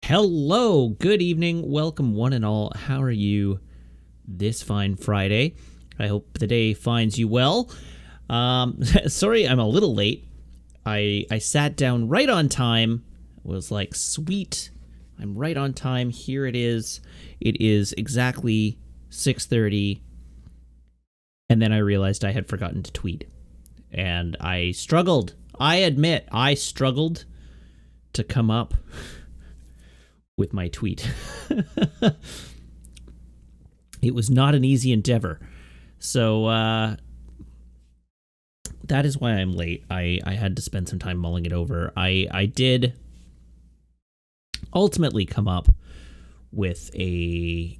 Hello, good evening, welcome one and all. How are you this fine Friday? I hope the day finds you well. Sorry, I'm a little late. I sat down right on time. Was like, sweet, I'm right on time. Here it is. It is exactly 6:30. And then I realized I had forgotten to tweet. And I struggled. I admit, I struggled to come up with my tweet. It was not an easy endeavor. So that is why I'm late. I had to spend some time mulling it over. I did ultimately come up with a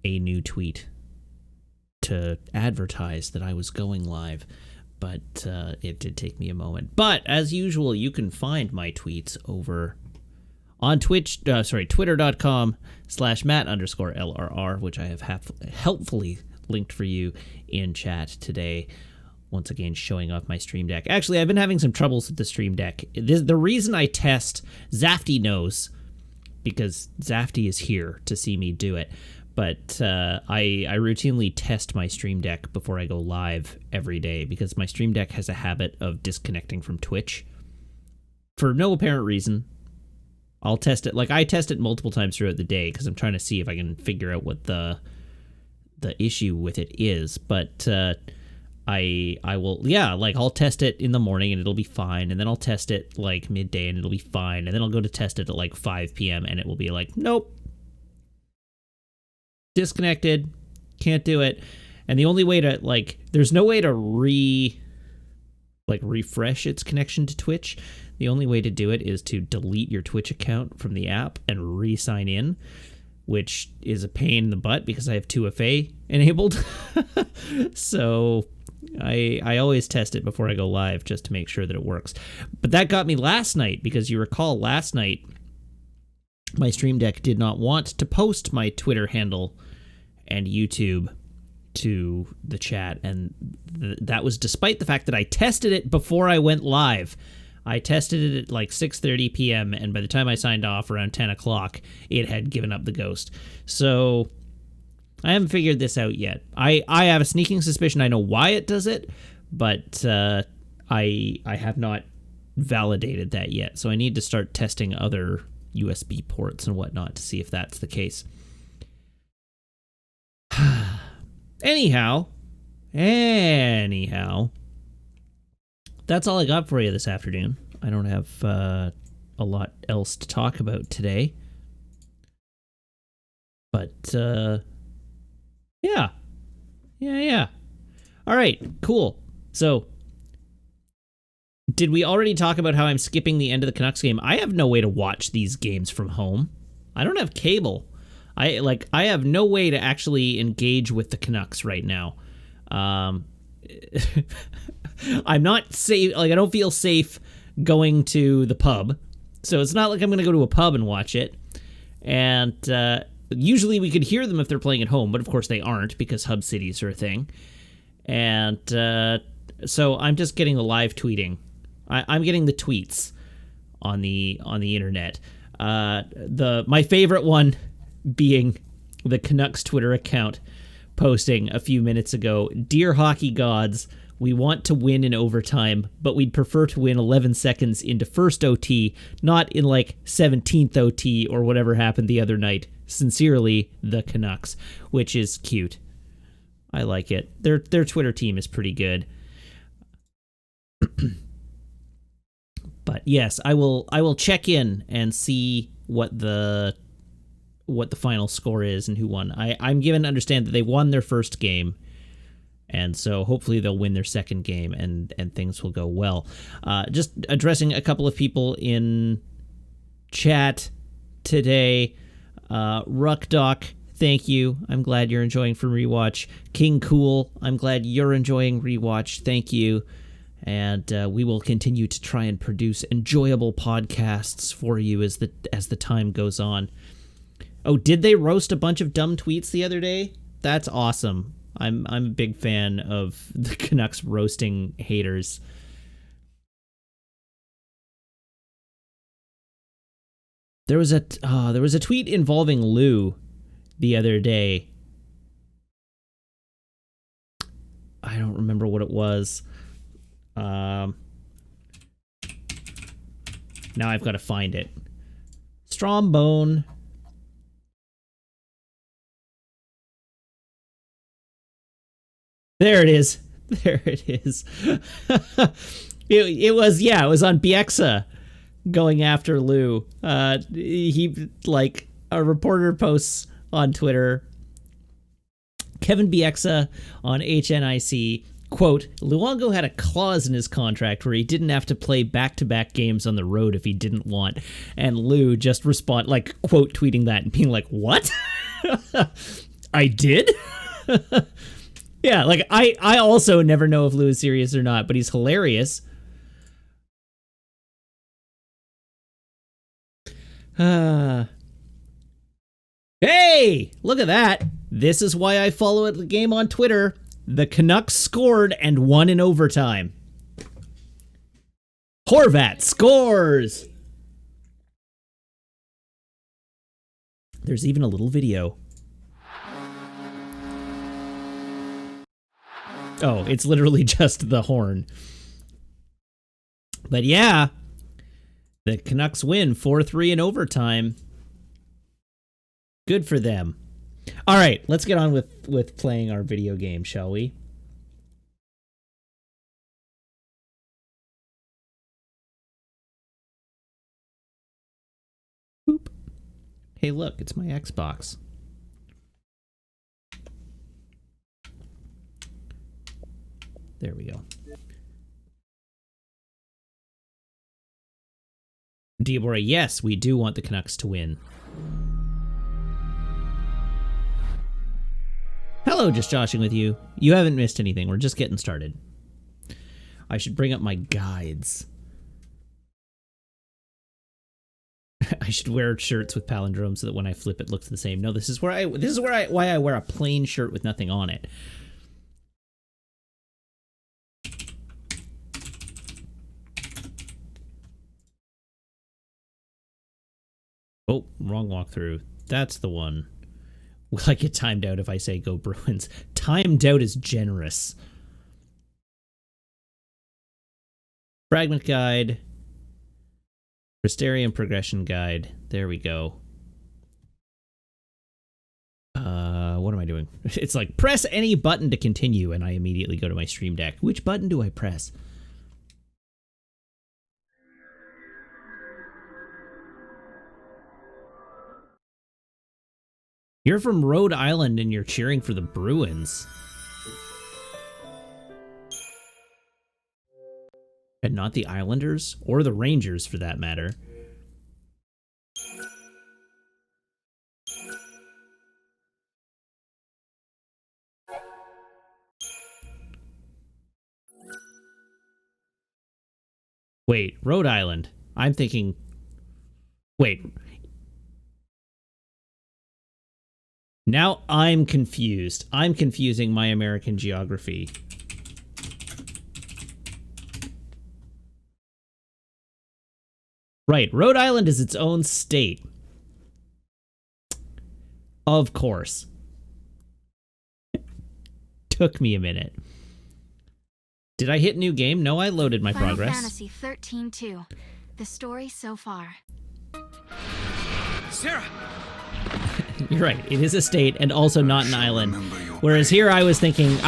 new tweet to advertise that I was going live, but it did take me a moment. But as usual, you can find my tweets over on twitter.com/Matt_LRR, which I have helpfully linked for you in chat today. Once again, showing off my Stream Deck. Actually, I've been having some troubles with the Stream Deck. The reason I test, Zafty knows, because Zafty is here to see me do it. But I routinely test my Stream Deck before I go live every day, because my Stream Deck has a habit of disconnecting from Twitch for no apparent reason. I'll test it. Like, I test it multiple times throughout the day because I'm trying to see if I can figure out what the issue with it is. But I will, yeah, like, I'll test it in the morning and it'll be fine, and then I'll test it like midday and it'll be fine, and then I'll go to test it at like 5 p.m. and it will be like, nope, disconnected, can't do it. And the only way to, like, there's no way to refresh its connection to Twitch. The only way to do it is to delete your Twitch account from the app and re-sign in, which is a pain in the butt because I have 2FA enabled. So I always test it before I go live just to make sure that it works. But that got me last night, because you recall last night my Stream Deck did not want to post my Twitter handle and YouTube to the chat, and that was despite the fact that I tested it before I went live. I tested it at like 6:30 p.m., and by the time I signed off around 10 o'clock, it had given up the ghost. So I haven't figured this out yet. I have a sneaking suspicion I know why it does it, but I have not validated that yet. So I need to start testing other USB ports and whatnot to see if that's the case. Anyhow, that's all I got for you this afternoon. I don't have a lot else to talk about today. But, yeah. All right, cool. So, did we already talk about how I'm skipping the end of the Canucks game? I have no way to watch these games from home. I don't have cable. I have no way to actually engage with the Canucks right now. I'm not safe. Like, I don't feel safe going to the pub. So it's not like I'm going to go to a pub and watch it. And usually we could hear them if they're playing at home, but of course they aren't, because hub cities are a thing. And so I'm just getting the live tweeting. I'm getting the tweets on the internet. My favorite one being the Canucks Twitter account posting a few minutes ago, "Dear hockey gods, we want to win in overtime, but we'd prefer to win 11 seconds into first OT, not in like 17th OT or whatever happened the other night. Sincerely, the Canucks," which is cute. I like it. Their Twitter team is pretty good. But yes, I will check in and see what the final score is and who won. I'm given to understand that they won their first game, and so hopefully they'll win their second game and things will go well. Just addressing a couple of people in chat today. Ruckdoc, thank you. I'm glad you're enjoying from Rewatch. King Cool, I'm glad you're enjoying Rewatch. Thank you. And we will continue to try and produce enjoyable podcasts for you as the time goes on. Oh, did they roast a bunch of dumb tweets the other day? That's awesome. I'm a big fan of the Canucks roasting haters. There was a tweet involving Lou the other day. I don't remember what it was. Now I've got to find it. Strombone. There it is. There it is. it was on Bieksa going after Lou. He, like, a reporter posts on Twitter, Kevin Bieksa on HNIC, quote, Luongo had a clause in his contract where he didn't have to play back-to-back games on the road if he didn't want. And Lou just like, quote, tweeting that and being like, what? I did? Yeah, like, I also never know if Lou is serious or not, but he's hilarious. Hey, look at that. This is why I follow the game on Twitter. The Canucks scored and won in overtime. Horvat scores! There's even a little video. Oh, it's literally just the horn. But yeah, the Canucks win 4-3 in overtime. Good for them. All right, let's get on with playing our video game, shall we? Boop. Hey, look, it's my Xbox. There we go. Diabora, yes, we do want the Canucks to win. Hello, just joshing with you. You haven't missed anything. We're just getting started. I should bring up my guides. I should wear shirts with palindromes so that when I flip it looks the same. No, this is why I wear a plain shirt with nothing on it. Oh, wrong walkthrough. That's the one. Will I get timed out if I say go Bruins? Timed out is generous. Fragment guide. Presterium progression guide. There we go. What am I doing? It's like, press any button to continue, and I immediately go to my stream deck. Which button do I press? You're from Rhode Island and you're cheering for the Bruins. And not the Islanders, or the Rangers for that matter. Wait, Rhode Island. I'm thinking... Wait... Now I'm confused. I'm confusing my American geography. Right, Rhode Island is its own state. Of course. Took me a minute. Did I hit new game? No, I loaded my progress. Final Fantasy XIII-2. The story so far. Sarah! You're right. It is a state and also not an island. Whereas here I was thinking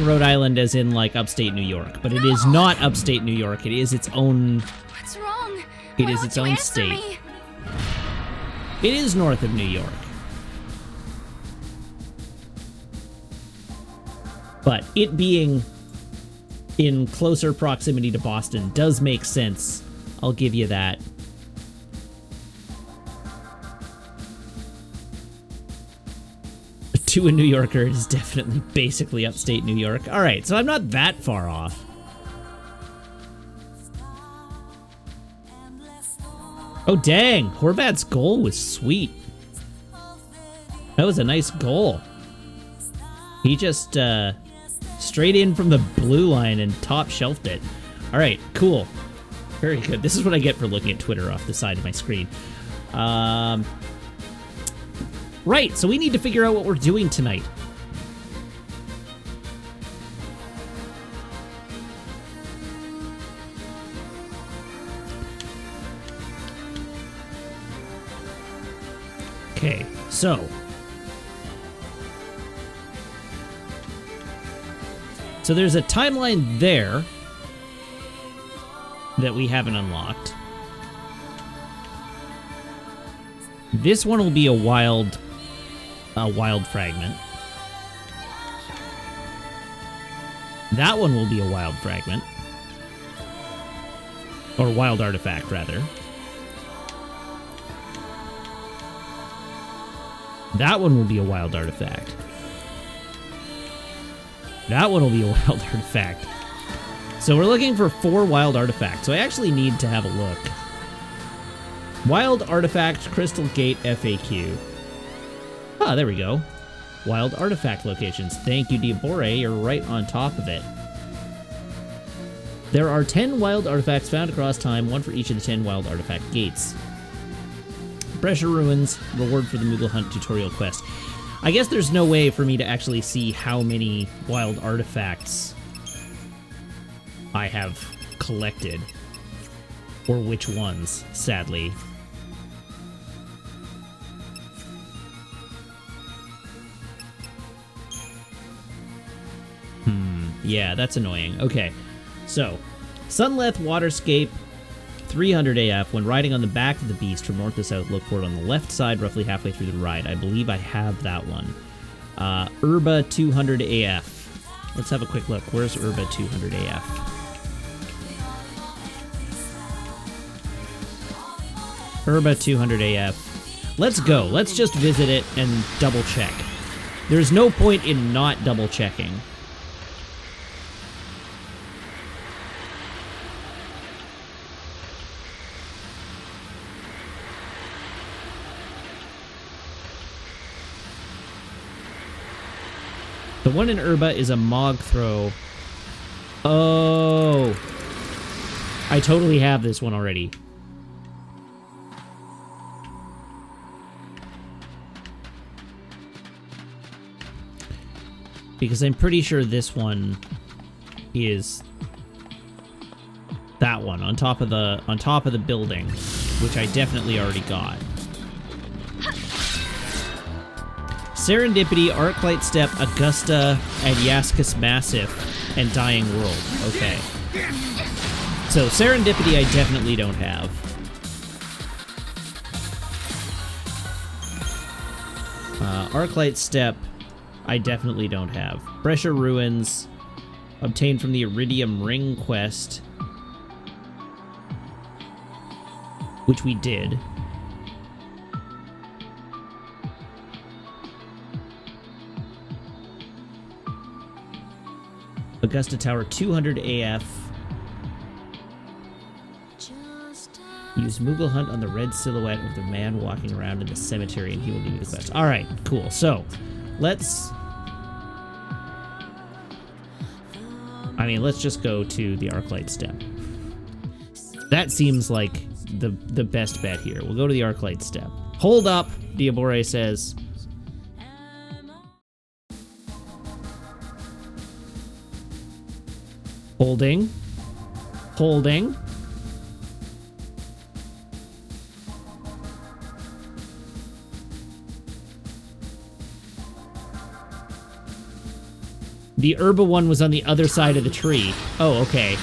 Rhode Island as in like upstate New York, but it is not upstate New York. It is its own. What's wrong? It is its own state. It is north of New York. But it being in closer proximity to Boston does make sense. I'll give you that. To a New Yorker, it is definitely basically upstate New York. All right, so I'm not that far off. Oh, dang. Horvat's goal was sweet. That was a nice goal. He just straight in from the blue line and top shelved it. All right, cool. Very good. This is what I get for looking at Twitter off the side of my screen. Right, so we need to figure out what we're doing tonight. Okay, so there's a timeline there that we haven't unlocked. This one will be a wild fragment. That one will be a wild fragment. Or wild artifact, rather. That one will be a wild artifact. That one will be a wild artifact. So we're looking for 4 wild artifacts. So I actually need to have a look. Wild artifact, Crystal Gate, FAQ. Ah, there we go. Wild artifact locations. Thank you, Diabore. You're right on top of it. There are 10 wild artifacts found across time, 1 for each of the 10 wild artifact gates. Pressure Ruins, reward for the Moogle Hunt tutorial quest. I guess there's no way for me to actually see how many wild artifacts I have collected. Or which ones, sadly. Yeah, that's annoying. Okay, so Sunleth Waterscape 300 AF. When riding on the back of the beast from north to south, look for it on the left side roughly halfway through the ride. I believe I have that one. Urba 200 AF. Let's have a quick look. Where's Urba 200 AF? Urba 200 AF. Let's go. Let's just visit it and double check. There's no point in not double checking. The one in Urba is a Mog Throw. Oh. I totally have this one already. Because I'm pretty sure this one is that one on top of the building, which I definitely already got. Serendipity, Arclight Step, Augusta, and Yaskus Massif, and Dying World. Okay. So Serendipity I definitely don't have. Arclight Step I definitely don't have. Pressure Ruins, obtained from the Iridium Ring quest, which we did. Augusta Tower 200 AF. Use Moogle Hunt on the red silhouette of the man walking around in the cemetery and he will give you the quest. Alright, cool. So, let's just go to the Arclight Step. That seems like the best bet here. We'll go to the Arclight Step. Hold up, Diabore says. Holding. Holding. The Urba one was on the other side of the tree. Oh, okay.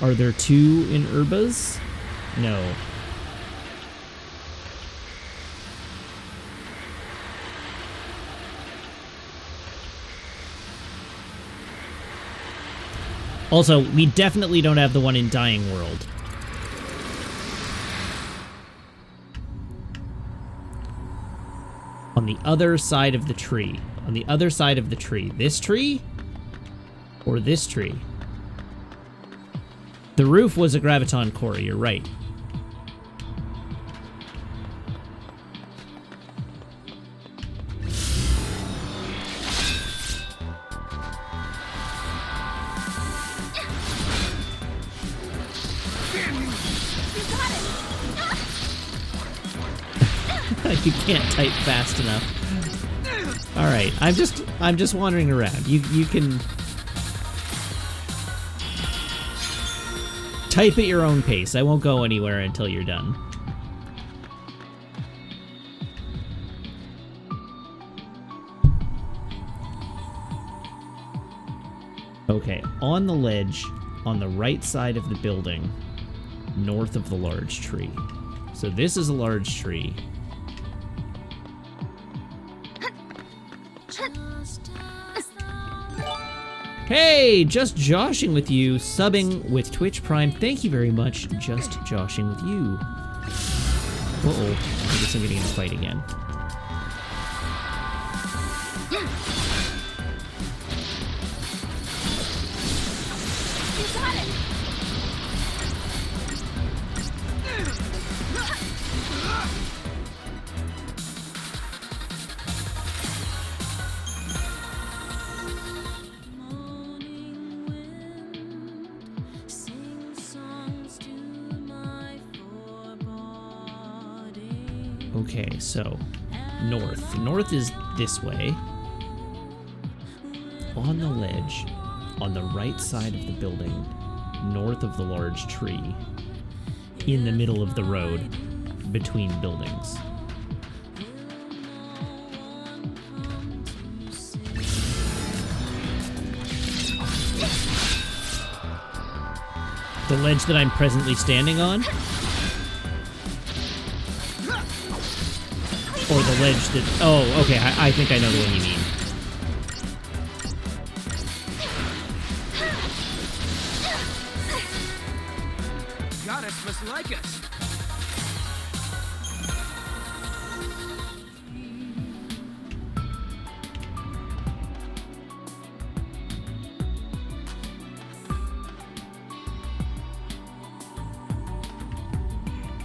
Are there 2 in Urbas? No. Also, we definitely don't have the one in Dying World. On the other side of the tree. On the other side of the tree. This tree? Or this tree? The roof was a Graviton core, you're right. You can't type fast enough. All right, I'm just wandering around. You can type at your own pace. I won't go anywhere until you're done. Okay, on the ledge, on the right side of the building, north of the large tree. So this is a large tree. Hey, just joshing with you, subbing with Twitch Prime. Thank you very much, just joshing with you. Uh-oh, I guess I'm getting in a fight again. Okay, so north. North is this way. On the ledge, on the right side of the building, north of the large tree, in the middle of the road, between buildings. The ledge that I'm presently standing on? Or the ledge that... Oh, okay, I think I know the one you mean. Goddess must like us.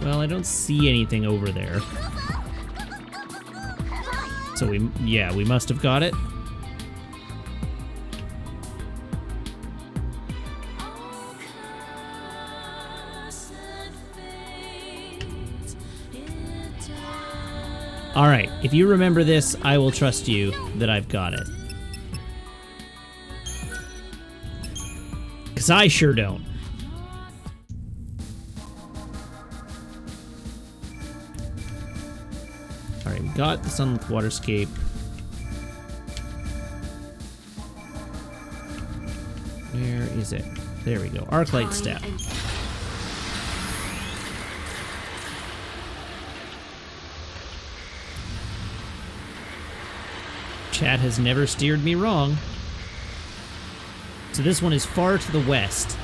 Well, I don't see anything over there. So we must have got it. All right, if you remember this, I will trust you that I've got it. 'Cause I sure don't. All right, we got the Sunlit Waterscape. Where is it? There we go. Arclight Step. Chat has never steered me wrong. So this one is far to the west.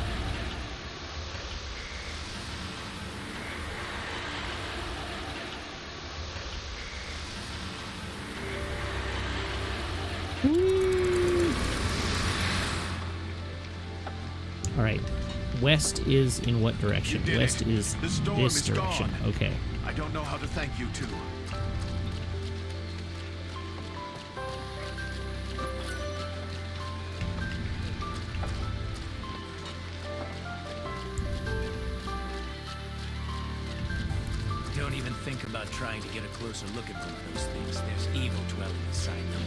All right. West is in what direction? West is this direction. Okay. I don't know how to thank you two. Don't even think about trying to get a closer look at one of those things. There's evil dwelling inside them.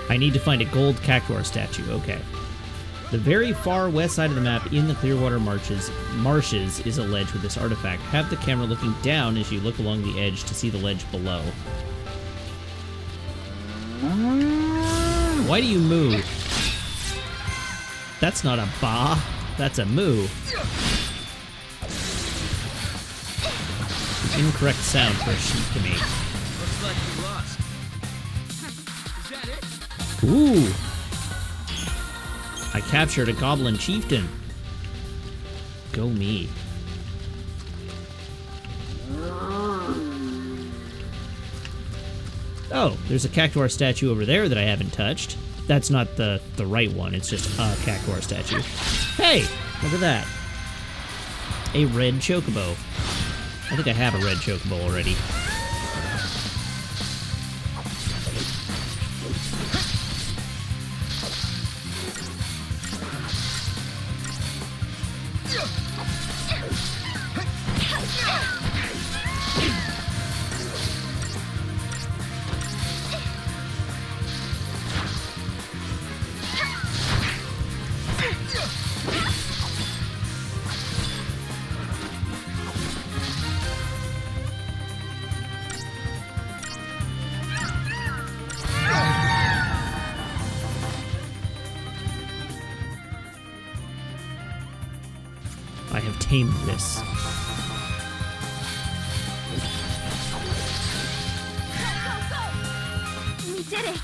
I need to find a gold cactuar statue. Okay. The very far west side of the map in the Clearwater Marshes is a ledge with this artifact. Have the camera looking down as you look along the edge to see the ledge below. Why do you move? That's not a ba. That's a moo. Incorrect sound for a sheep to make. Looks like we lost. Is that it? Ooh! I captured a goblin chieftain. Go me. Oh, there's a cactuar statue over there that I haven't touched. That's not the right one, it's just a cactuar statue. Hey! Look at that. A red chocobo. I think I have a red chocobo already. have tamed this. We did it!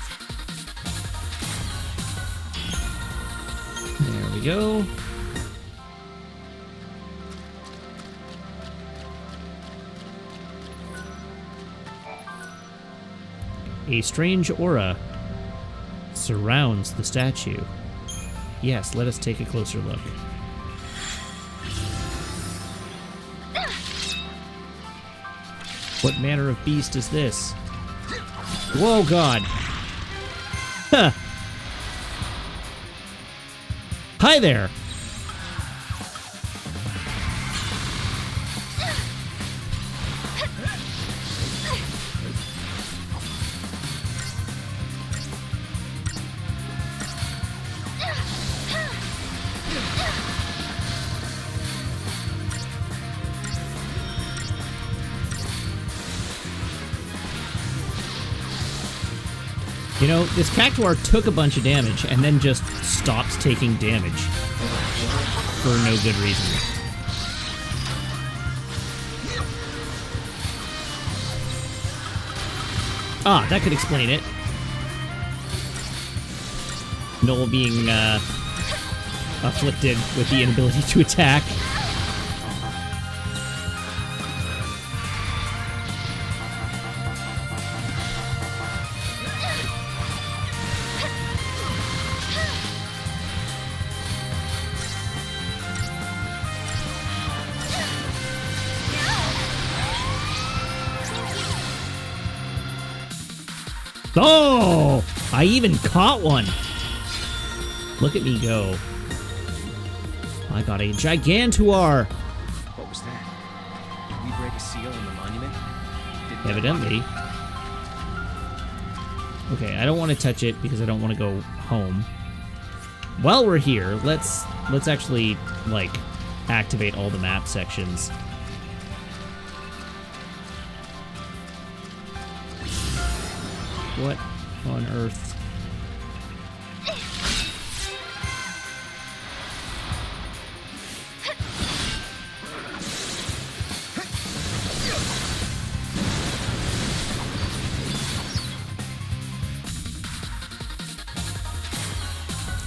There we go. A strange aura surrounds the statue. Yes, let us take a closer look. What manner of beast is this? Whoa, God! Huh! Hi there! You know, this Cactuar took a bunch of damage and then just stopped taking damage for no good reason. Ah, that could explain it. Noel being afflicted with the inability to attack. Oh! I even caught one! Look at me go. I got a Gigantuar! What was that? Did we break a seal in the monument? Evidently. Okay, I don't want to touch it because I don't want to go home. While we're here, let's actually, like, activate all the map sections. What on earth?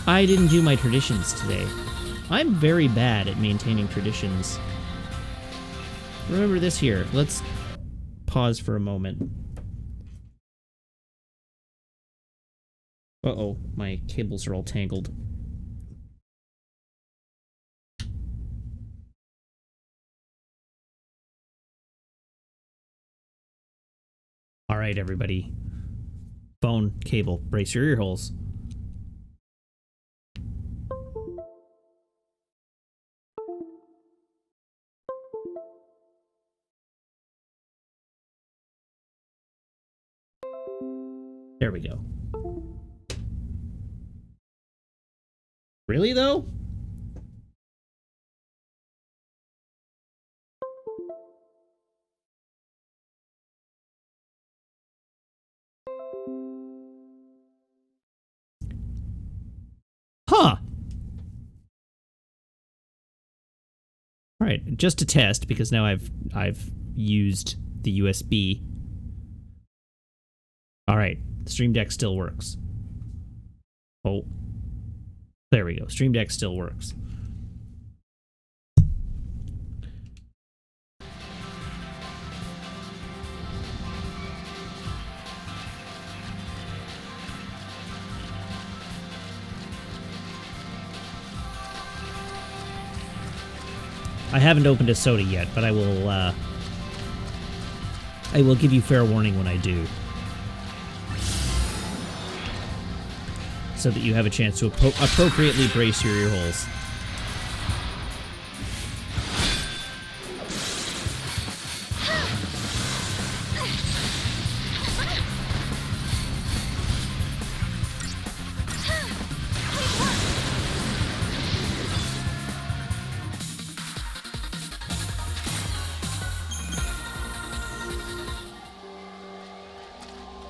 I didn't do my traditions today. I'm very bad at maintaining traditions. Remember this here. Let's pause for a moment. Uh-oh, my cables are all tangled. All right, everybody. Phone, cable, brace your ear holes. There we go. Really, though? Huh. All right, just to test, because now I've used the USB. All right, the Stream Deck still works. Oh. There we go. Stream Deck still works. I haven't opened a soda yet, but I will give you fair warning when I do. So that you have a chance to appropriately brace your ear holes.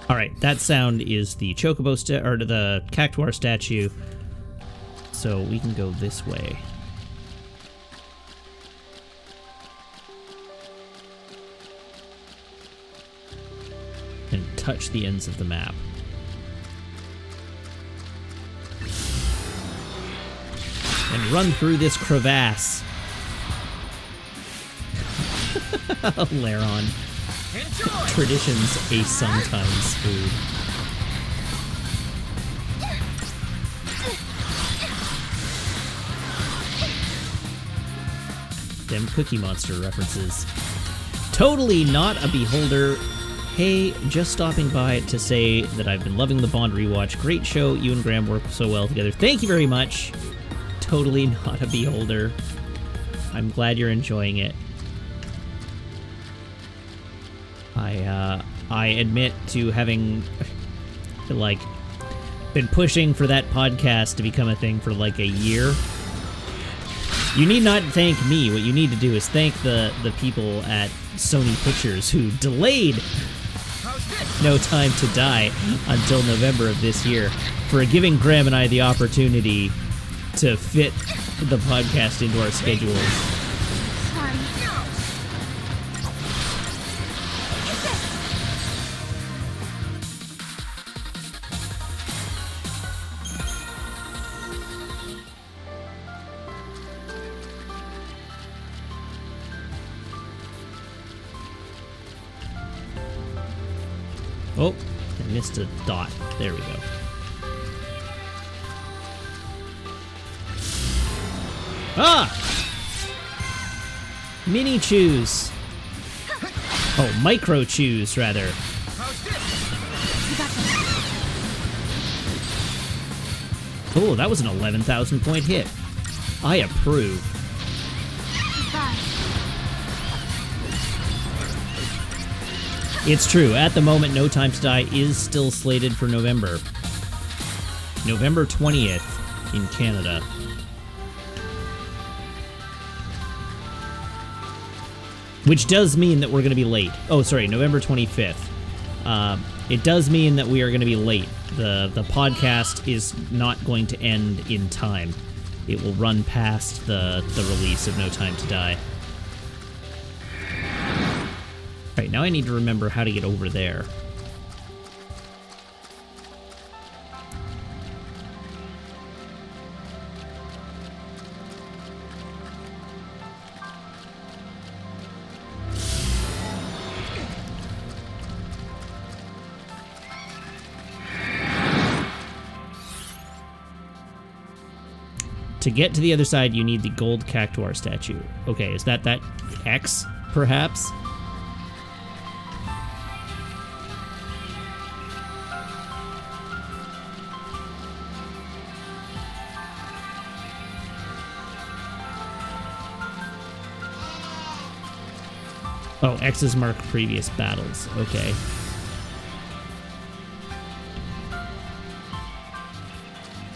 Alright, that sound is the Chocobo or the Cactuar statue. So we can go this way. and touch the ends of the map. And run through this crevasse. Laron. Traditions a sometimes food. Them Cookie Monster references. Totally not a beholder. Hey, just stopping by to say that I've been loving the Bond rewatch. Great show. You and Graham work so well together. Thank you very much. Totally not a beholder. I'm glad you're enjoying it. I admit to having, like, been pushing for that podcast to become a thing for, like, a year. You need not thank me. What you need to do is thank the people at Sony Pictures who delayed No Time to Die until November of this year for giving Graham and I the opportunity to fit the podcast into our schedules. Sorry. Oh, I missed a dot. There we go. Ah! Mini chews. Oh, micro chews, rather. Oh, that was an 11,000 point hit. I approve. Goodbye. It's true. At the moment, No Time to Die is still slated for November. November 20th in Canada. Which does mean that we're going to be late. Oh, sorry, November 25th. It does mean that we are going to be late. The podcast is not going to end in time. It will run past the release of No Time to Die. Right, now I need to remember how to get over there. To get to the other side, you need the gold cactuar statue. Okay, is that X, perhaps? Oh, X's mark previous battles. Okay.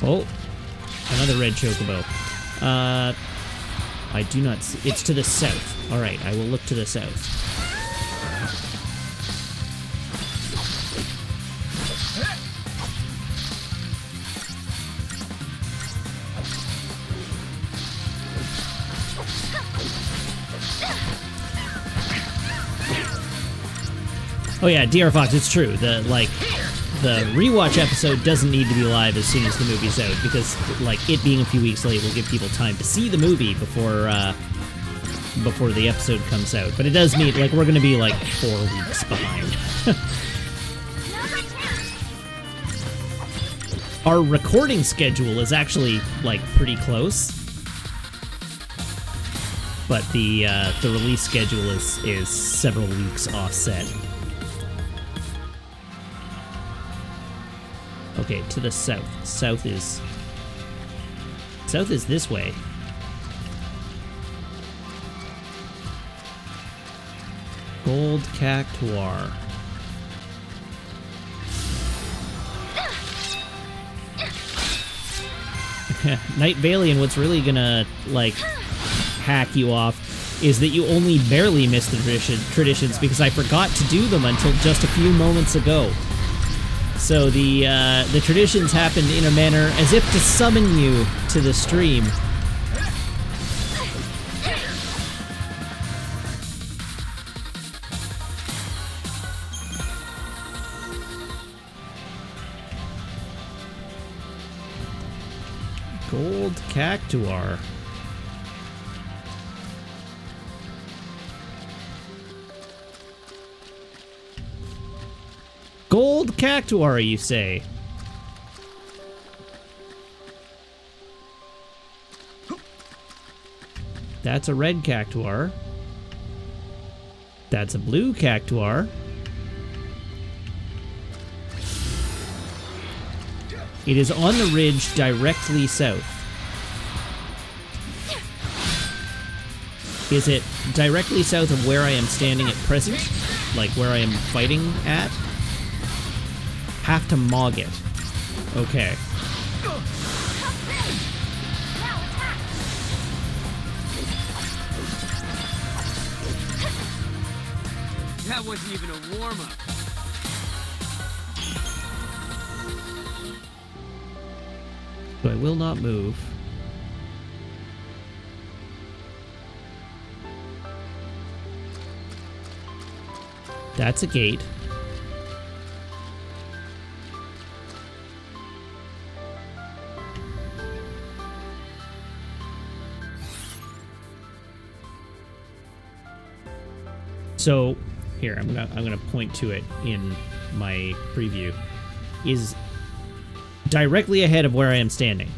Oh, another red chocobo. I do not see. It's to the south. All right, I will look to the south. Oh yeah, DR Fox, it's true. The rewatch episode doesn't need to be live as soon as the movie's out because, like, it being a few weeks late will give people time to see the movie before the episode comes out. But it does mean, like, we're going to be, like, 4 weeks behind. Our recording schedule is actually, like, pretty close. But the release schedule is several weeks offset. Okay, to the south. South is this way. Gold cactuar. Night Valian, what's really gonna, like, hack you off is that you only barely missed the traditions because I forgot to do them until just a few moments ago. So the traditions happened in a manner as if to summon you to the stream. Gold cactuar. Gold cactuar, you say? That's a red cactuar. That's a blue cactuar. It is on the ridge directly south. Is it directly south of where I am standing at present? Like where I am fighting at? Have to mog it. Okay. That wasn't even a warm-up. So I will not move. That's a gate. So here, I'm gonna point to it in my preview. Is directly ahead of where I am standing.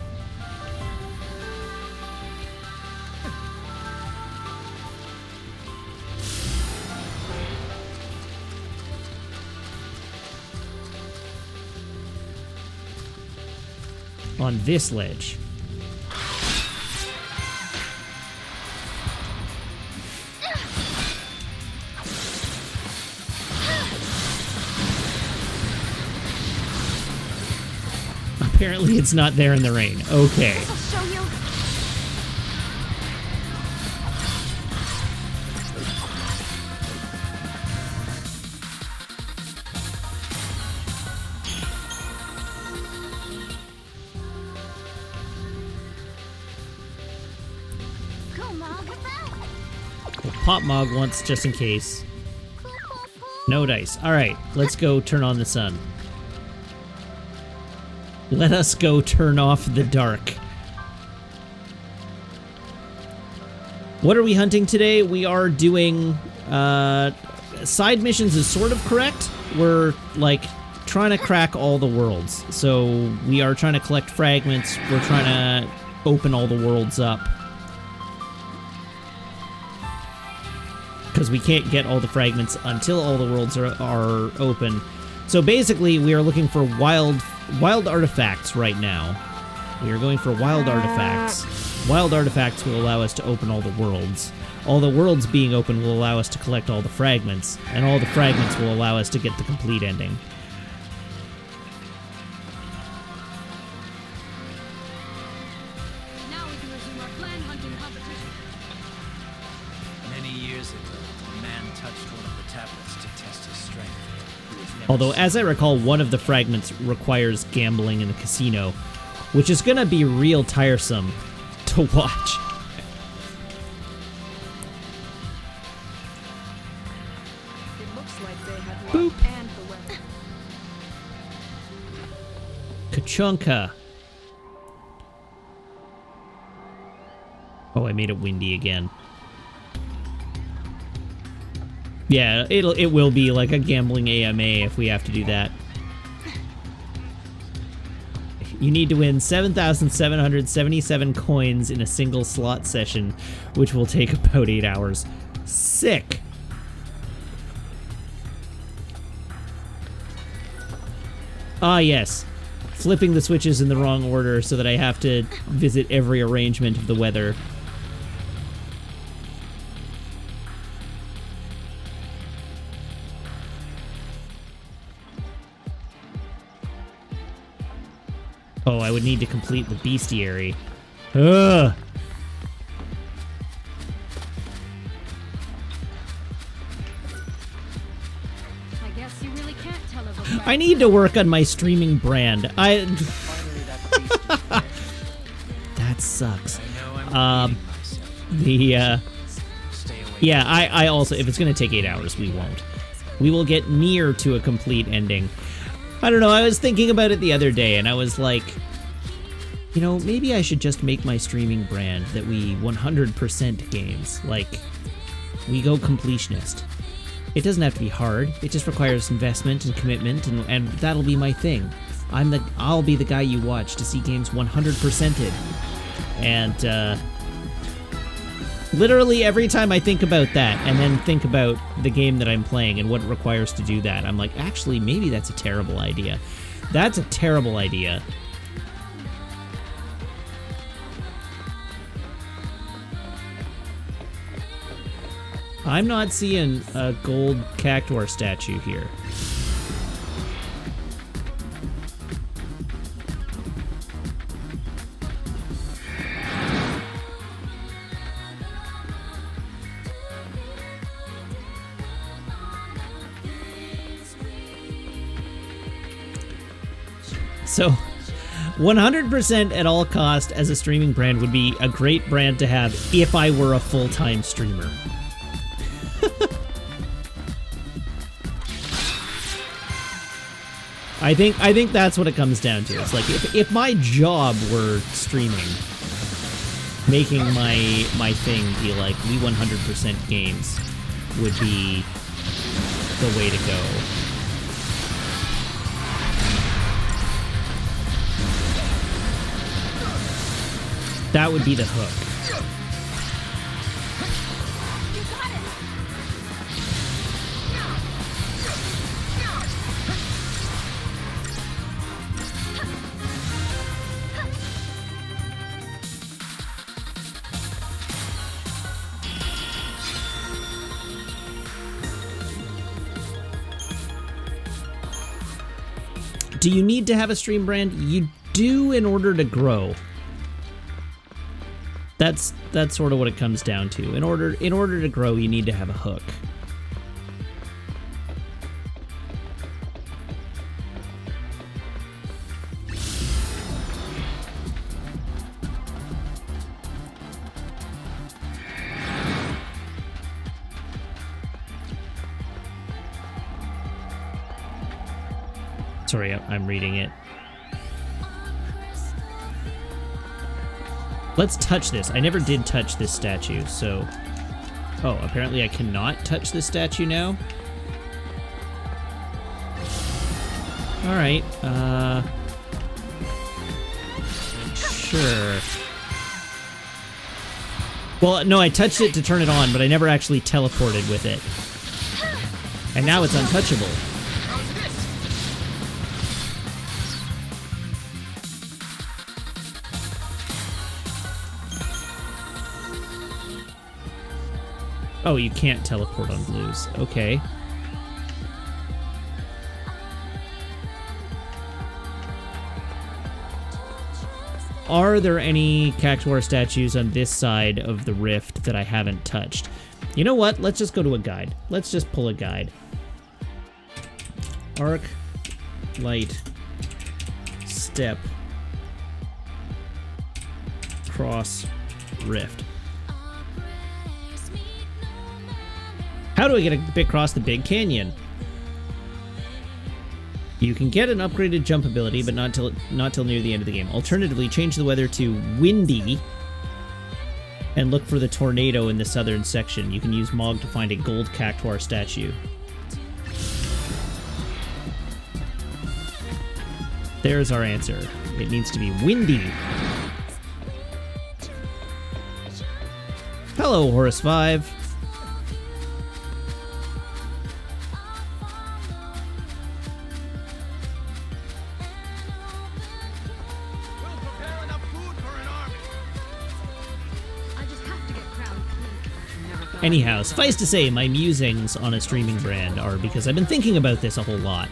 On this ledge. Apparently it's not there in the rain. Okay. I'll show you. Go, Mog. We'll pop Mog once just in case. No dice. Alright, let's go turn on the sun. Let us go turn off the dark. What are we hunting today? We are doing side missions is sort of correct. We're like trying to crack all the worlds. So we are trying to collect fragments. We're trying to open all the worlds up. Because we can't get all the fragments until all the worlds are open. So basically, we are looking for wild artifacts right now. We are going for wild artifacts. Wild artifacts will allow us to open all the worlds. All the worlds being open will allow us to collect all the fragments, and all the fragments will allow us to get the complete ending. Now we can resume our clan hunting competition. Many years ago, a man touched one of the tablets to test his strength. He was never Although, as I recall, one of the fragments requires gambling in the casino, which is gonna be real tiresome to watch. It looks like they had Boop. luck and the weather. Kachunka. Oh, I made it windy again. Yeah, it will be like a gambling AMA if we have to do that. You need to win 7,777 coins in a single slot session, which will take about 8 hours. Sick. Ah, yes. Flipping the switches in the wrong order so that I have to visit every arrangement of the weather. Oh, I would need to complete the bestiary. Ugh. I guess you really can't tell if a I need to work on my streaming brand. That sucks. I know I'm repeating myself. Stay away. Yeah, I also, if it's gonna take 8 hours, we won't. We will get near to a complete ending. I don't know, I was thinking about it the other day, and I was like, You know, maybe I should just make my streaming brand that we 100% games. Like, we go completionist. It doesn't have to be hard. It just requires investment and commitment, and that'll be my thing. I'll be the guy you watch to see games 100%ed. And literally every time I think about that, and then think about the game that I'm playing and what it requires to do that, I'm like, actually, maybe that's a terrible idea. That's a terrible idea. I'm not seeing a gold cactuar statue here. So, 100% at all cost as a streaming brand would be a great brand to have if I were a full-time streamer. I think that's what it comes down to. It's like if my job were streaming, making my thing be like we 100% games would be the way to go. That would be the hook. Do you need to have a stream brand? You do in order to grow. That's sort of what it comes down to. In order to grow, you need to have a hook. Sorry, I'm reading it. Let's touch this. I never did touch this statue, so... Oh, apparently I cannot touch this statue now? Alright, sure. Well, no, I touched it to turn it on, but I never actually teleported with it. And now it's untouchable. Oh, you can't teleport on blues. Okay. Are there any cactuar statues on this side of the rift that I haven't touched? You know what? Let's just go to a guide. Let's just pull a guide. Arc, light, step, cross, rift. How do I get a bit across the Big Canyon? You can get an upgraded jump ability, but not till near the end of the game. Alternatively, change the weather to windy and look for the tornado in the southern section. You can use Mog to find a gold cactuar statue. There's our answer. It needs to be windy. Hello, Horus 5. Anyhow, suffice to say, my musings on a streaming brand are because I've been thinking about this a whole lot.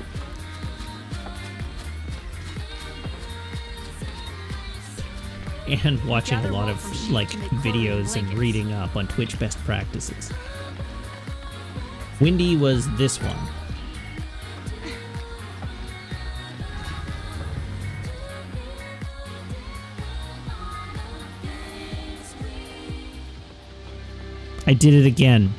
And watching a lot of, like, videos and reading up on Twitch best practices. Windy was this one. I did it again.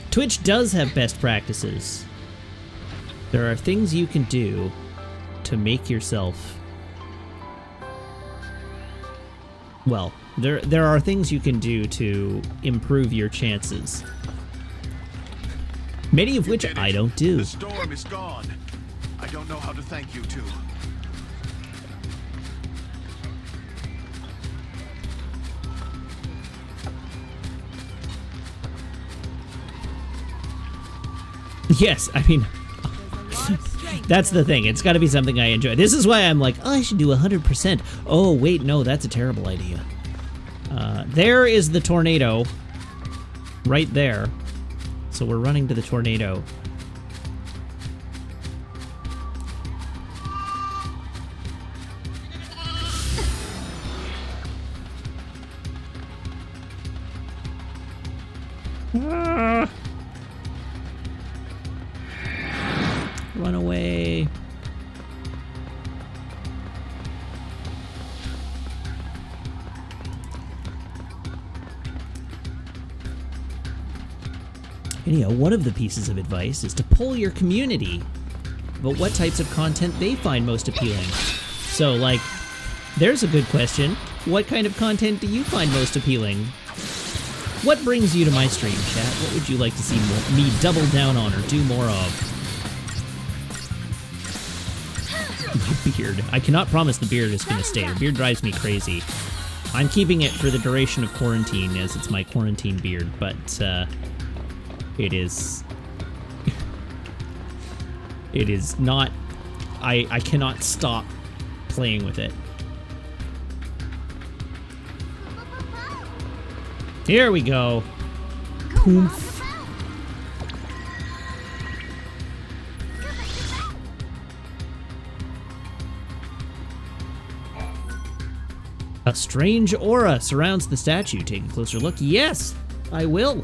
Twitch does have best practices. There are things you can do to make yourself... Well, there are things you can do to improve your chances. Many of which I don't do. The storm is gone. I don't know how to thank you two. Yes, I mean, that's the thing. It's got to be something I enjoy. This is why I'm like, oh, I should do 100%. Oh, wait, no, that's a terrible idea. There is the tornado. Right there. So we're running to the tornado. Run away. Anyhow, one of the pieces of advice is to poll your community about what types of content they find most appealing. So, like, there's a good question. What kind of content do you find most appealing? What brings you to my stream, chat? What would you like to see me double down on or do more of? My beard. I cannot promise the beard is going to stay. The beard drives me crazy. I'm keeping it for the duration of quarantine, as it's my quarantine beard, but it is... it is not... I cannot stop playing with it. Here we go. Poof. A strange aura surrounds the statue. Take a closer look. Yes, I will.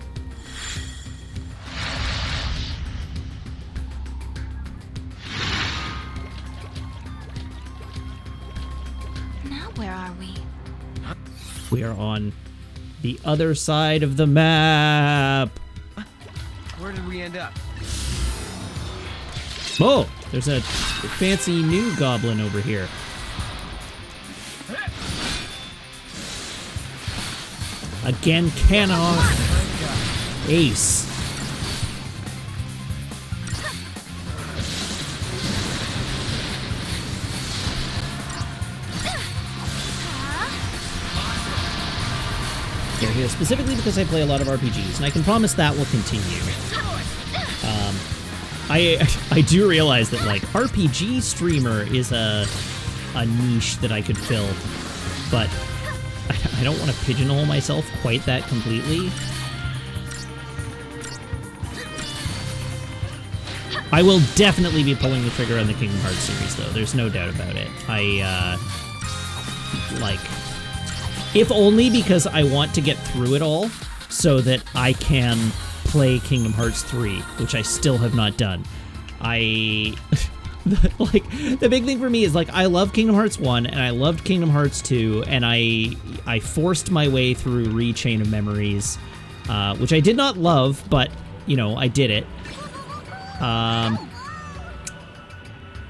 Now where are we? We are on the other side of the map. Where did we end up? Oh, there's a fancy new goblin over here. Again, Cannock. Ace. They're here specifically because I play a lot of RPGs, and I can promise that will continue. I do realize that, like, RPG streamer is a niche that I could fill, but I don't want to pigeonhole myself quite that completely. I will definitely be pulling the trigger on the Kingdom Hearts series, though. There's no doubt about it. Like, if only because I want to get through it all so that I can play Kingdom Hearts 3, which I still have not done. Like, the big thing for me is, like, I love Kingdom Hearts 1, and I loved Kingdom Hearts 2, and I forced my way through Chain of Memories, which I did not love, but, you know, I did it.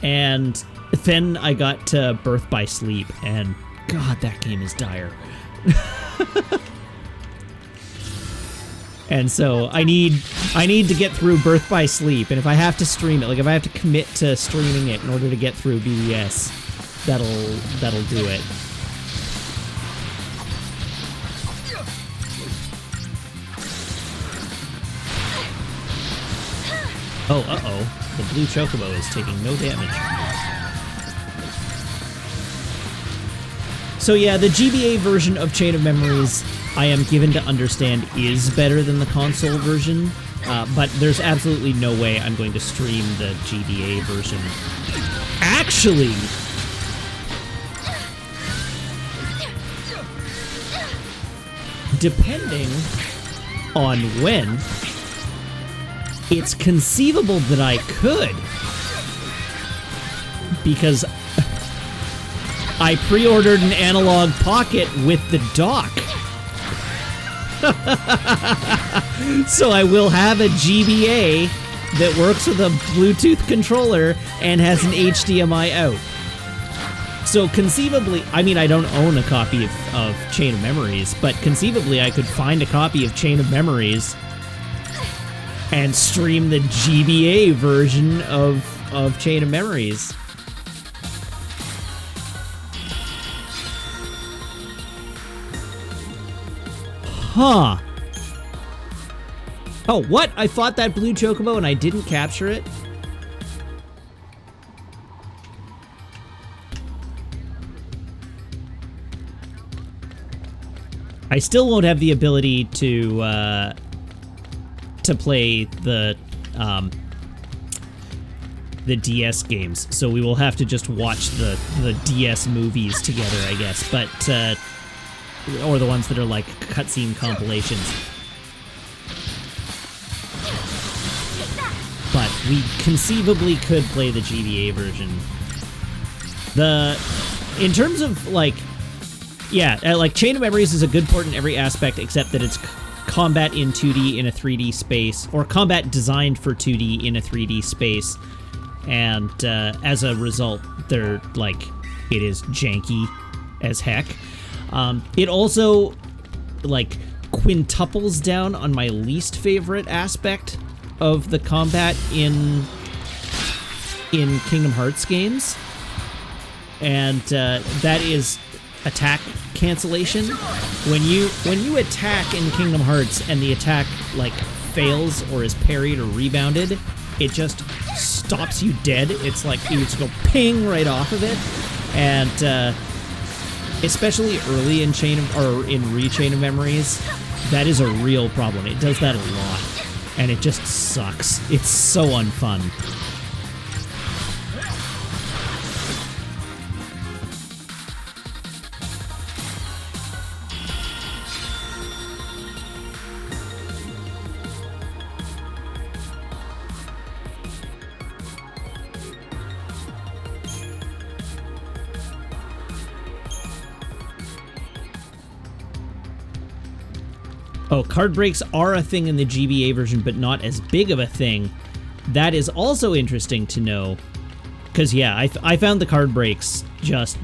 And then I got to Birth by Sleep, and God, that game is dire. And so I need to get through Birth by Sleep, and if I have to stream it, like if I have to commit to streaming it in order to get through BBS, that'll do it. Oh, uh-oh. The blue chocobo is taking no damage. So yeah, the GBA version of Chain of Memories, I am given to understand, is better than the console version, but there's absolutely no way I'm going to stream the GBA version. Actually, depending on when, it's conceivable that I could, because I pre-ordered an analog pocket with the dock. So I will have a GBA that works with a Bluetooth controller and has an HDMI out. So conceivably, I mean, I don't own a copy of Chain of Memories, but conceivably I could find a copy of Chain of Memories and stream the GBA version of Chain of Memories. Huh. Oh, what? I fought that blue chocobo and I didn't capture it? I still won't have the ability to play the DS games, so we will have to just watch the DS movies together, I guess. But or the ones that are like cutscene compilations. But we conceivably could play the GBA version. In terms of like, yeah, like Chain of Memories is a good port in every aspect except that it's combat in 2D in a 3D space, or combat designed for 2D in a 3D space, and as a result, they're like, it is janky as heck. It also like quintuples down on my least favorite aspect of the combat in Kingdom Hearts games, and that is attack cancellation. When you attack in Kingdom Hearts and the attack like fails or is parried or rebounded, it just stops you dead. It's like you just go ping right off of it, and especially early in Chain of Memories, that is a real problem. It does that a lot, and it just sucks. It's so unfun. Oh, card breaks are a thing in the GBA version, but not as big of a thing. That is also interesting to know. Because, yeah, I found the card breaks just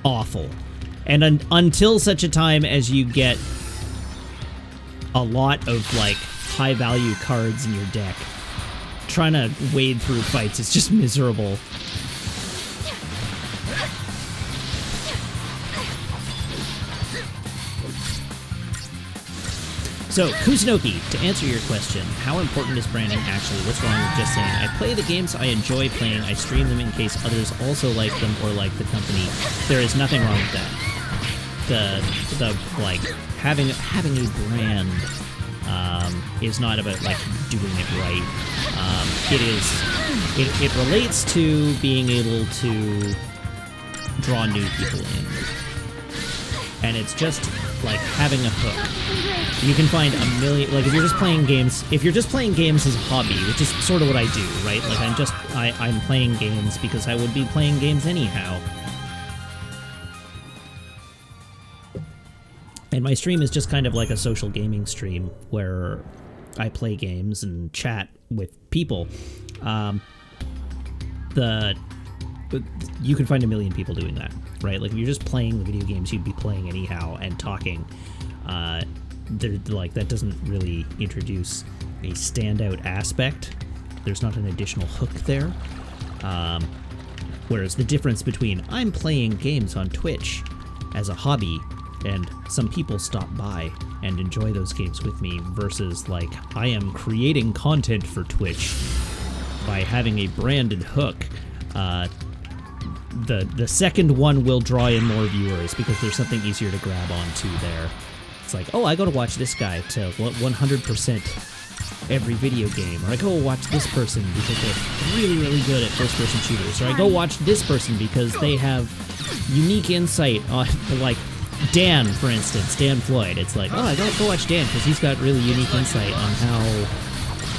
awful. And until such a time as you get a lot of, like, high-value cards in your deck, trying to wade through fights is just miserable. So, Kusunoki, to answer your question, how important is branding actually? What's wrong with just saying, I play the games I enjoy playing, I stream them in case others also like them or like the company? There is nothing wrong with that. The like, having a brand is not about, like, doing it right. It relates to being able to draw new people in. And it's just like having a hook. You can find a million, like, if you're just playing games as a hobby, which is sort of what I do, right? Like, I'm playing games because I would be playing games anyhow. And my stream is just kind of like a social gaming stream where I play games and chat with people. You can find a million people doing that, right? Like, if you're just playing the video games you'd be playing anyhow and talking, like, that doesn't really introduce a standout aspect. There's not an additional hook there. Whereas the difference between I'm playing games on Twitch as a hobby and some people stop by and enjoy those games with me versus, like, I am creating content for Twitch by having a branded hook. The second one will draw in more viewers because there's something easier to grab onto there. It's like, oh, I go to watch this guy to 100% every video game, or I go watch this person because they're really, really good at first-person shooters, or I go watch this person because they have unique insight on, like, Dan, for instance, Dan Floyd. It's like, oh, I gotta go watch Dan because he's got really unique insight on how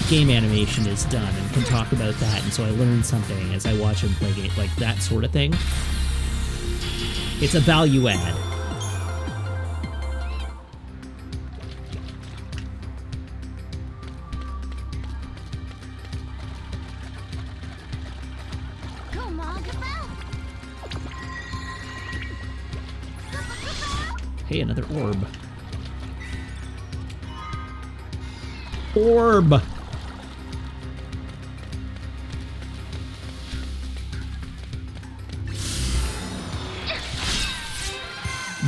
game animation is done and can talk about that, and so I learn something as I watch him play game, like that sort of thing. It's a value add. Hey, another orb. Orb!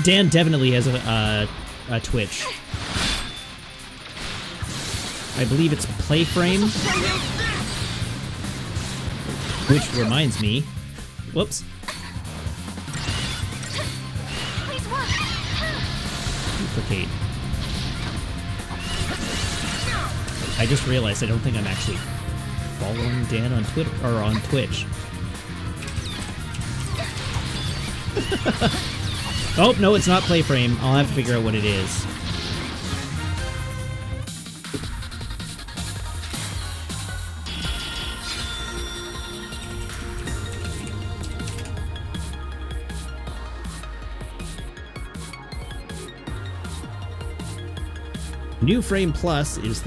Dan definitely has a Twitch. I believe it's Playframe. Which reminds me... Whoops. Duplicate. I just realized I don't think I'm actually following Dan on Twitter or on Twitch. Oh, no, it's not Playframe. I'll have to figure out what it is. New Frame Plus is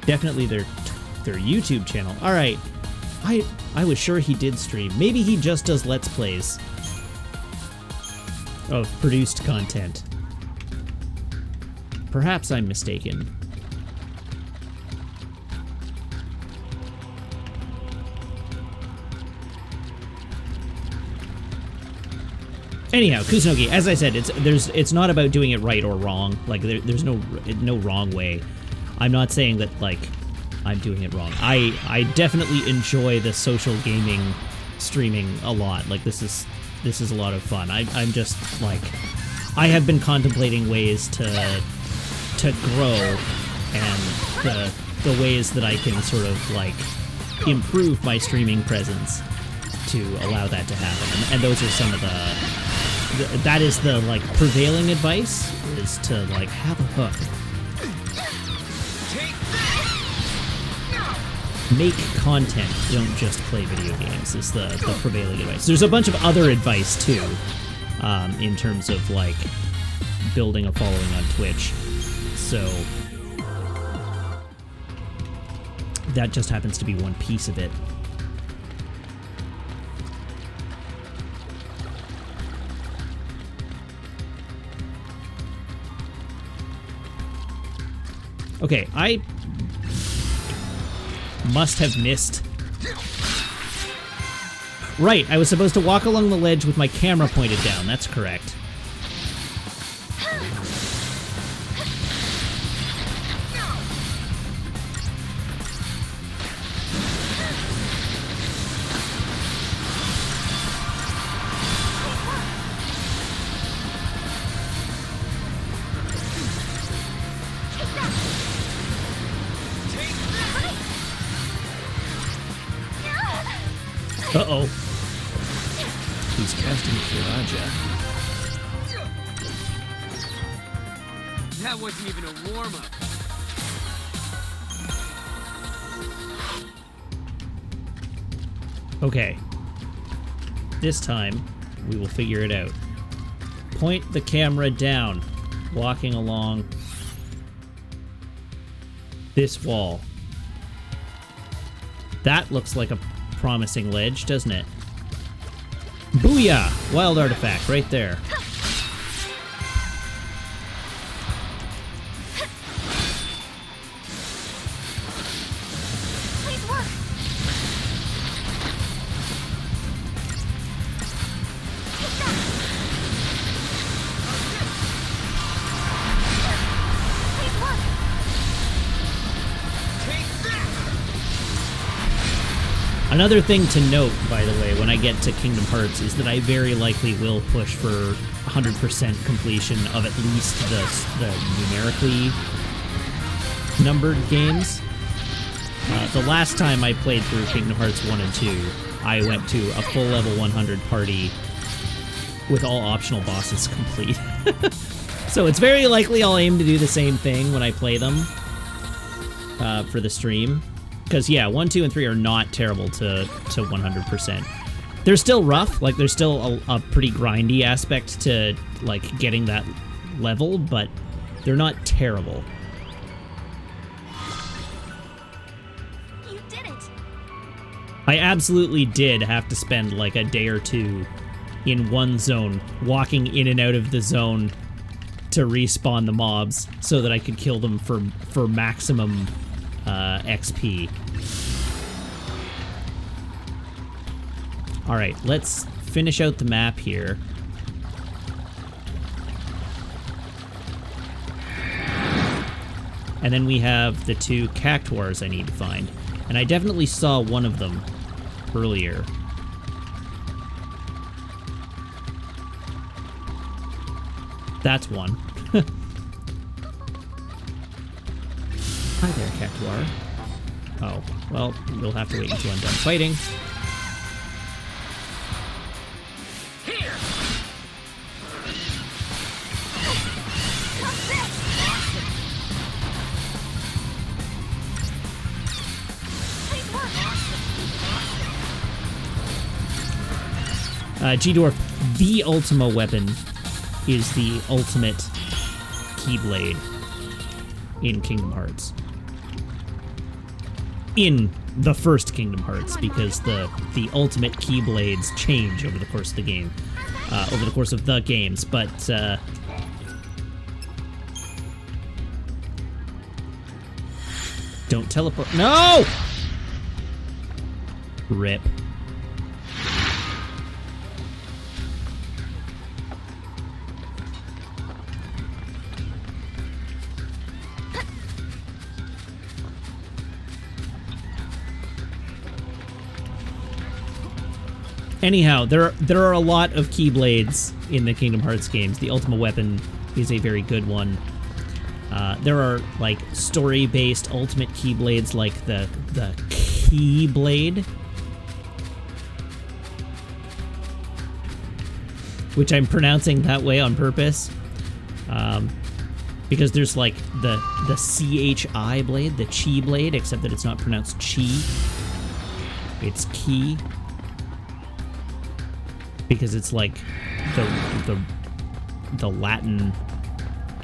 definitely their YouTube channel. All right, I was sure he did stream. Maybe he just does Let's Plays of produced content. Perhaps I'm mistaken. Anyhow, Kusunoki, as I said, it's not about doing it right or wrong. Like there's no wrong way. I'm not saying that like I'm doing it wrong. I definitely enjoy the social gaming streaming a lot. Like this is a lot of fun. I'm just like I have been contemplating ways to grow and the ways that I can sort of like improve my streaming presence to allow that to happen. And those are some of that is the like prevailing advice is to like have a hook. Make content, don't just play video games, is the prevailing advice. There's a bunch of other advice too, in terms of like building a following on Twitch. So that just happens to be one piece of it. Okay, I must have missed. Right, I was supposed to walk along the ledge with my camera pointed down. That's correct. Uh-oh. He's casting Kiraja. That wasn't even a warm-up. Okay. This time, we will figure it out. Point the camera down, walking along this wall. That looks like a promising ledge, doesn't it? Booyah! Wild artifact right there. Please work. Another thing to note, by the way, when I get to Kingdom Hearts is that I very likely will push for 100% completion of at least the numerically numbered games. The last time I played through Kingdom Hearts 1 and 2, I went to a full level 100 party with all optional bosses complete. So it's very likely I'll aim to do the same thing when I play them for the stream. Because, yeah, 1, 2, and 3 are not terrible to 100%. They're still rough. Like, there's still a pretty grindy aspect to, like, getting that level, but they're not terrible. You did it. I absolutely did have to spend, like, a day or two in one zone, walking in and out of the zone to respawn the mobs so that I could kill them for maximum XP. Alright, let's finish out the map here. And then we have the 2 cactuars I need to find. And I definitely saw one of them earlier. That's one. Hi there, cactuar. Oh, well, you'll have to wait until I'm done fighting. G-Dwarf, the Ultima weapon is the ultimate Keyblade in Kingdom Hearts. In the first Kingdom Hearts, because the ultimate Keyblades change over the course of the game. Over the course of the games, but don't teleport. No! Rip. Anyhow, there are a lot of Keyblades in the Kingdom Hearts games. The Ultima Weapon is a very good one. There are, like, story-based ultimate Keyblades, like the Keyblade, which I'm pronouncing that way on purpose, because there's, like, the CHI blade, the Chi blade, except that it's not pronounced Chi. It's Key. Because it's like the Latin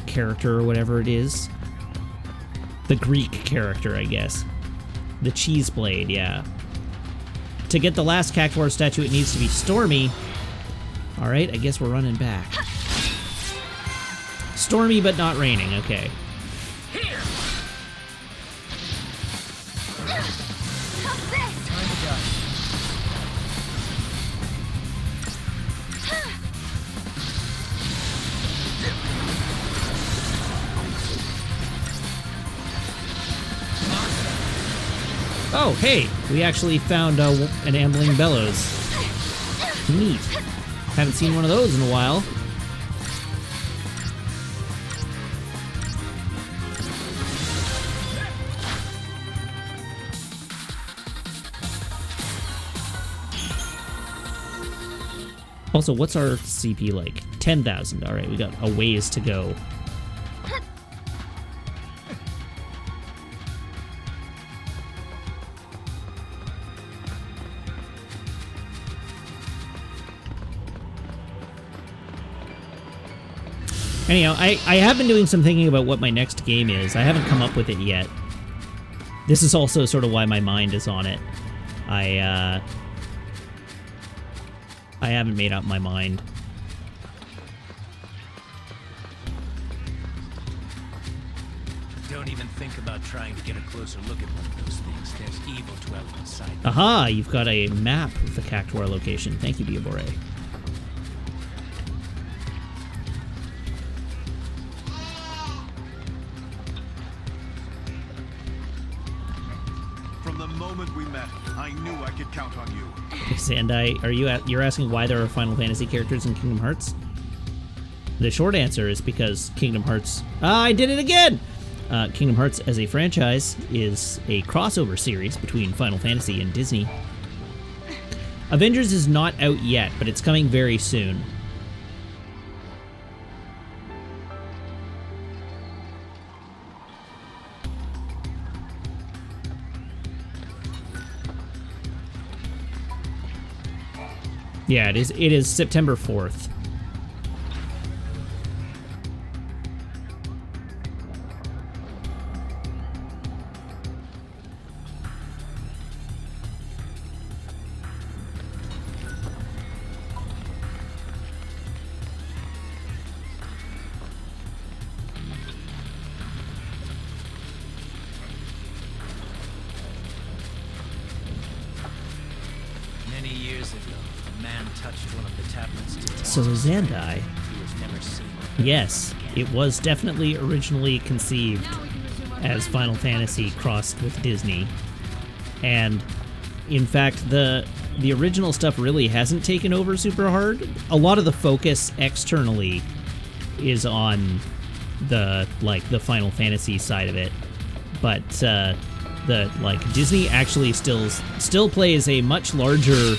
character or whatever it is. The Greek character, I guess. The cheese blade, yeah. To get the last cactuar statue, it needs to be stormy. Alright, I guess we're running back. Stormy but not raining, okay. Oh, hey, we actually found an ambling bellows. Neat. Haven't seen one of those in a while. Also, what's our CP like? 10,000. All right, we got a ways to go. Anyhow, I have been doing some thinking about what my next game is. I haven't come up with it yet. This is also sort of why my mind is on it. I haven't made up my mind. Don't even think about trying to get a closer look at one of those things. There's evil dwelling inside them. Aha! You've got a map of the cactuar location. Thank you, Diabore. From the moment we met, I knew I could count on you. Sandai, you're asking why there are Final Fantasy characters in Kingdom Hearts? The short answer is because Kingdom Hearts... I did it again! Kingdom Hearts as a franchise is a crossover series between Final Fantasy and Disney. Avengers is not out yet, but it's coming very soon. Yeah, it is September 4th. So Zandai. He was never seen. Yes, it was definitely originally conceived as Final Fantasy crossed with Disney. And in fact, the original stuff really hasn't taken over super hard. A lot of the focus externally is on the Final Fantasy side of it. But Disney actually still plays a much larger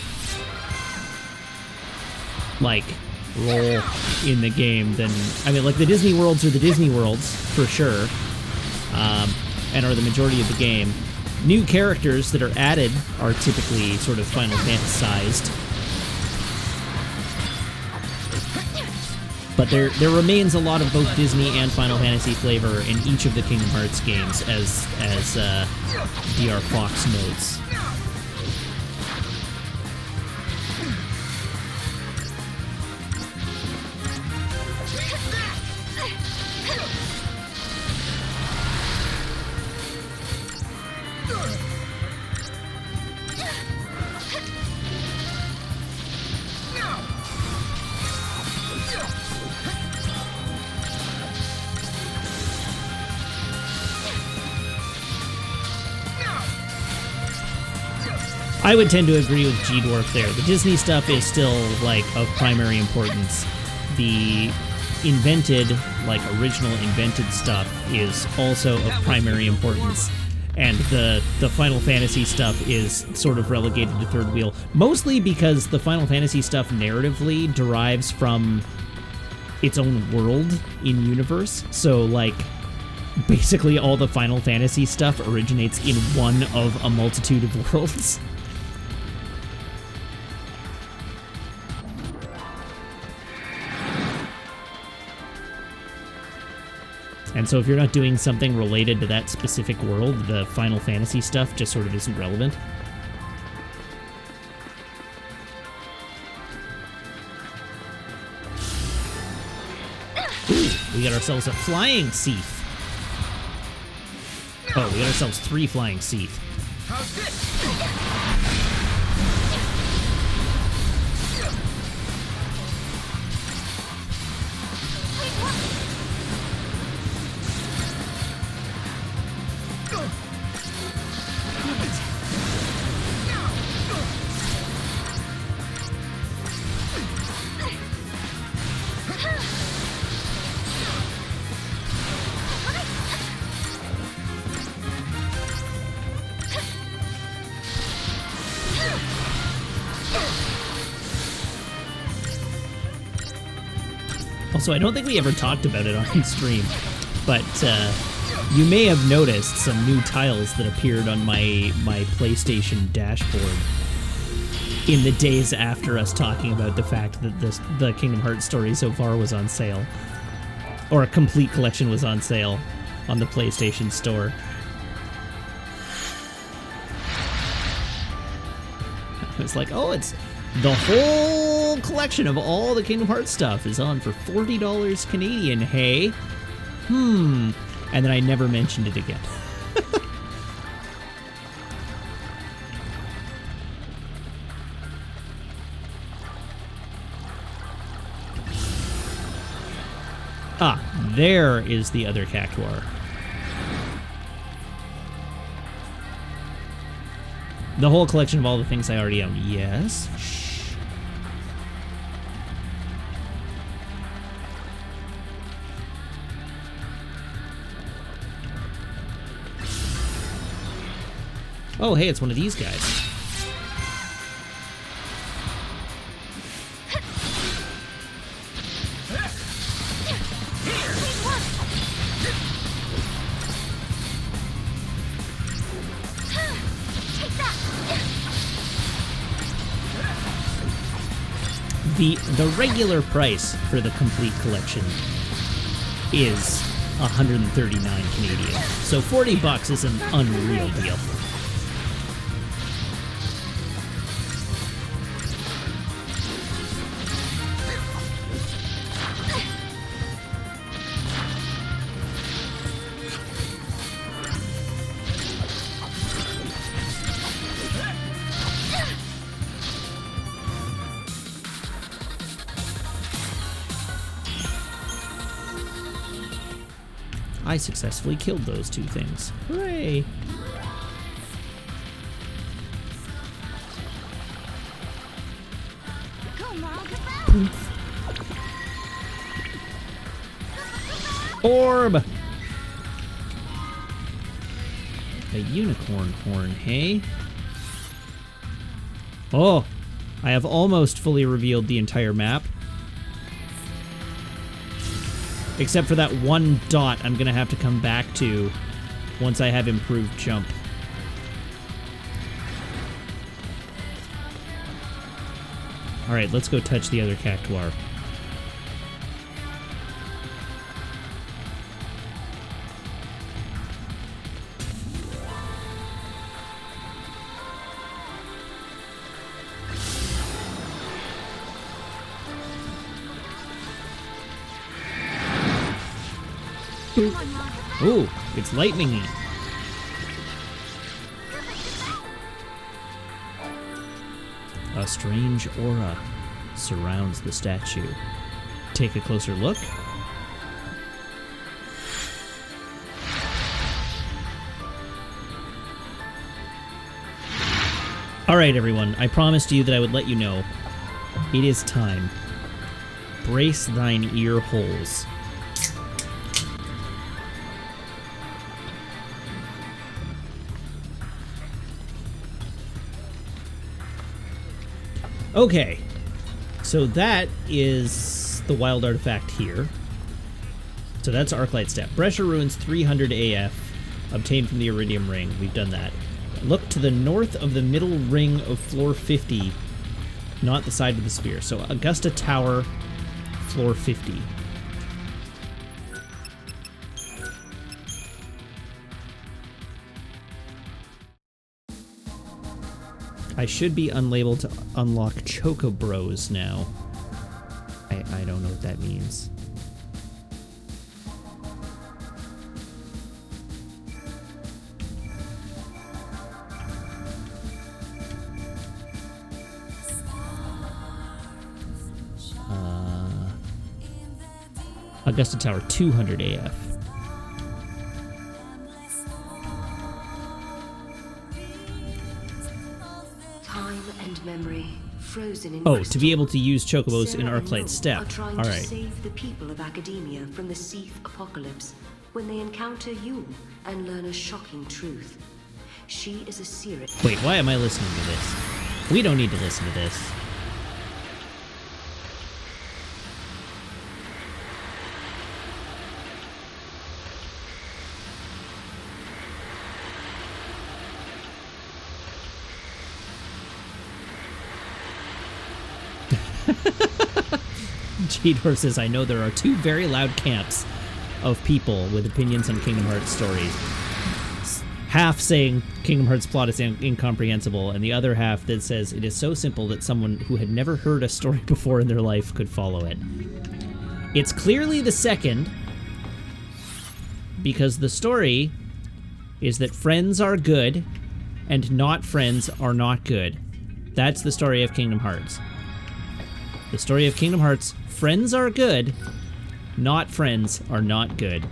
role in the game than, the Disney worlds are the Disney worlds for sure, and are the majority of the game. New characters that are added are typically sort of Final Fantasized, but there remains a lot of both Disney and Final Fantasy flavor in each of the Kingdom Hearts games, as DR Fox notes. I would tend to agree with G-Dwarf there. The Disney stuff is still, of primary importance. The original invented stuff is also of primary importance. And the Final Fantasy stuff is sort of relegated to third wheel. Mostly because the Final Fantasy stuff narratively derives from its own world in universe. So, basically all the Final Fantasy stuff originates in one of a multitude of worlds. And so if you're not doing something related to that specific world, the Final Fantasy stuff just sort of isn't relevant. Ooh, we got ourselves a flying Seath. Oh, we got ourselves 3 flying Seath. How's this? Also, I don't think we ever talked about it on stream, but you may have noticed some new tiles that appeared on my PlayStation dashboard in the days after us talking about the fact that the Kingdom Hearts story so far was on sale, or a complete collection was on sale on the PlayStation Store. I was like, oh, it's the whole collection of all the Kingdom Hearts stuff is on for $40 Canadian, hey? And then I never mentioned it again. Ah, there is the other cactuar. The whole collection of all the things I already own. Yes. Shh. Oh, hey, it's one of these guys. The regular price for the complete collection is $139 Canadian. So $40 is an unreal deal. I successfully killed those two things. Hooray! Poof. Orb! A unicorn horn, hey? Oh, I have almost fully revealed the entire map. Except for that one dot I'm gonna have to come back to once I have improved jump. Alright, let's go touch the other cactuar. Ooh, it's lightningy. A strange aura surrounds the statue. Take a closer look. Alright, everyone, I promised you that I would let you know. It is time. Brace thine ear holes. Okay, so that is the wild artifact here. So that's Arclight Step. Brescia Ruins 300 AF, obtained from the Iridium Ring. We've done that. Look to the north of the middle ring of floor 50, not the side of the sphere. So Augusta Tower, floor 50. I should be unlabeled to unlock Choco Bros now. I don't know what that means. Augusta Tower 200 AF. Oh, to be able to use Chocobos in Arclight Step. All right. To save the people of academia from the Seath apocalypse when they encounter you and learn a shocking truth. She is a Seer. Wait, why am I listening to this? We don't need to listen to this. Cheetor says, I know there are two very loud camps of people with opinions on Kingdom Hearts stories. Half saying Kingdom Hearts plot is incomprehensible, and the other half that says it is so simple that someone who had never heard a story before in their life could follow it. It's clearly the second, because the story is that friends are good and not friends are not good. That's the story of Kingdom Hearts. The story of Kingdom Hearts, friends are good, not friends are not good.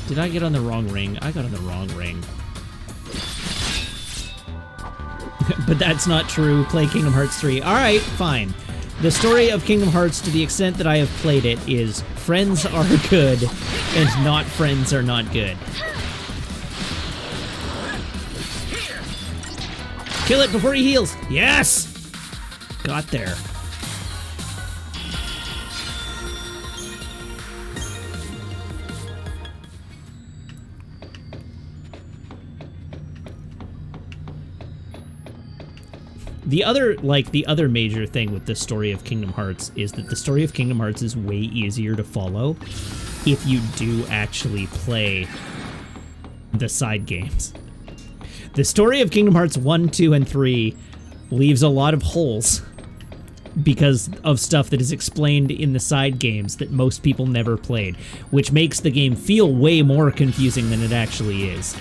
Did I get on the wrong ring? I got on the wrong ring. But that's not true. Play Kingdom Hearts 3. Alright, fine. The story of Kingdom Hearts, to the extent that I have played it, is friends are good and not friends are not good. Kill it before he heals. Yes! Got there. The other major thing with the story of Kingdom Hearts is that the story of Kingdom Hearts is way easier to follow if you do actually play the side games. The story of Kingdom Hearts 1, 2, and 3 leaves a lot of holes because of stuff that is explained in the side games that most people never played, which makes the game feel way more confusing than it actually is.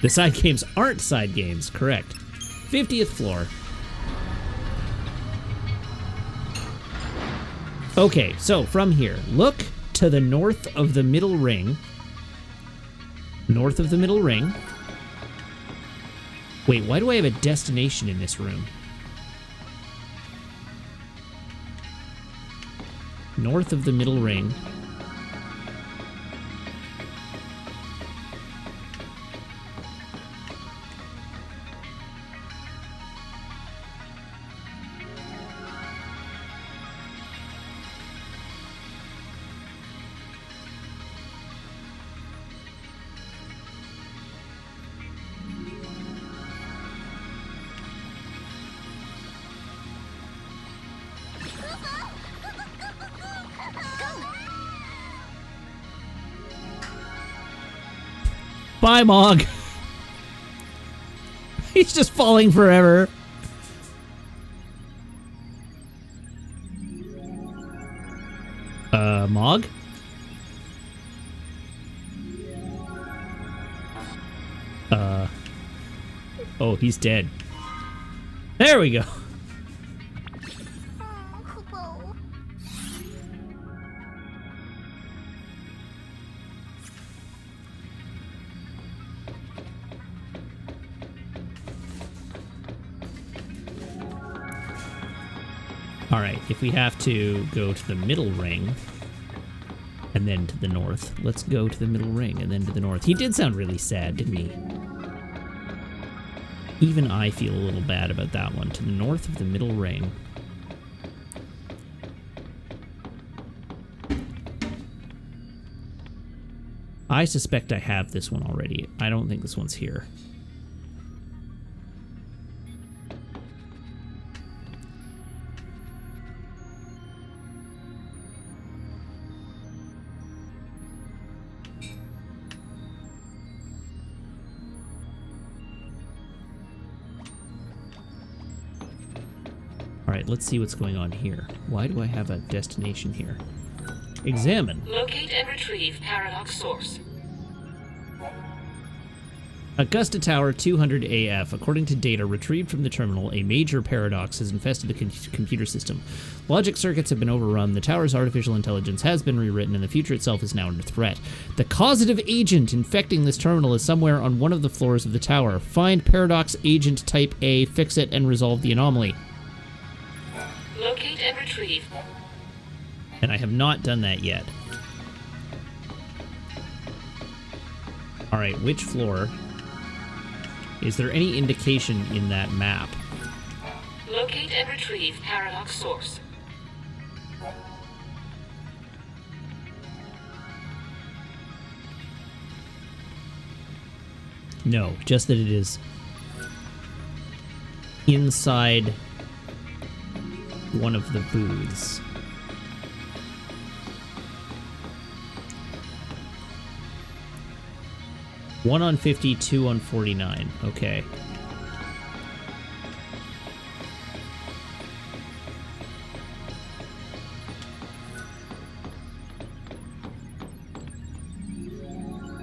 The side games aren't side games, correct. 50th floor. Okay, so from here, look to the north of the middle ring. North of the middle ring. Wait, why do I have a destination in this room? North of the middle ring. Bye, Mog. He's just falling forever. Mog? Oh, he's dead. There we go. Alright, if we have to go to the middle ring and then to the north, let's go to the middle ring and then to the north. He did sound really sad, didn't he? Even I feel a little bad about that one. To the north of the middle ring. I suspect I have this one already. I don't think this one's here. Alright, let's see what's going on here. Why do I have a destination here? Examine. Locate and retrieve paradox source. Augusta Tower 200 AF. According to data retrieved from the terminal, a major paradox has infested the computer system. Logic circuits have been overrun, the tower's artificial intelligence has been rewritten, and the future itself is now under threat. The causative agent infecting this terminal is somewhere on one of the floors of the tower. Find paradox agent type A, fix it, and resolve the anomaly. Locate and retrieve. And I have not done that yet. Alright, which floor? Is there any indication in that map? Locate and retrieve paradox source. No, just that it is inside one of the booths. One on 50, 2 on 49. Okay.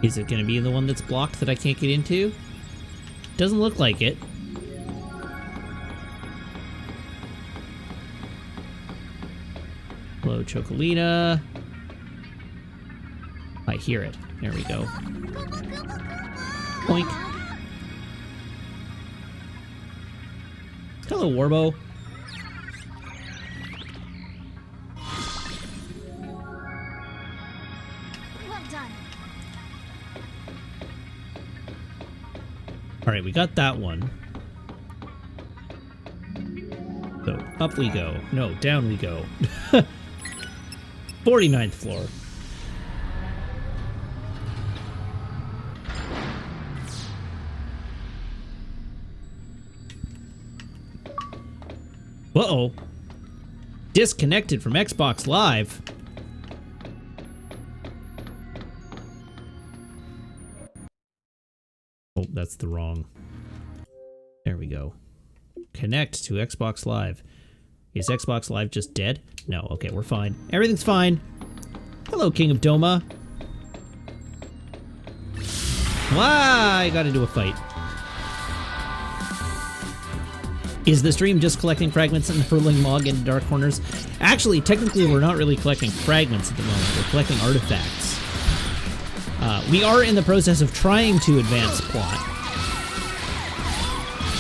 Is it going to be the one that's blocked that I can't get into? Doesn't look like it. Hello, Chocolina. I hear it. There we go. Boink. Hello, Warbo. Well done. Alright, we got that one. So, up we go. No, down we go. 49th floor. Uh-oh. Disconnected from Xbox Live. Oh, that's the wrong. There we go. Connect to Xbox Live. Is Xbox Live just dead? No, okay, we're fine. Everything's fine. Hello, King of Doma. Why? I gotta do a fight. Is the stream just collecting fragments and hurling Mog into dark corners? Actually, technically, we're not really collecting fragments at the moment. We're collecting artifacts. We are in the process of trying to advance plot.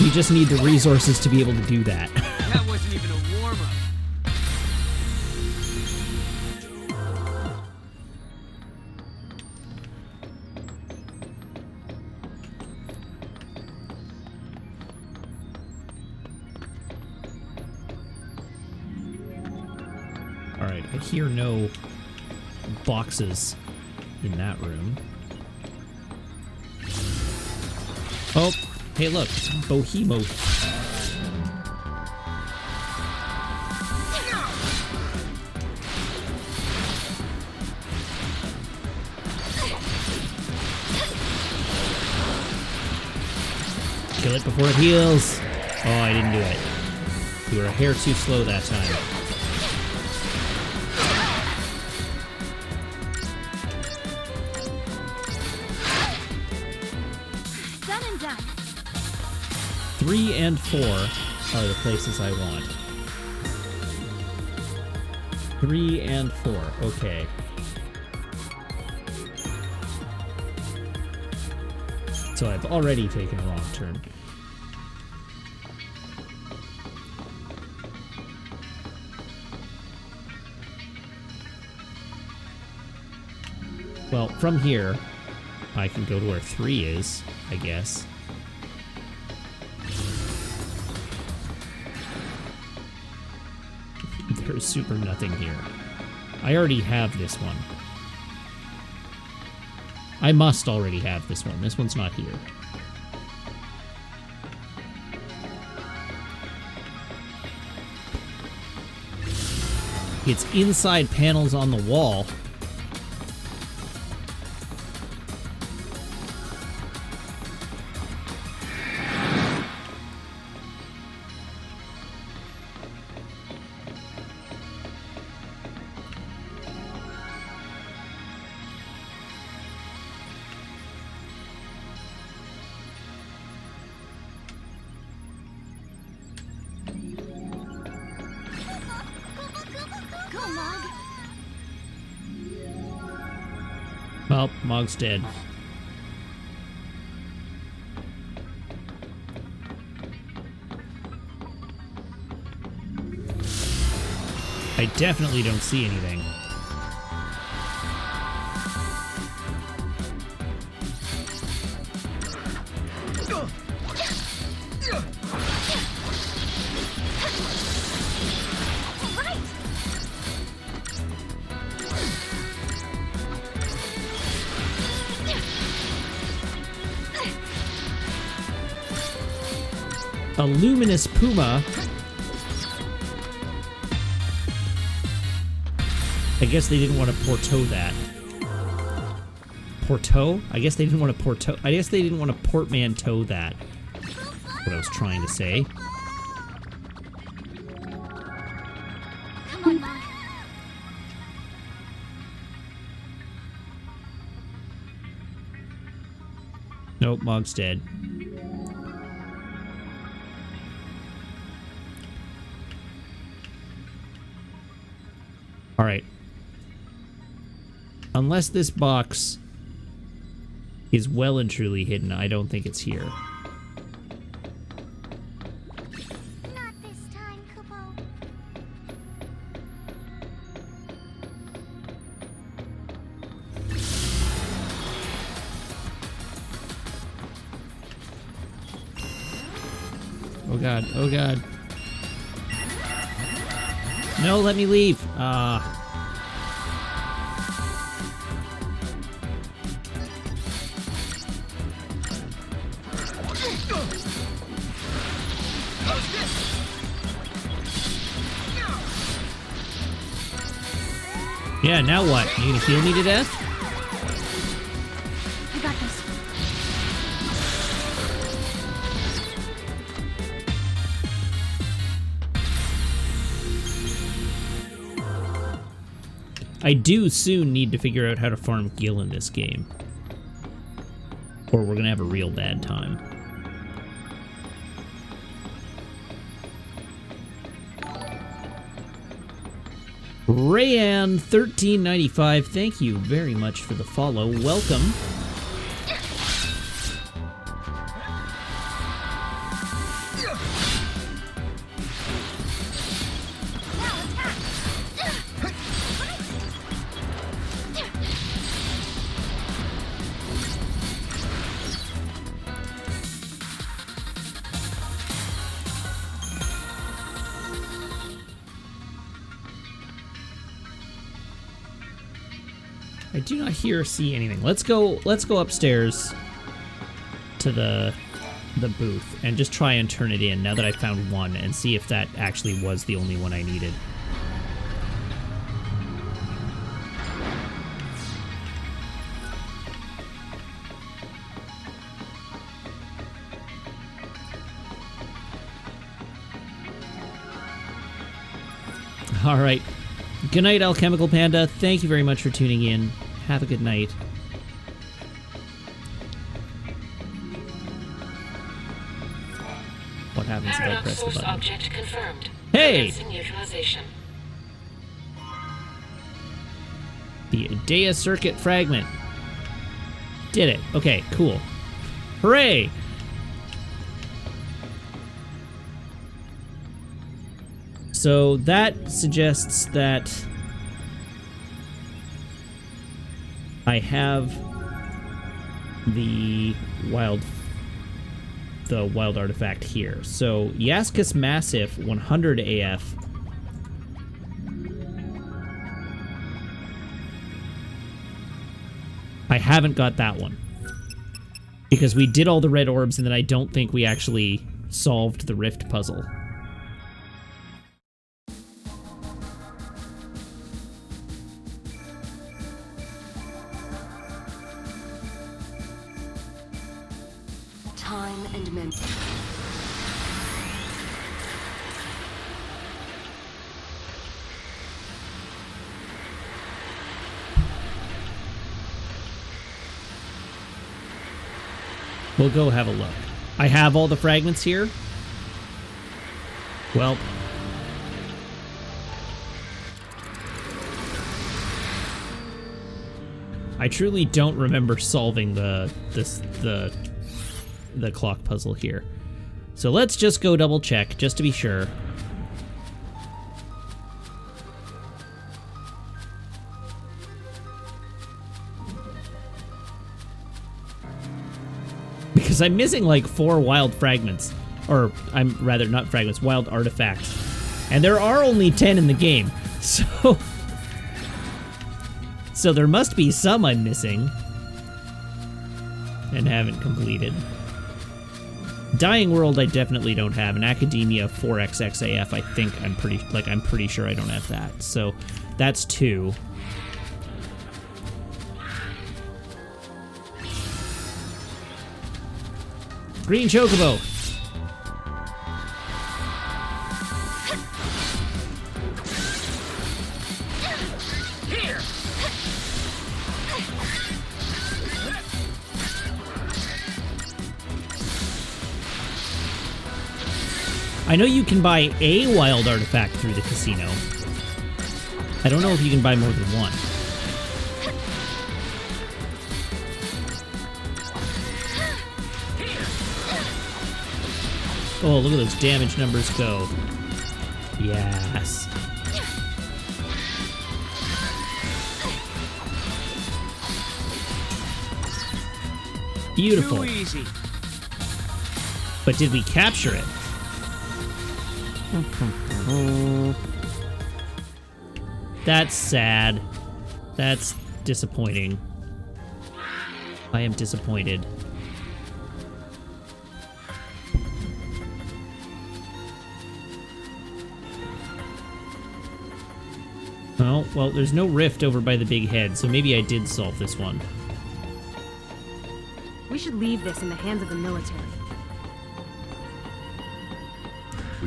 We just need the resources to be able to do that. That wasn't even a warm-up. Alright, I hear no boxes in that room. Oh, hey look, Bohemo. Kill it before it heals. Oh, I didn't do it. You were a hair too slow that time. Done and done. 3 and 4 are the places I want. 3 and 4, okay. So I've already taken a wrong turn. Well, from here, I can go to where 3 is, I guess. There's super nothing here. I already have this one. I must already have this one. This one's not here. It's inside panels on the wall. Go, Mog. Well, Mog's dead. I definitely don't see anything. A luminous puma. I guess they didn't want to porto that. Porto? I guess they didn't want to porto. I guess they didn't want to portmanteau that. What I was trying to say. Come on, Mog. Nope, Mog's dead. Alright. Unless this box is well and truly hidden, I don't think it's here. Not this time, Kubo. Oh god, oh god. No, let me leave. Yeah, now what? You gonna heal me to death? I got this. I do soon need to figure out how to farm Gil in this game. or we're gonna have a real bad time. Rayan1395, thank you very much for the follow. Welcome. I do not hear or see anything. Let's go upstairs to the booth and just try and turn it in now that I found one and see if that actually was the only one I needed. All right. Good night, Alchemical Panda. Thank you very much for tuning in. Have a good night. What happens if I Paradox press the source button? object confirmed. Hey! Commencing neutralization. The Idea Circuit Fragment. Did it. Okay, cool. Hooray! So that suggests that I have the wild artifact here. So Yaskus Massif 100 AF. I haven't got that one because we did all the red orbs and then I don't think we actually solved the rift puzzle. Time and memory. We'll go have a look. I have all the fragments here. Well, I truly don't remember solving the clock puzzle here. So let's just go double check just to be sure. Because I'm missing like 4 wild fragments. Or, I'm rather not fragments, wild artifacts. And there are only 10 in the game. So there must be some I'm missing. And haven't completed. Dying World I definitely don't have. And Academia 4XXAF I think I'm pretty sure I don't have that. So that's 2. Green Chocobo. Here! I know you can buy a wild artifact through the casino. I don't know if you can buy more than one. Oh, look at those damage numbers go. Yes. Beautiful. Too easy. But did we capture it? That's sad. That's disappointing. I am disappointed. Oh, well, there's no rift over by the big head, so maybe I did solve this one. We should leave this in the hands of the military.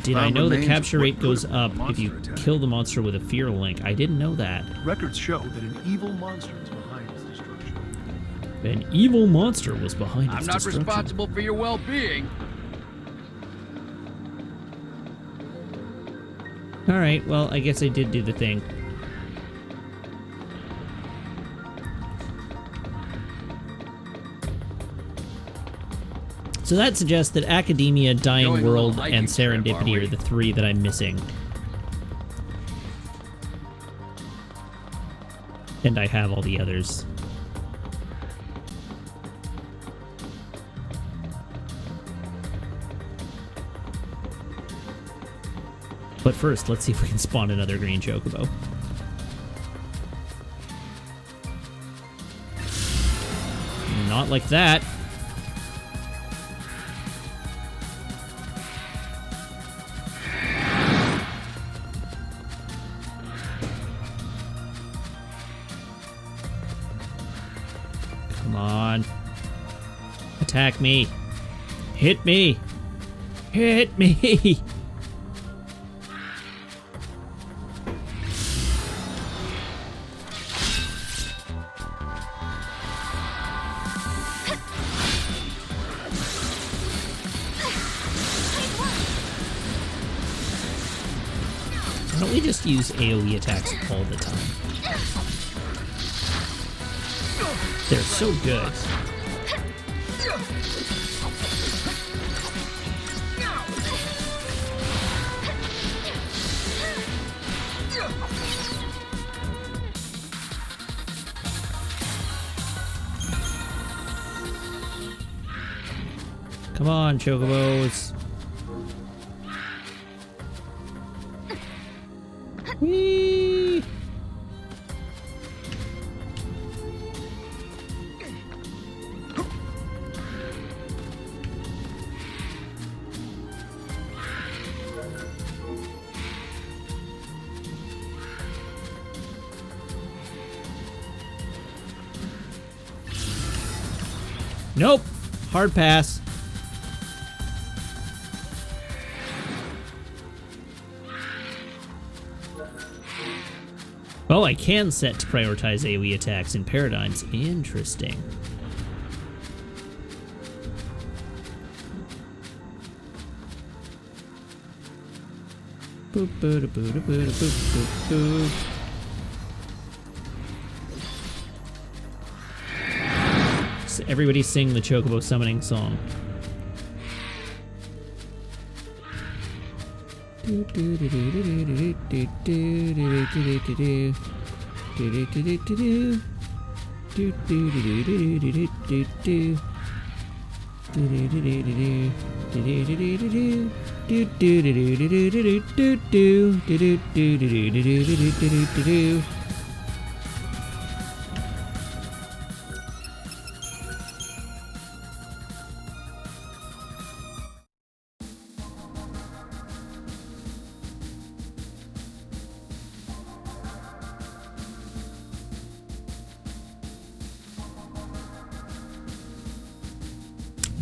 Did I know the capture rate goes up if you kill the monster with a fear link? I didn't know that. Records show that an evil monster is behind its destruction. An evil monster was behind its I'm not destruction. responsible for your well-being. Alright, well, I guess I did do the thing. So that suggests that Academia, Dying Going a little World, hiking and trip, Serendipity are we? are the three that I'm missing. And I have all the others. But first, let's see if we can spawn another green chocobo. Not like that. Come on. Attack me. Hit me. Hit me. Why don't we just use AoE attacks all the time? They're so good. Come on, chocobos. Whee! Nope. Hard pass. Oh, I can set to prioritize AoE attacks in paradigms. Interesting. Boop, boop, boop, boop, boop, boop, boop. So everybody sing the Chocobo summoning song.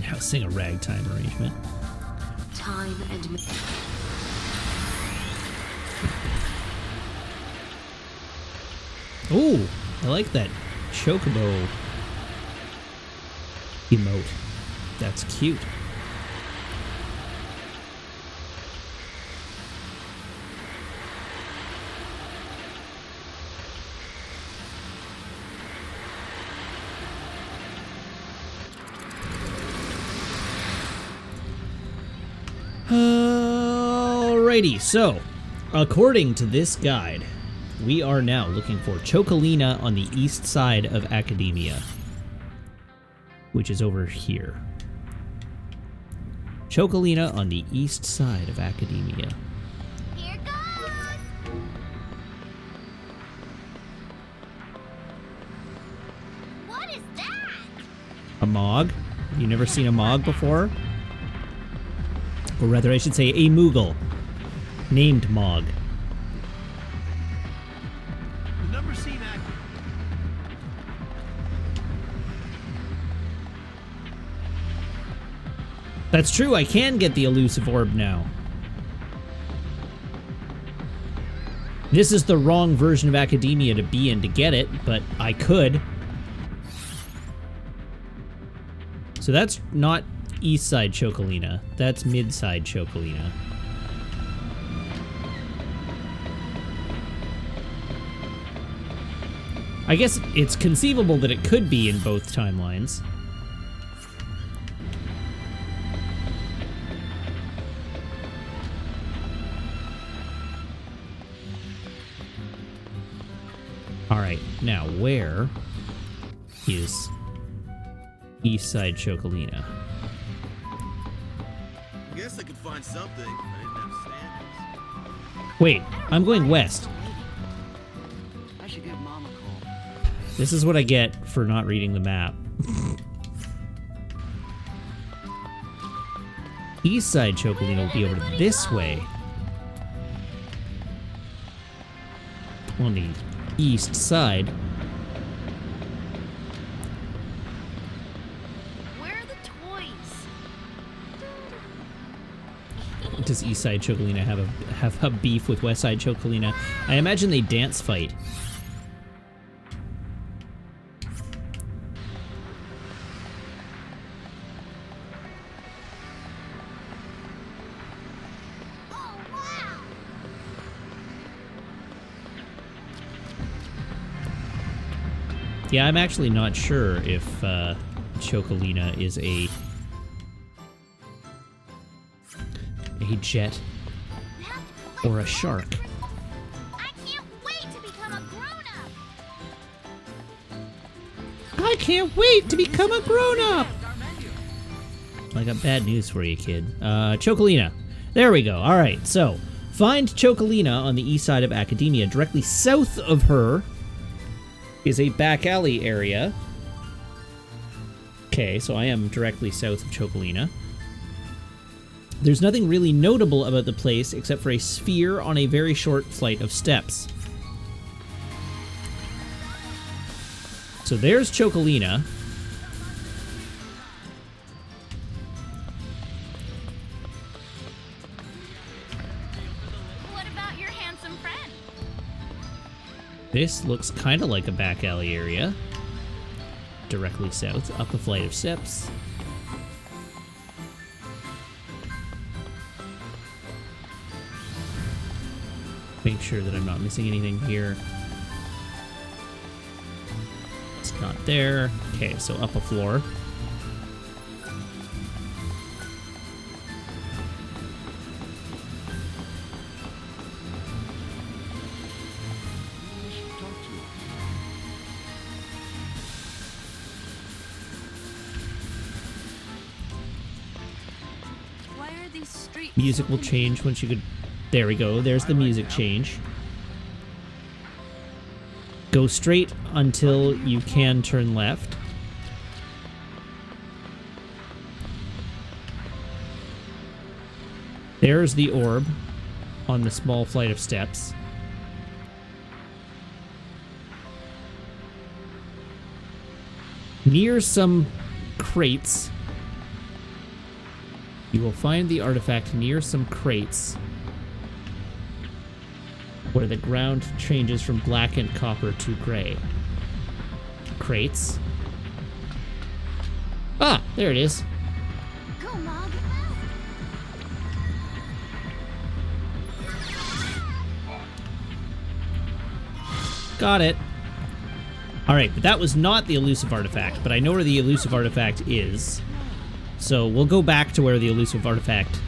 Now sing a ragtime arrangement. Time and Ooh, I like that chocobo emote. That's cute. Alrighty, so according to this guide, we are now looking for Chocolina on the east side of Academia, which is over here. Chocolina on the east side of Academia. Here goes! What is that? A Mog? You never seen a Mog before? Or rather, I should say a Moogle named Mog. The number seem accurate. That's true, I can get the elusive orb now. This is the wrong version of Academia to be in to get it, but I could. So that's not east side Chocolina. That's mid side Chocolina. I guess it's conceivable that it could be in both timelines. Alright, now where is east side Chocolina? I guess I could find something. I didn't have standards. Wait, I'm going west. I should give Mom a call. This is what I get for not reading the map. East side Chocolina will be over this way. On the east side. Where are the toys? Does east side Chocolina have a beef with west side Chocolina? I imagine they dance fight. Oh, wow! Yeah, I'm actually not sure if Chocolina is a jet or a shark. I can't wait to become a grown-up! I can't wait to become a grown-up! I got bad news for you, kid. Chocolina. There we go. Alright, so find Chocolina on the east side of Academia. Directly south of her is a back alley area. Okay, so I am directly south of Chocolina. There's nothing really notable about the place except for a sphere on a very short flight of steps. So there's Chocolina. What about your handsome friend? This looks kind of like a back alley area. Directly south, up a flight of steps. Make sure that I'm not missing anything here. It's not there. Okay, so up a floor. Why are these streets Music will change once you could... There we go. There's the music change. Go straight until you can turn left. There's the orb on the small flight of steps. Near some crates, you will find the artifact near some crates where the ground changes from black and copper to gray. Crates. Ah, there it is. Go, Mog! Got it. Alright, but that was not the elusive artifact, but I know where the elusive artifact is. So we'll go back to where the elusive artifact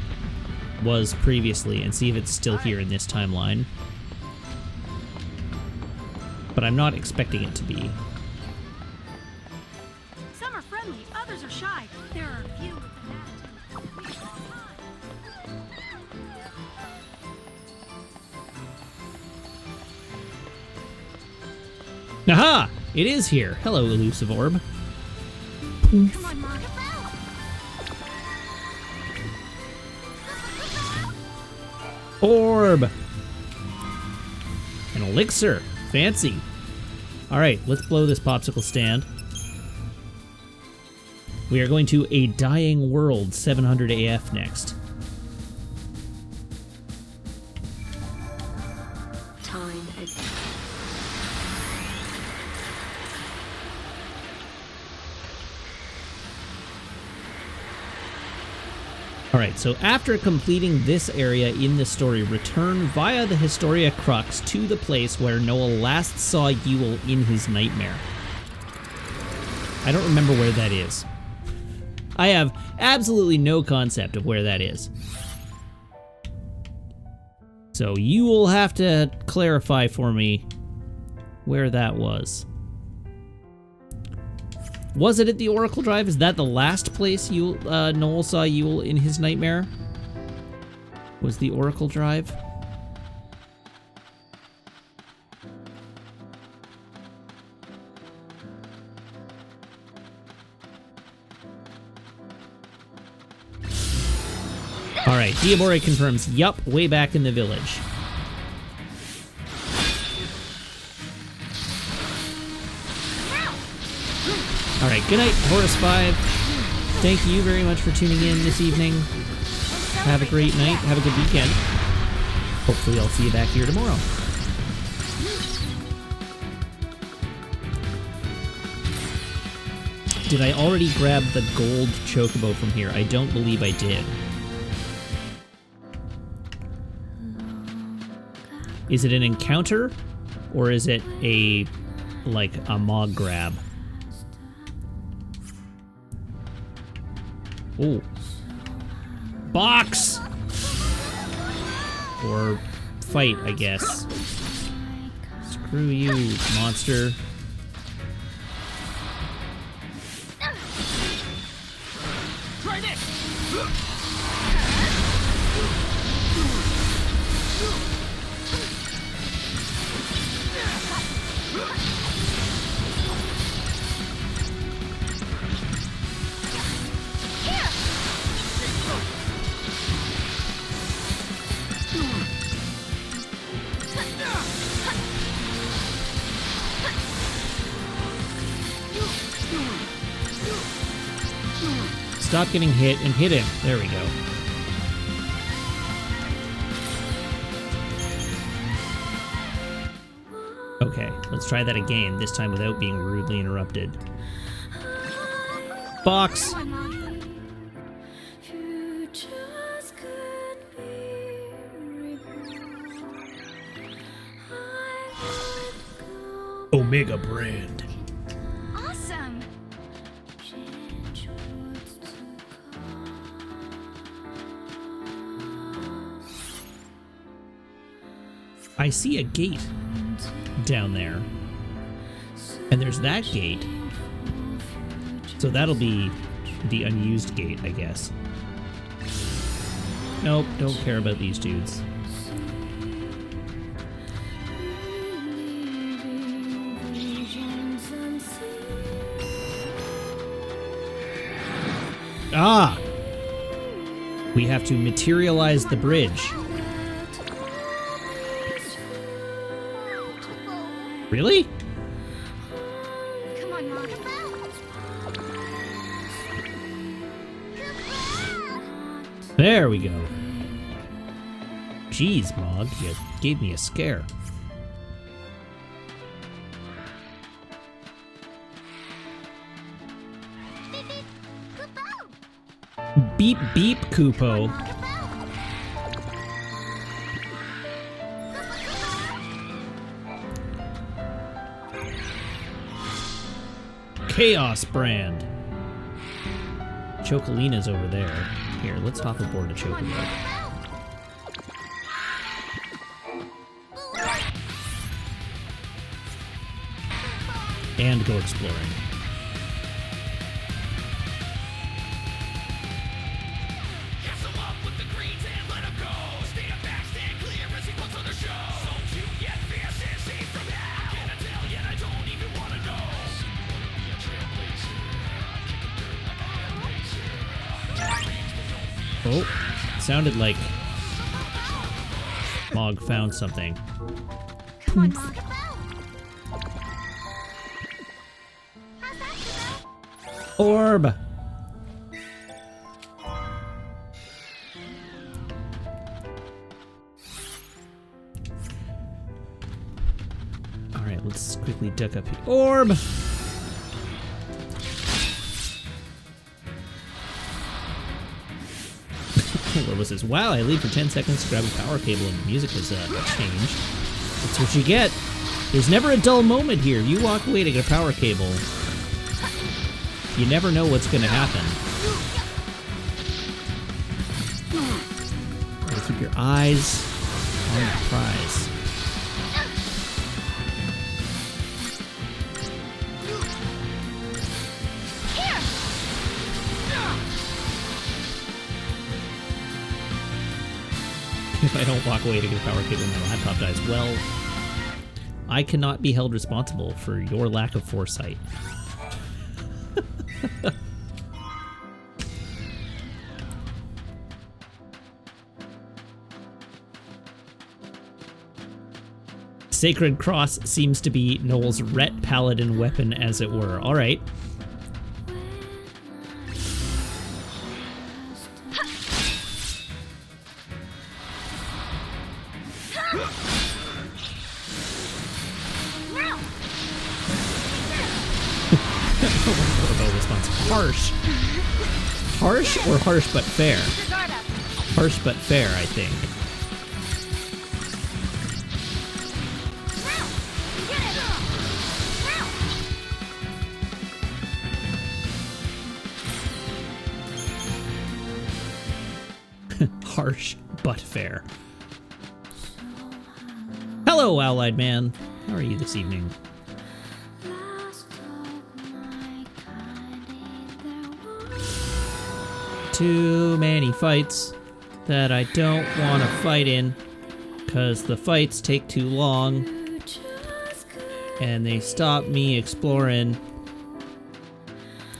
was previously and see if it's still here in this timeline. But I'm not expecting it to be. Some are friendly, others are shy. There are a few with an attitude. Aha! It is here. Hello, elusive orb. Come on, Mog. Orb! An elixir. Fancy. Alright, let's blow this popsicle stand. We are going to A Dying World 700 AF next. Time. Alright, so after completing this area in the story, return via the Historia Crux to the place where Noel last saw Yule in his nightmare. I don't remember where that is. I have absolutely no concept of where that is. So you will have to clarify for me where that was. Was it at the Oracle Drive? Is that the last place Noel saw Yule in his nightmare? Was the Oracle Drive? Alright, Diabore confirms, yup, way back in the village. Alright, good night, Horus 5. Thank you very much for tuning in this evening. Have a great night, have a good weekend. Hopefully I'll see you back here tomorrow. Did I already grab the gold chocobo from here? I don't believe I did. Is it an encounter? Or is it like a Mog grab? Oh. Box! Or fight, I guess. Screw you, monster. Try this! Stop getting hit and hit him. There we go. Okay, let's try that again, this time without being rudely interrupted. Box! Omega brand. Awesome. I see a gate down there. And there's that gate. So that'll be the unused gate, I guess. Nope, don't care about these dudes. Ah! We have to materialize the bridge. Really? Come on, Mog. There we go. Jeez, Mog, you gave me a scare. Beep beep, Kupo. Chaos brand. Chocolina's over there. Here, let's hop aboard a Chocobo. And go exploring. Oh, sounded like Mog found something. Come on, Mog. Orb! Alright, let's quickly duck up here. Orb! What was this? Wow, I leave for 10 seconds to grab a power cable and the music has changed. That's what you get. There's never a dull moment here. You walk away to get a power cable. You never know what's going to happen. Gotta keep your eyes on the prize. If I don't walk away to get a power cable and my laptop dies, well, I cannot be held responsible for your lack of foresight. Sacred Cross seems to be Noel's Ret Paladin weapon, as it were. All right. Harsh. Harsh or harsh but fair? Harsh but fair, I think. Harsh but fair. Hello, Owl-Eyed Man. How are you this evening? Too many fights that I don't want to fight in, because the fights take too long and they stop me exploring.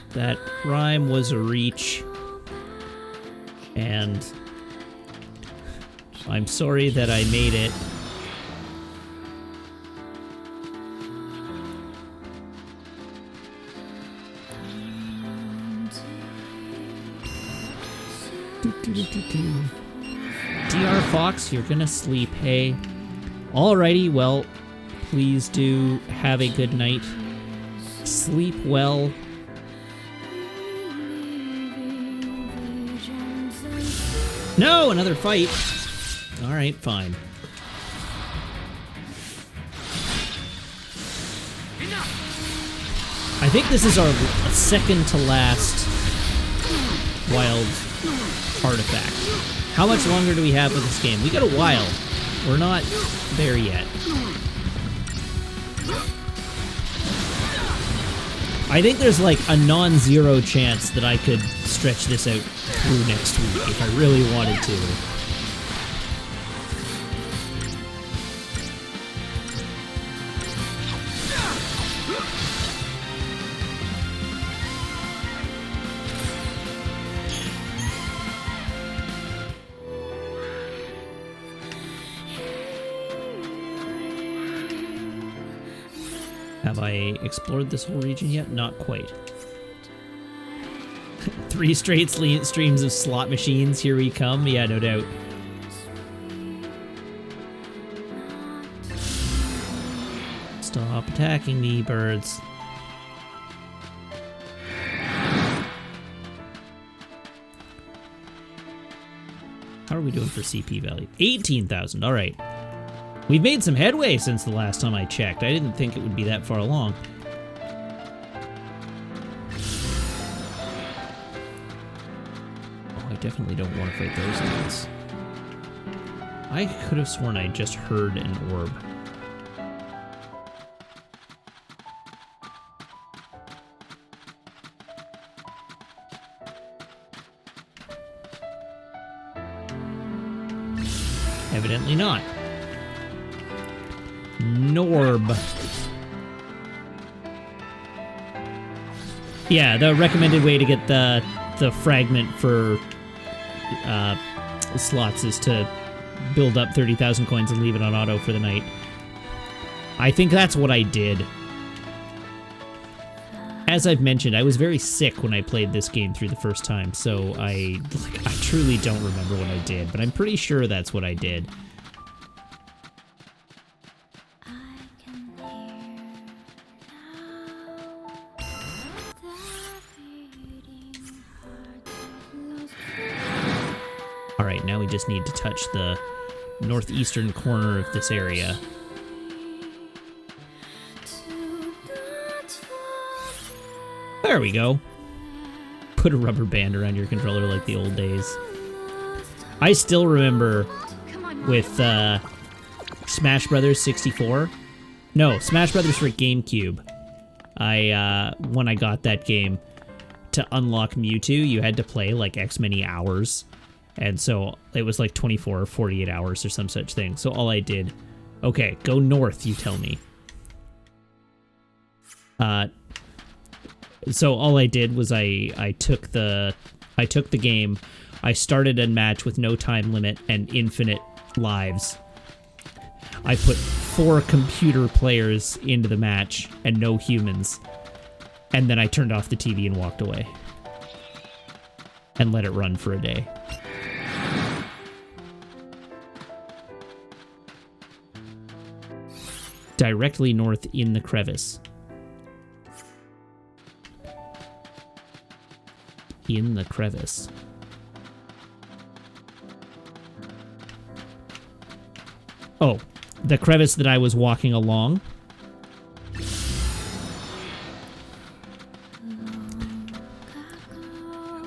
That rhyme was a reach, and I'm sorry that I made it. DR Fox, you're gonna sleep, hey? Alrighty, well, please do have a good night. Sleep well. No, another fight. Alright, fine. I think this is our second to last wild artifact. How much longer do we have with this game? We got a while. We're not there yet. I think there's like a non-zero chance that I could stretch this out through next week if I really wanted to. Have I explored this whole region yet? Not quite. 3 straight streams of slot machines, here we come. Yeah, no doubt. Stop attacking me, birds. How are we doing for CP value? 18,000, all right. We've made some headway since the last time I checked. I didn't think it would be that far along. Oh, I definitely don't want to fight those things. I could have sworn I just heard an orb. Evidently not. Norb. Yeah, the recommended way to get the fragment for slots is to build up 30,000 coins and leave it on auto for the night. I think that's what I did. As I've mentioned, I was very sick when I played this game through the first time, so I truly don't remember what I did, but I'm pretty sure that's what I did. Alright, now we just need to touch the northeastern corner of this area. There we go. Put a rubber band around your controller like the old days. I still remember with Smash Brothers 64. No, Smash Brothers for GameCube. When I got that game, to unlock Mewtwo, you had to play like X many hours. And so it was like 24 or 48 hours or some such thing. So all I did, okay, go north, you tell me. So all I did was I took the game, I started a match with no time limit and infinite lives. I put 4 computer players into the match and no humans. And then I turned off the TV and walked away. And let it run for a day. Directly north in the crevice. In the crevice. Oh, the crevice that I was walking along.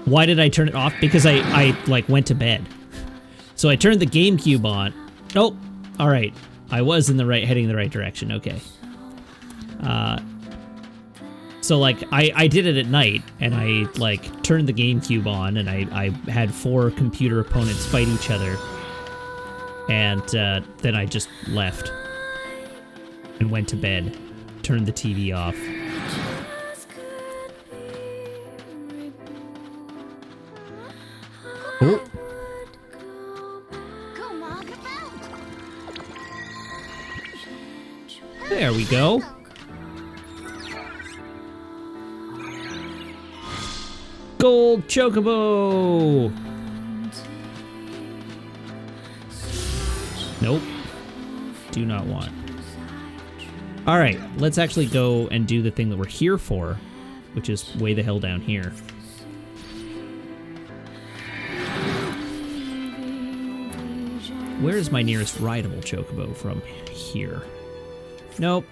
Why did I turn it off? Because I like went to bed. So I turned the GameCube on. Oh, all right. I was heading in the right direction. Okay. So like I did it at night, and I like turned the GameCube on, and I had 4 computer opponents fight each other, and then I just left and went to bed, turned the TV off. Oh. There we go. Gold Chocobo! Nope. Do not want. Alright, let's actually go and do the thing that we're here for, which is way the hell down here. Where is my nearest rideable Chocobo from here? Nope.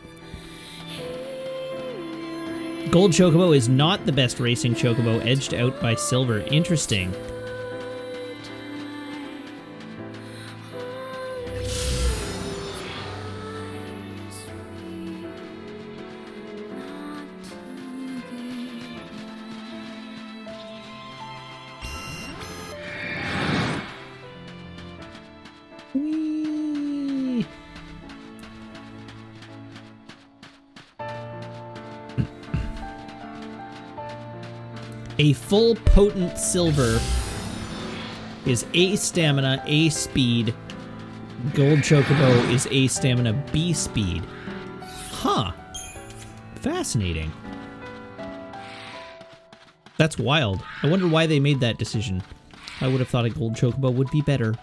Gold Chocobo is not the best racing Chocobo, edged out by Silver. Interesting. Whee! A full potent Silver is A stamina, A speed. Gold Chocobo is A stamina, B speed. Huh. Fascinating. That's wild. I wonder why they made that decision. I would have thought a Gold Chocobo would be better,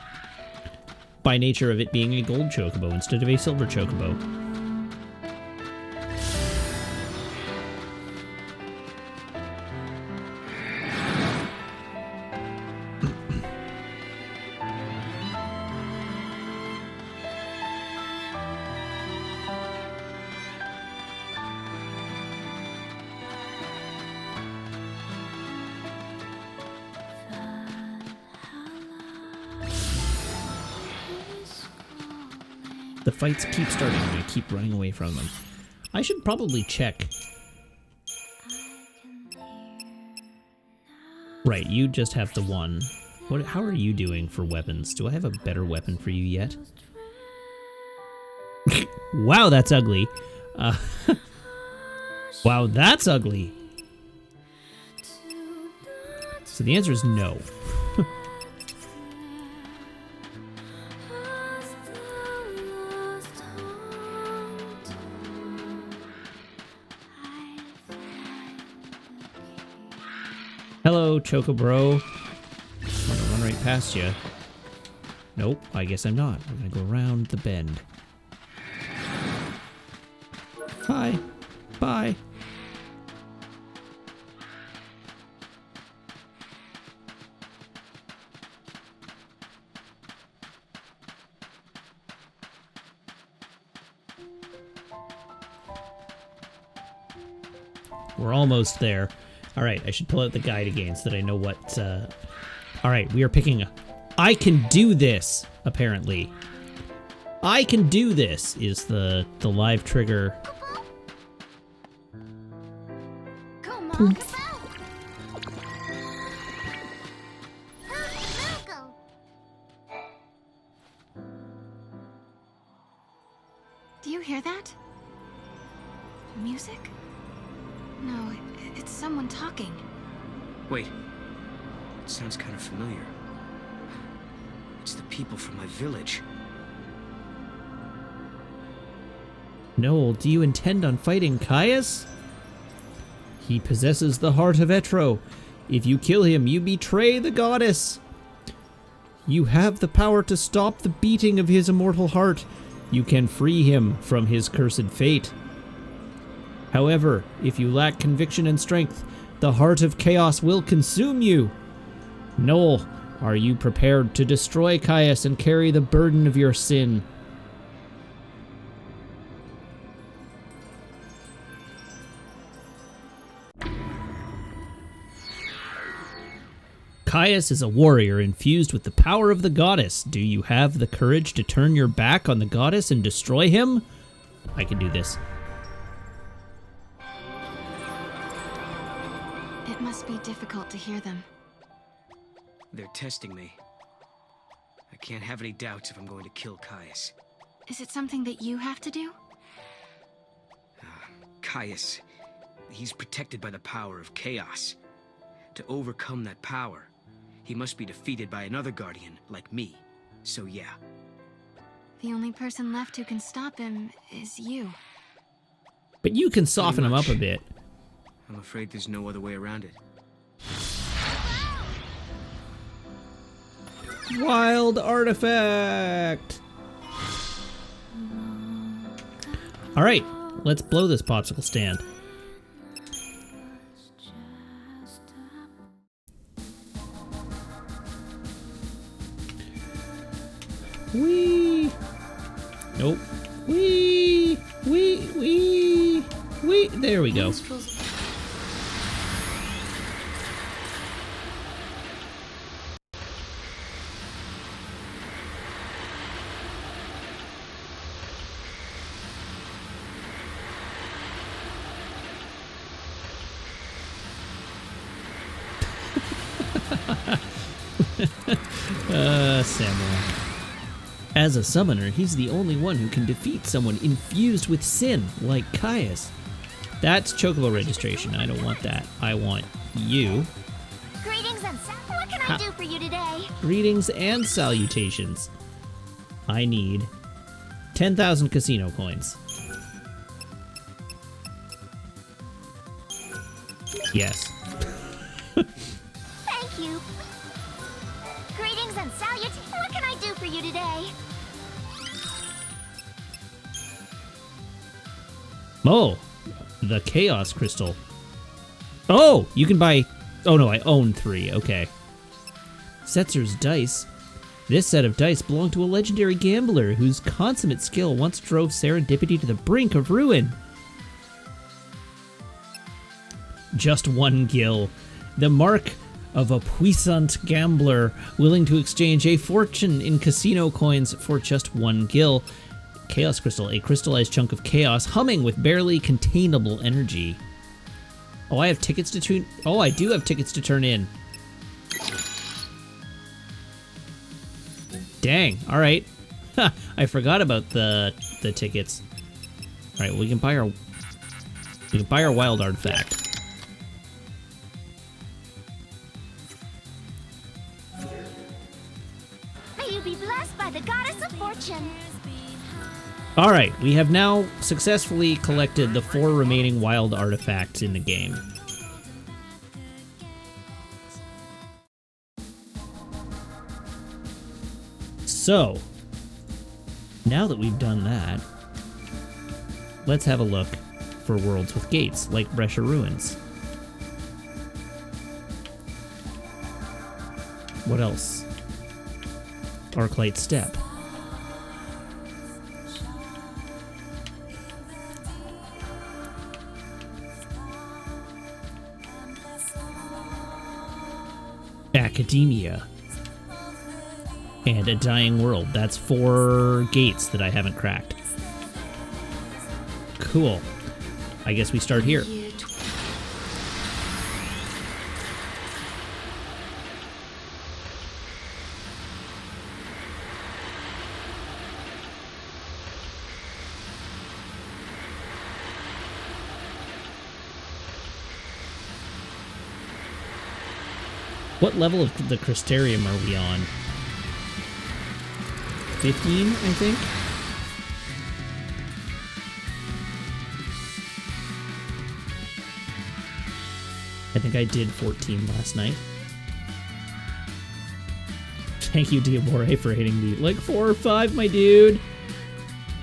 by nature of it being a Gold Chocobo instead of a Silver Chocobo. The fights keep starting and I keep running away from them. I should probably check. Right, you just have the one. How are you doing for weapons? Do I have a better weapon for you yet? Wow, that's ugly. Wow, that's ugly. So the answer is no. Hello, Chocobro. I'm gonna run right past you. Nope, I guess I'm not. We're gonna go around the bend. Hi. Bye. We're almost there. All right, I should pull out the guide again so that I know what... All right, we are picking... I can do this, apparently. I can do this is the live trigger. Come on, go. Do you hear that? Music? No, it's someone talking. Wait. It sounds kind of familiar. It's the people from my village. Noel, do you intend on fighting Caius? He possesses the heart of Etro. If you kill him, you betray the goddess. You have the power to stop the beating of his immortal heart. You can free him from his cursed fate. However, if you lack conviction and strength, the heart of chaos will consume you. Noel, are you prepared to destroy Caius and carry the burden of your sin? Caius is a warrior infused with the power of the goddess. Do you have the courage to turn your back on the goddess and destroy him? I can do this. It must be difficult to hear them. They're testing me. I can't have any doubts if I'm going to kill Caius. Is it something that you have to do? Caius, he's protected by the power of chaos. To overcome that power, he must be defeated by another guardian like me. So yeah. The only person left who can stop him is you. But you can soften him up a bit. I'm afraid there's no other way around it. Wild artifact! Alright, let's blow this popsicle stand. Wee! Nope. Wee! Wee! Wee! Wee! There we go. Samuel. As a summoner, he's the only one who can defeat someone infused with sin, like Caius. That's Chocobo registration. I don't want that. I want you. Greetings and what can I do for you today? Greetings and salutations. I need 10,000 casino coins. Yes. Thank you. Greetings and salutations. What can I do for you today? Oh, the Chaos Crystal. Oh, you can buy... Oh no, I own 3. Okay. Setzer's dice. This set of dice belonged to a legendary gambler whose consummate skill once drove serendipity to the brink of ruin. Just 1 gil. The mark of a puissant gambler willing to exchange a fortune in casino coins for just 1 gil. Chaos Crystal, a crystallized chunk of chaos humming with barely containable energy. Oh, I have tickets to turn... Oh, I do have tickets to turn in. Dang, alright. I forgot about the tickets. Alright, well, we can buy our wild artifact. May you be blessed by the goddess of fortune. Alright, we have now successfully collected the 4 remaining wild artifacts in the game. So, now that we've done that, let's have a look for worlds with gates, like Brescia Ruins. What else? Arclight Step. academia, and a dying world. That's 4 gates that I haven't cracked. Cool. I guess we start here. What level of the Crystarium are we on? 15, I think? I think I did 14 last night. Thank you, Diamore, for hitting me. Like 4 or 5, my dude.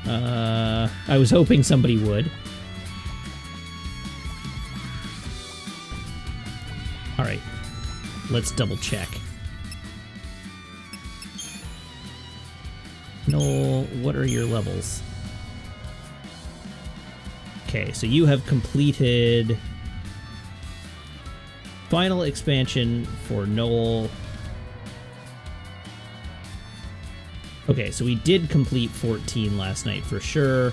I was hoping somebody would. Alright. Let's double check. Noel, what are your levels? Okay, so you have completed final expansion for Noel. Okay, so we did complete 14 last night for sure,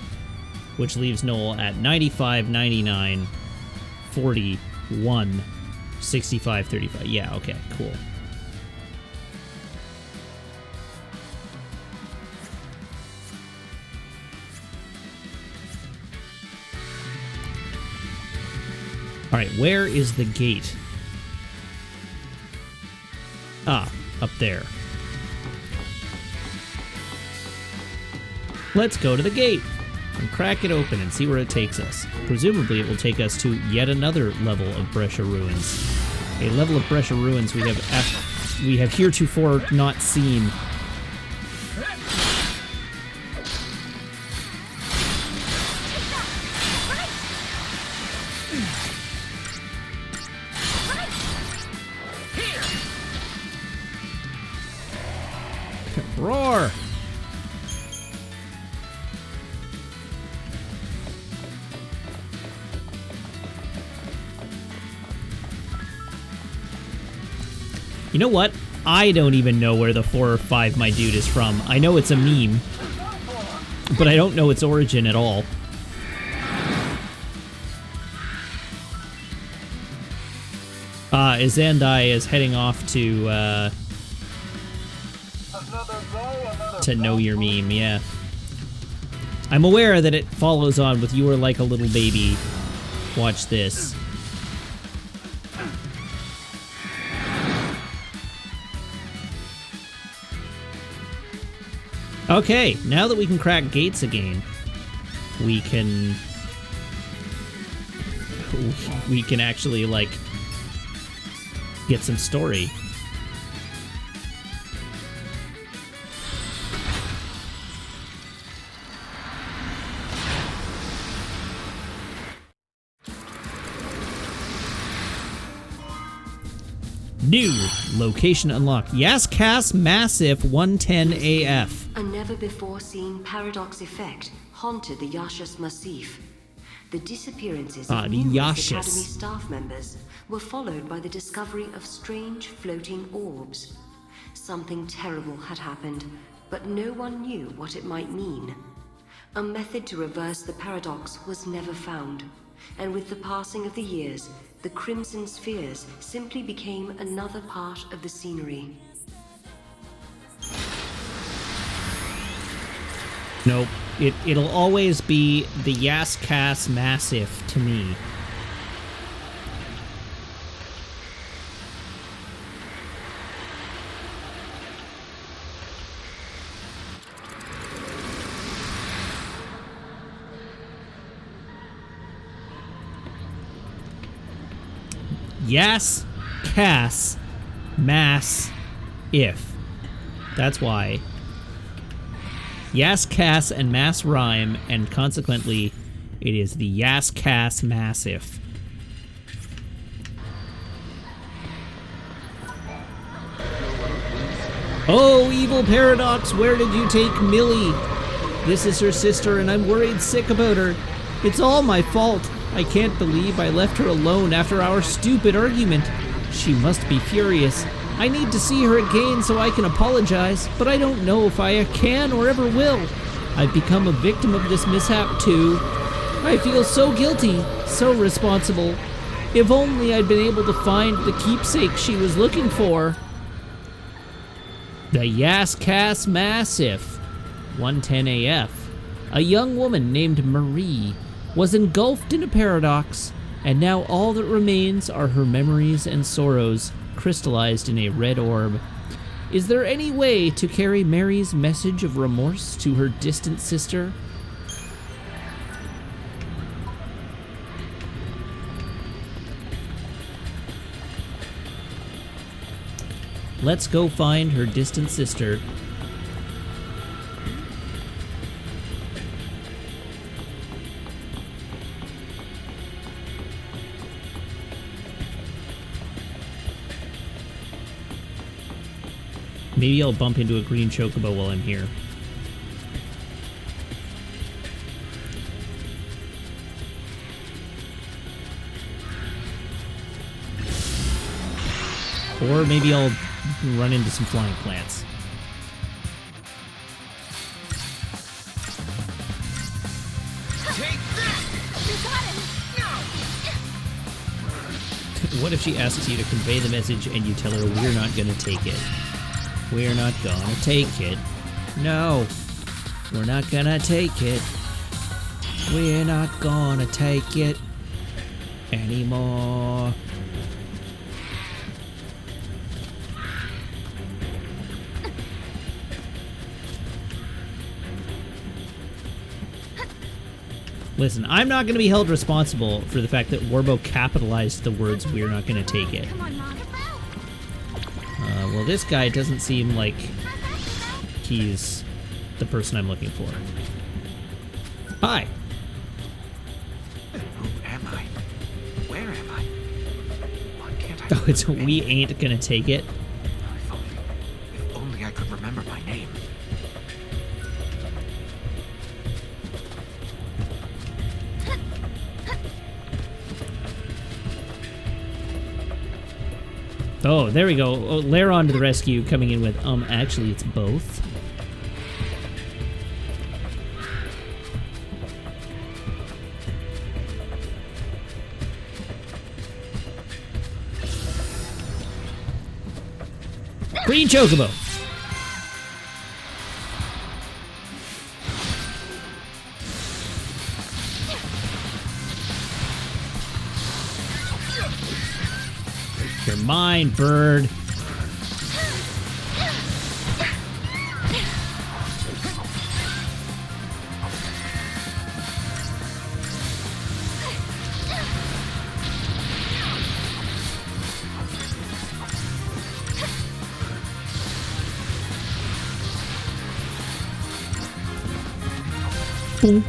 which leaves Noel at 95, 99, 41, 65, 35. Yeah, okay, cool. All right, where is the gate? Ah, up there. Let's go to the gate and crack it open and see where it takes us. Presumably it will take us to yet another level of Brescia Ruins. A level of Brescia Ruins we have heretofore not seen. Roar! You know what? I don't even know where the 4 or 5 my dude is from. I know it's a meme, but I don't know its origin at all. Zandai is heading off to Know Your Meme, yeah. I'm aware that it follows on with You Are Like a Little Baby. Watch this. Okay, now that we can crack gates again, we can actually, like, get some story. New location unlocked. Yaskas Massif 110 AF. A never-before-seen paradox effect haunted the Yashas Massif. The disappearances of numerous Academy staff members were followed by the discovery of strange floating orbs. Something terrible had happened, but no one knew what it might mean. A method to reverse the paradox was never found, and with the passing of the years, the Crimson Spheres simply became another part of the scenery. Nope. It'll always be the Yaskas Massif to me. Yaskas Mass-if. That's why. Yaskas and Mass rhyme, and consequently, it is the Yaskas Massif. Oh, evil paradox, where did you take Millie? This is her sister, and I'm worried sick about her. It's all my fault. I can't believe I left her alone after our stupid argument. She must be furious. I need to see her again so I can apologize, but I don't know if I can or ever will. I've become a victim of this mishap too. I feel so guilty, so responsible. If only I'd been able to find the keepsake she was looking for. The Yaskas Massif, 110 AF. A young woman named Marie was engulfed in a paradox, and now all that remains are her memories and sorrows, crystallized in a red orb. Is there any way to carry Mary's message of remorse to her distant sister? Let's go find her distant sister. Maybe I'll bump into a green chocobo while I'm here. Or maybe I'll run into some flying plants. Take that! You got it! What if she asks you to convey the message and you tell her we're not gonna take it? We're not gonna take it. No, we're not gonna take it. We're not gonna take it anymore. Listen, I'm not going to be held responsible for the fact that Warbo capitalized the words "we're not going to take it." Come on, Mom. Well, this guy doesn't seem like he's the person I'm looking for. Hi. Who am I? Where am I? Why can't I? Oh, it's "we ain't gonna take it." If only I could remember my name. Oh, there we go. Oh, Laron to the rescue, coming in with, actually, it's both. Green Chocobo. You're mine, bird. Bonk.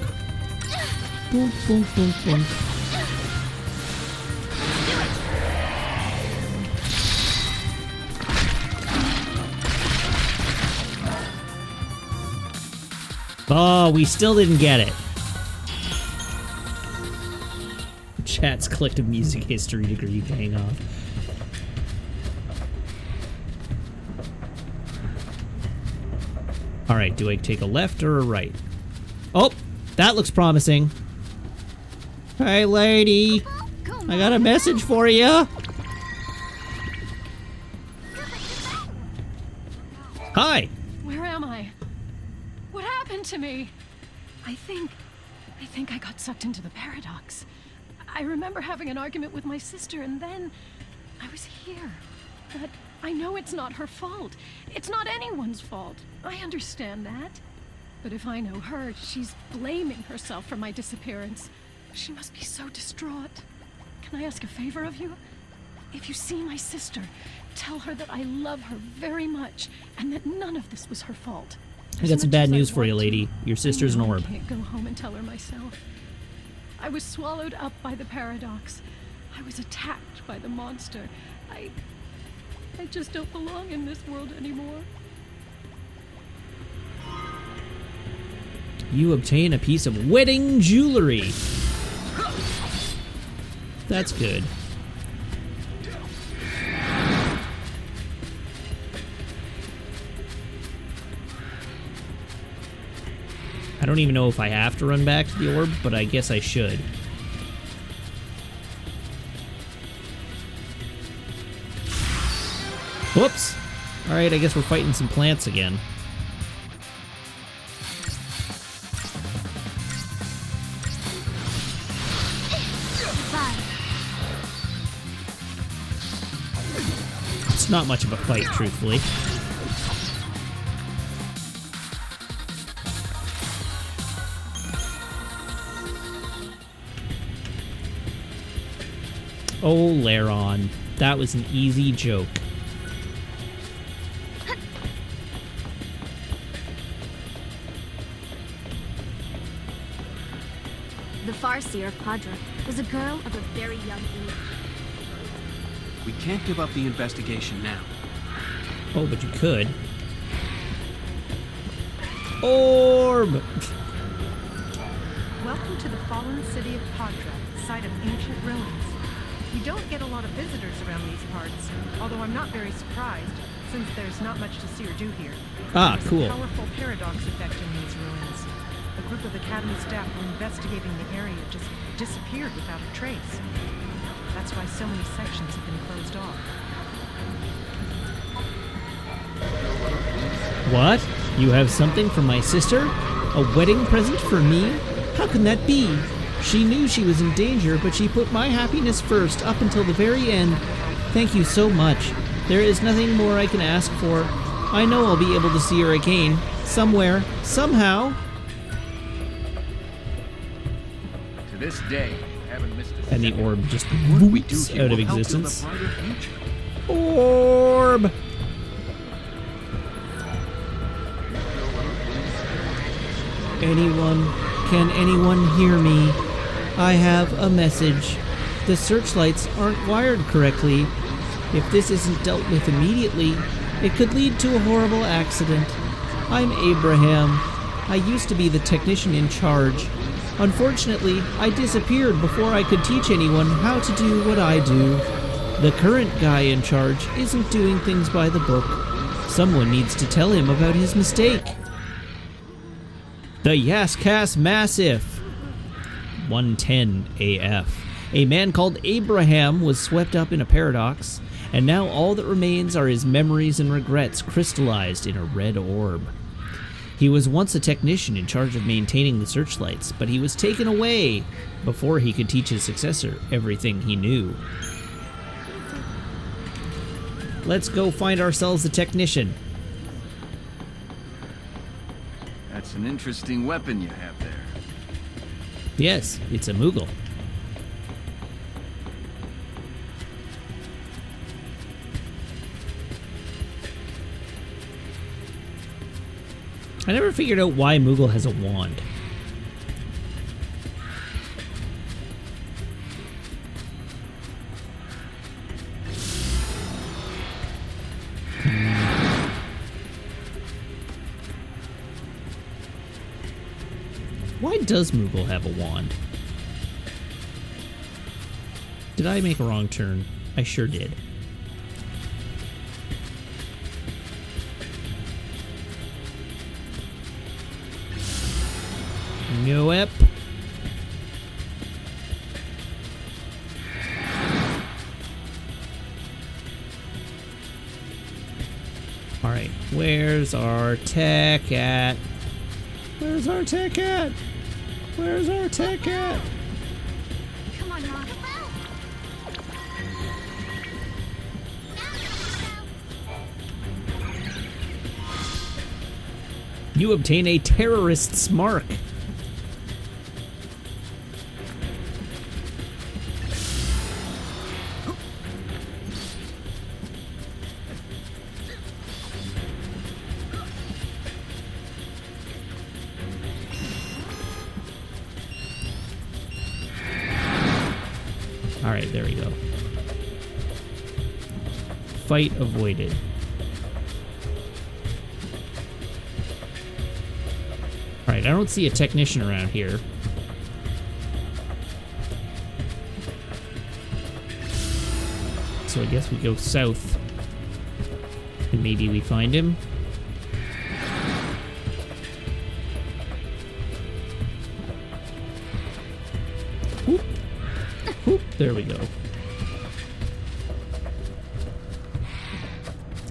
Bonk, bonk, bonk, bonk. Oh, we still didn't get it. Chat's collective music history degree paying off. Alright, do I take a left or a right? Oh, that looks promising. Hey, lady. I got a message for you. Hi. Where am I? What happened to me? I think I got sucked into the paradox. I remember having an argument with my sister, and then I was here. But I know it's not her fault. It's not anyone's fault. I understand that. But if I know her, she's blaming herself for my disappearance. She must be so distraught. Can I ask a favor of you? If you see my sister, tell her that I love her very much, and that none of this was her fault. I got some bad news for you, lady. Your sister's an orb. I can't go home and tell her myself. I was swallowed up by the paradox. I was attacked by the monster. I just don't belong in this world anymore. You obtain a piece of wedding jewelry. That's good. don't even know if I have to run back to the orb, but I guess I should. Whoops! Alright, I guess we're fighting some plants again. It's not much of a fight, truthfully. Oh, Laron. That was an easy joke. The Farseer of Padra was a girl of a very young age. We can't give up the investigation now. Oh, but you could. Orb! Welcome to the fallen city of Padra, site of ancient ruins. You don't get a lot of visitors around these parts, although I'm not very surprised, since there's not much to see or do here. Ah, There's cool. a powerful paradox effect in these ruins. A group of Academy staff were investigating the area just disappeared without a trace. That's why so many sections have been closed off. What? You have something for my sister? A wedding present for me? How can that be? She knew she was in danger, but she put my happiness first up until the very end. Thank you so much. There is nothing more I can ask for. I know I'll be able to see her again. Somewhere. Somehow. To this day, haven't missed a And the second. orb just What we do whoops here out of will help build a existence. brighter future. Orb! Anyone? Can anyone hear me? I have a message. The searchlights aren't wired correctly. If this isn't dealt with immediately, it could lead to a horrible accident. I'm Abraham. I used to be the technician in charge. Unfortunately, I disappeared before I could teach anyone how to do what I do. The current guy in charge isn't doing things by the book. Someone needs to tell him about his mistake. The Yaskas Massif. 110 AF. A man called Abraham was swept up in a paradox, and now all that remains are his memories and regrets crystallized in a red orb. He was once a technician in charge of maintaining the searchlights, but he was taken away before he could teach his successor everything he knew. Let's go find ourselves a technician. That's an interesting weapon you have there. Yes, it's a Moogle. I never figured out why Moogle has a wand. Why does Moogle have a wand? Did I make a wrong turn? I sure did. Nope. Alright, where's our tech at? Where's our tech at? Where's our tech at? Come on, Mom. You obtain a terrorist's mark. Alright, there we go. Fight avoided. Alright, I don't see a technician around here. So I guess we go south. And maybe we find him. There we go.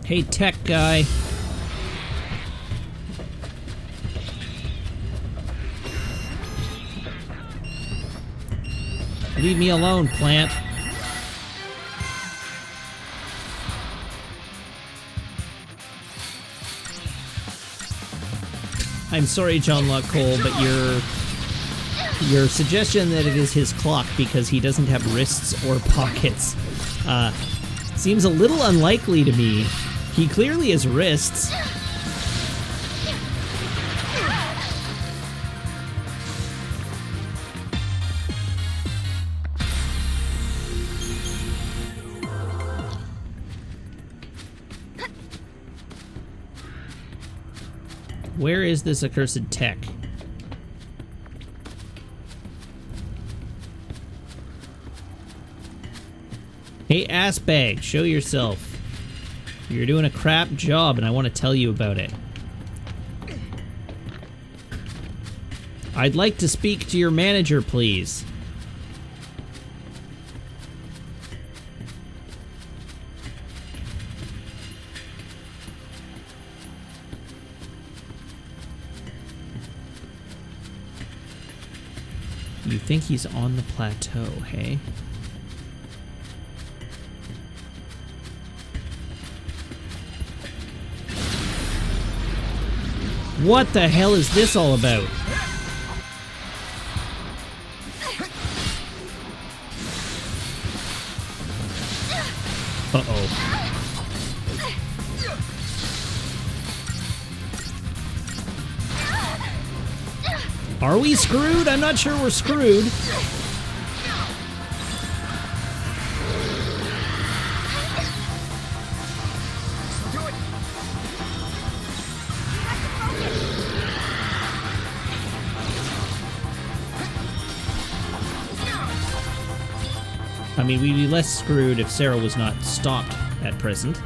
Hey, tech guy. Leave me alone, plant. I'm sorry, John Locke Cole, but your suggestion that it is his clock because he doesn't have wrists or pockets seems a little unlikely to me. He clearly has wrists. Where is this accursed tech? Hey, assbag, show yourself. You're doing a crap job, and I want to tell you about it. I'd like to speak to your manager, please. You think he's on the plateau, hey? What the hell is this all about? Uh-oh. Are we screwed? I'm not sure we're screwed. I mean, we'd be less screwed if Sarah was not stopped at present.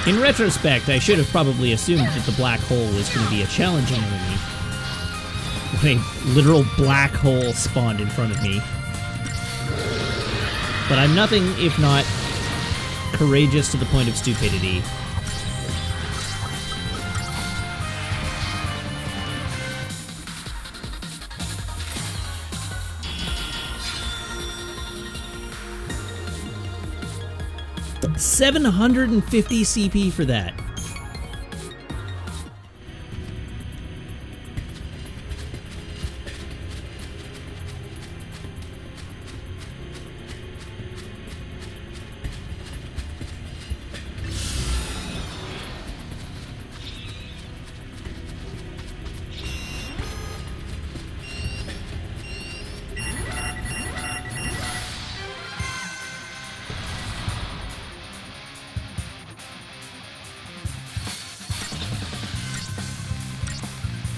In retrospect, I should have probably assumed that the black hole was going to be a challenging enemy. When a literal black hole spawned in front of me. But I'm nothing if not courageous to the point of stupidity. $750 CP for that.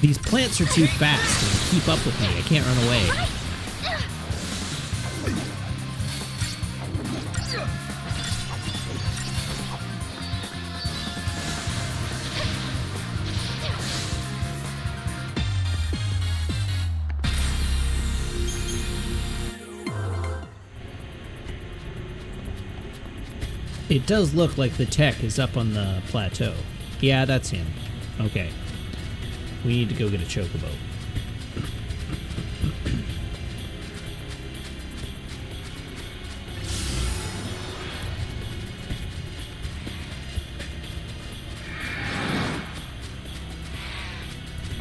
These plants are too fast to keep up with me. I can't run away. It does look like the tech is up on the plateau. Yeah, that's him. Okay. We need to go get a chocobo.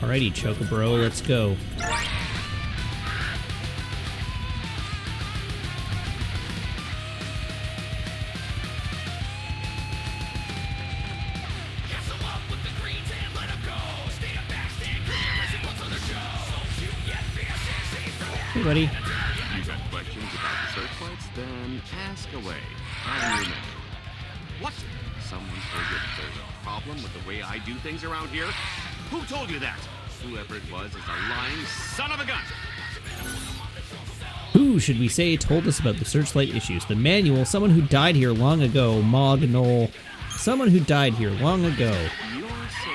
Alrighty, chocobro, let's go. Hey, buddy. You got questions about the searchlights? Then ask away. I'm your man. What? Someone told you that there's a problem with the way I do things around here? Who told you that? Whoever it was is a lying son of a gun! Who should we say told us about the searchlight issues? The manual, someone who died here long ago, Mog Knoll. Someone who died here long ago. You're so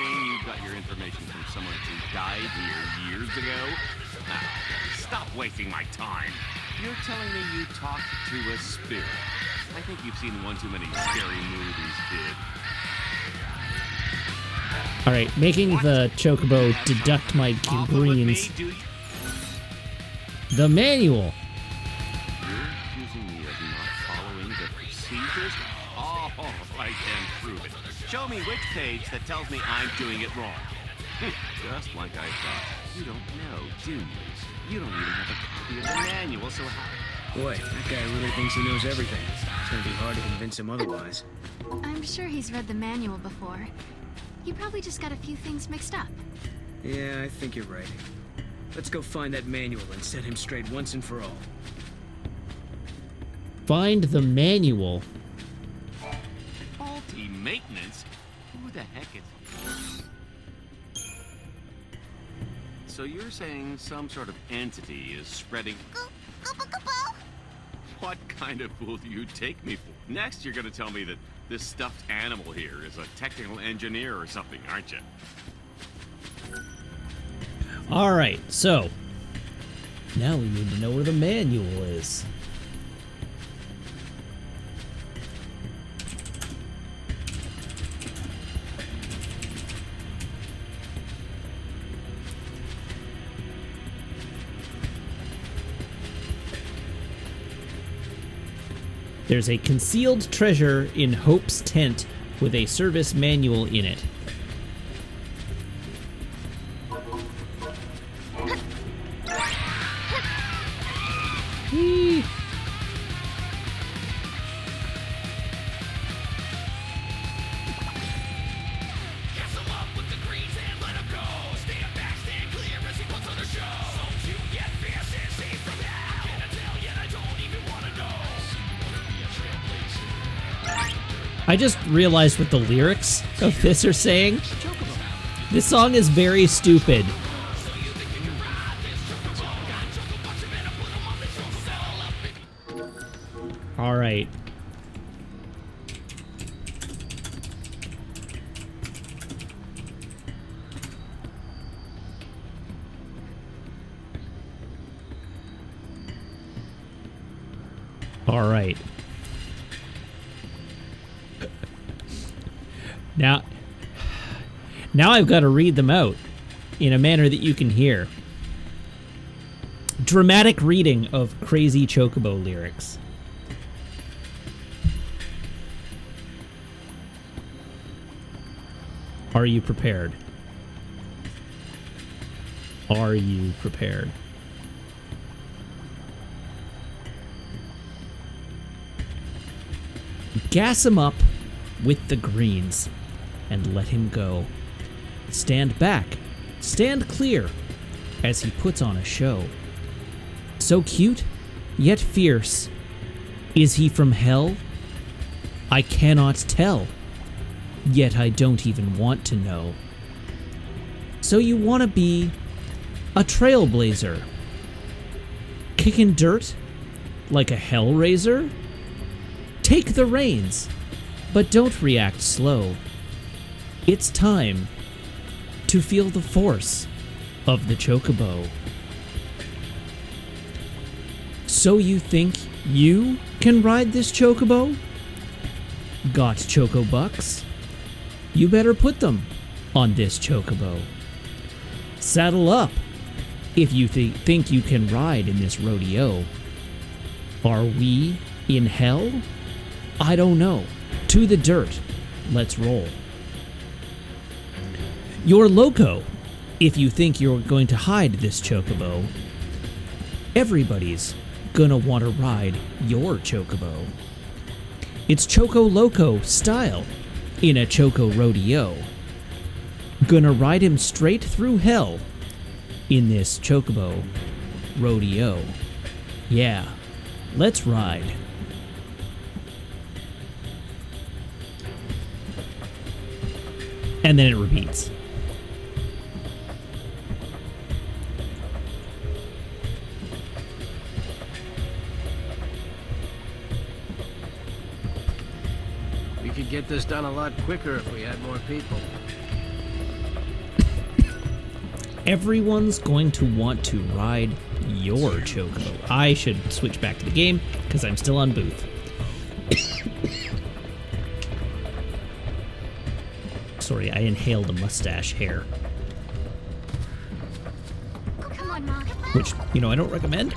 speaking from someone who died here years ago? Now, stop wasting my time. You're telling me you talked to a spirit. I think you've seen one too many scary movies, kid. All right, making the chocobo deduct my greens. The manual. You're accusing me of not following the procedures? Oh, I can prove it. Show me which page that tells me I'm doing it wrong. Just like I thought. You don't know, do you? You don't even have a copy of the manual, so how... Boy, that guy really thinks he knows everything. It's gonna be hard to convince him otherwise. I'm sure he's read the manual before. He probably just got a few things mixed up. Yeah, I think you're right. Let's go find that manual and set him straight once and for all. Find the manual. Faulty maintenance? Who the heck is... So you're saying some sort of entity is spreading... What kind of fool do you take me for? Next, you're gonna tell me that this stuffed animal here is a technical engineer or something, aren't you? All right, so now we need to know where the manual is. There's a concealed treasure in Hope's tent with a service manual in it. Whee! I just realized what the lyrics of this are saying. This song is very stupid. All right. All right. Now I've got to read them out in a manner that you can hear. Dramatic reading of crazy chocobo lyrics. Are you prepared? Are you prepared? Gas him up with the greens and let him go. Stand back, stand clear, as he puts on a show. So cute, yet fierce. Is he from hell? I cannot tell, yet I don't even want to know. So you want to be a trailblazer, kicking dirt like a hellraiser? Take the reins, but don't react slow. It's time to feel the force of the chocobo. So you think you can ride this chocobo? Got choco bucks? You better put them on this chocobo. Saddle up if you think you can ride in this rodeo. Are we in hell? I don't know. To the dirt, let's roll. You're loco if you think you're going to hide this chocobo. Everybody's gonna want to ride your chocobo. It's Choco Loco style in a choco rodeo. Gonna ride him straight through hell in this chocobo rodeo. Yeah, let's ride. And then it repeats. We could get this done a lot quicker if we had more people. Everyone's going to want to ride your Choco. I should switch back to the game because I'm still on booth. Sorry, I inhaled a mustache hair. Come on, Mom. Which, you know, I don't recommend.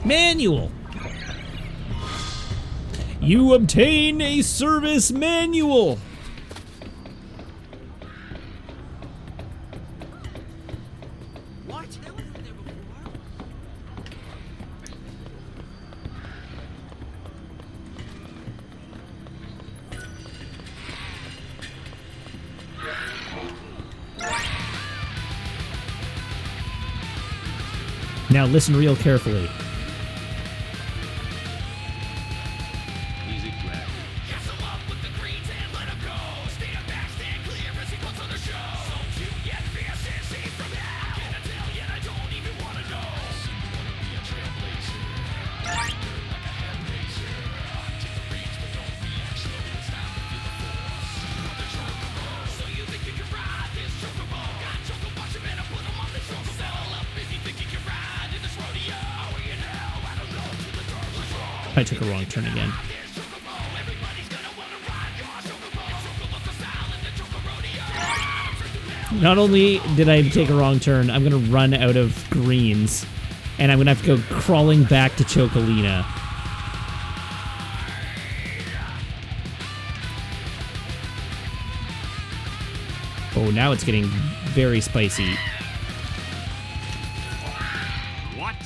Manual. You obtain a service manual. What? That wasn't there before. Now listen real carefully. Easy grab. I took a wrong turn again. Not only did I take a wrong turn, I'm going to run out of greens, and I'm going to have to go crawling back to Chocolina. Oh, now it's getting very spicy. What?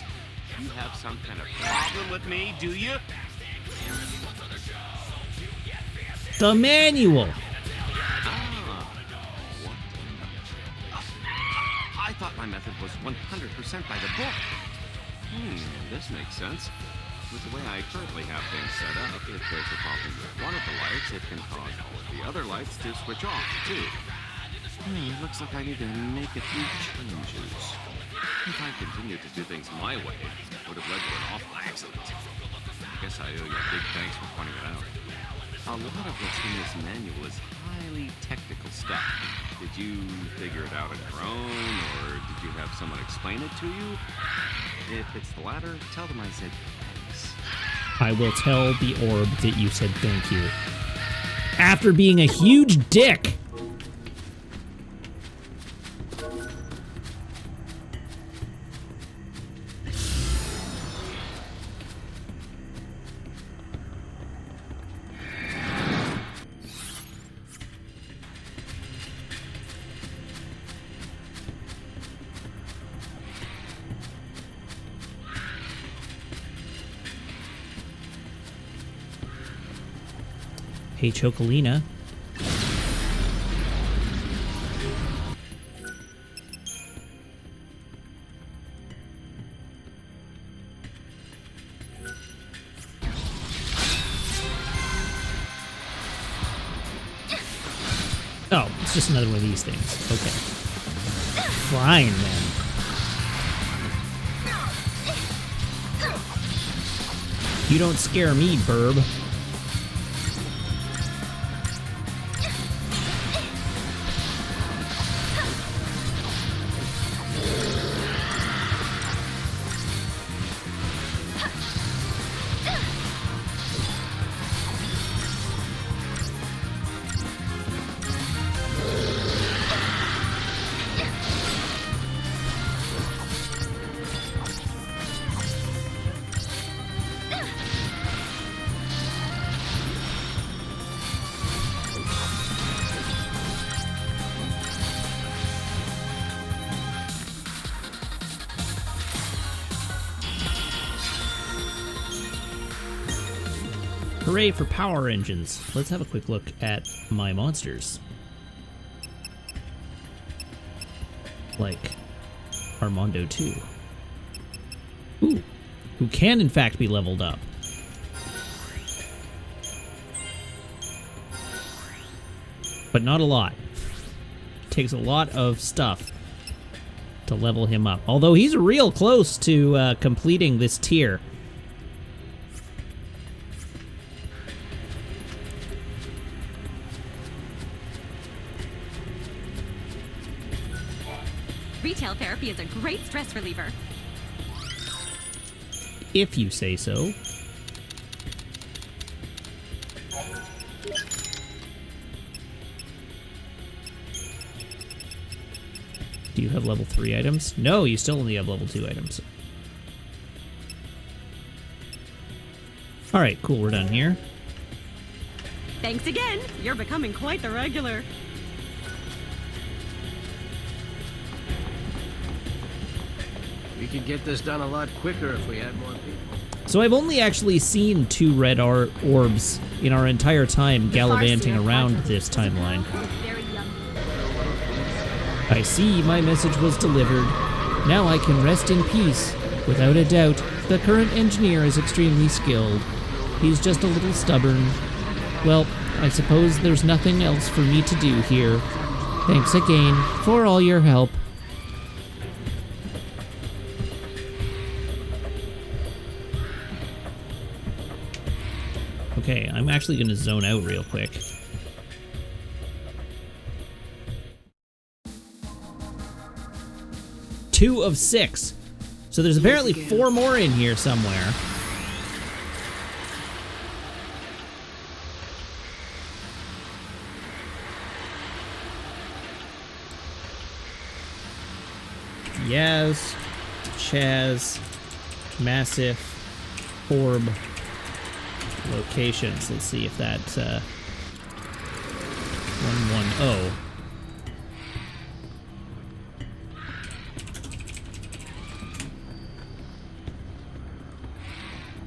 You have some kind of problem with me, do you? The manual. I thought my method was 100% by the book. This makes sense. With the way I currently have things set up, if there's a problem with one of the lights, it can cause all of the other lights to switch off, too. Looks like I need to make a few changes. If I continued to do things my way, it would have led to an awful accident. I guess I owe you a big thanks for pointing it out. A lot of what's in this manual is highly technical stuff. Did you figure it out on your own, or did you have someone explain it to you? If it's the latter, tell them I said thanks. I will tell the orb that you said thank you. After being a huge dick! Hey, Chocolina. Oh, it's just another one of these things. Okay. Fine, then. You don't scare me, burb. Hooray for power engines. Let's have a quick look at my monsters. Like Armando 2. Ooh, who can in fact be leveled up. But not a lot. Takes a lot of stuff to level him up. Although he's real close to completing this tier. Retail therapy is a great stress reliever. If you say so. Do you have level 3 items? No, you still only have level 2 items. Alright, cool, we're done here. Thanks again. You're becoming quite the regular. We could get this done a lot quicker if we had more people. So I've only actually seen 2 red orbs in our entire time gallivanting around this timeline. I see my message was delivered. Now I can rest in peace. Without a doubt, the current engineer is extremely skilled. He's just a little stubborn. Well, I suppose there's nothing else for me to do here. Thanks again for all your help. Okay, I'm actually going to zone out real quick. Two of 6. So there's apparently 4 more in here somewhere. Yaz, Chaz, Massive, Orb, locations. Let's see if that 110.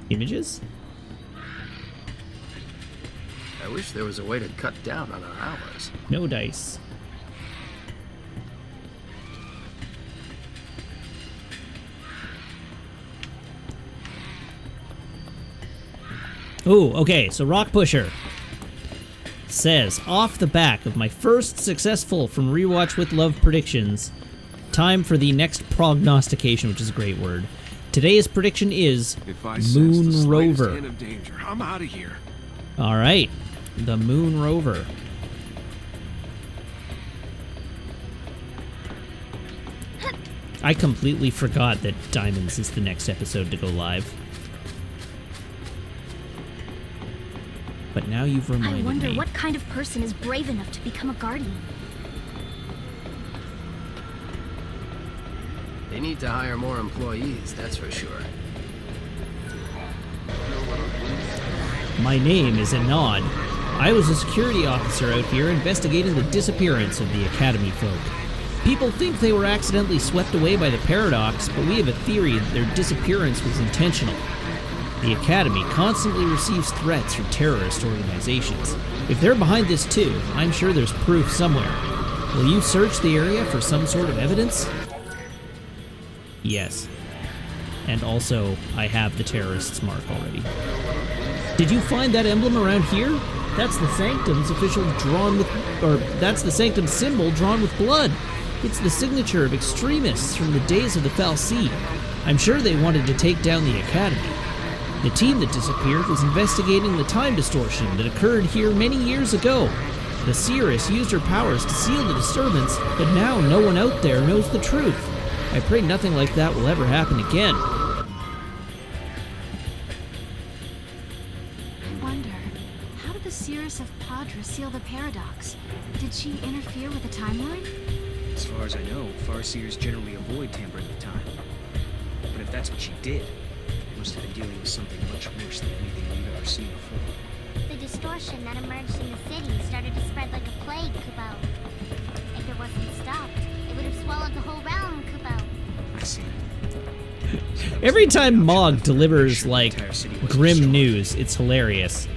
Images? I wish there was a way to cut down on our hours. No dice. Oh, okay, so Rock Pusher says, off the back of my first successful From Rewatch with Love predictions, time for the next prognostication, which is a great word. Today's prediction is Moon Rover. Hint of danger, I'm out of here. All right, the Moon Rover. I completely forgot that Diamonds is the next episode to go live. But now you've reminded me. I wonder what kind of person is brave enough to become a guardian. They need to hire more employees, that's for sure. My name is Anand. I was a security officer out here investigating the disappearance of the Academy folk. People think they were accidentally swept away by the paradox, but we have a theory that their disappearance was intentional. The Academy constantly receives threats from terrorist organizations. If they're behind this too, I'm sure there's proof somewhere. Will you search the area for some sort of evidence? Yes. And also, I have the terrorist's mark already. Did you find that emblem around here? That's the Sanctum's that's the Sanctum symbol drawn with blood. It's the signature of extremists from the days of the Fal'Cie. I'm sure they wanted to take down the Academy. The team that disappeared was investigating the time distortion that occurred here many years ago. The Seeress used her powers to seal the disturbance, but now no one out there knows the truth. I pray nothing like that will ever happen again. I wonder, how did the Seeress of Padra seal the paradox? Did she interfere with the timeline? As far as I know, Farseers generally avoid tampering with time. But if that's what she did, must have been dealing with something much worse than anything we've ever seen before. The distortion that emerged in the city started to spread like a plague, Kupo. If it wasn't stopped, it would have swallowed the whole realm, Kupo. I see. Every time Mog delivers, like, grim news, it's hilarious.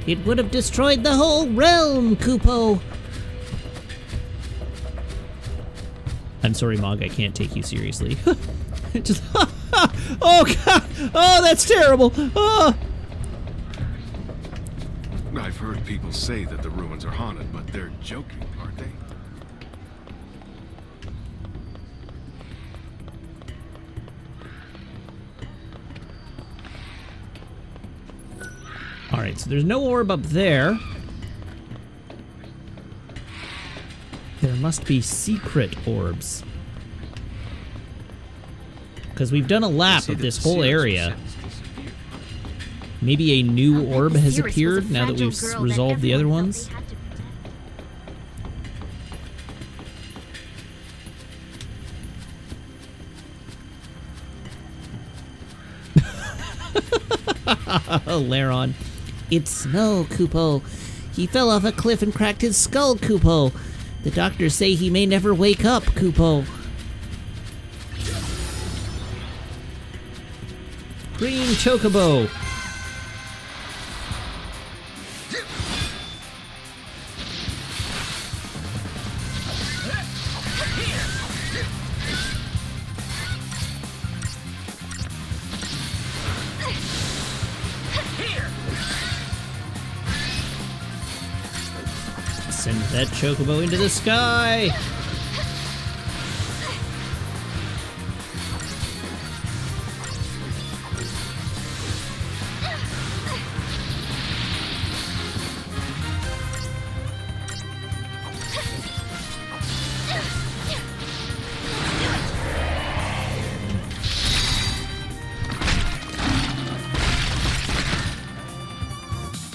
It would have destroyed the whole realm, Kupo. I'm sorry, Mog, I can't take you seriously. Just, oh god, oh that's terrible. Oh. I've heard people say that the ruins are haunted, but they're joking, aren't they? Alright, so there's no orb up there. There must be secret orbs. Because we've done a lap of this whole area. Maybe a new orb has appeared now that we've resolved the other ones. Laron. It's Snow, Kupo. He fell off a cliff and cracked his skull, Kupo. The doctors say he may never wake up, Kupo. Green Chocobo. Send that Chocobo into the sky!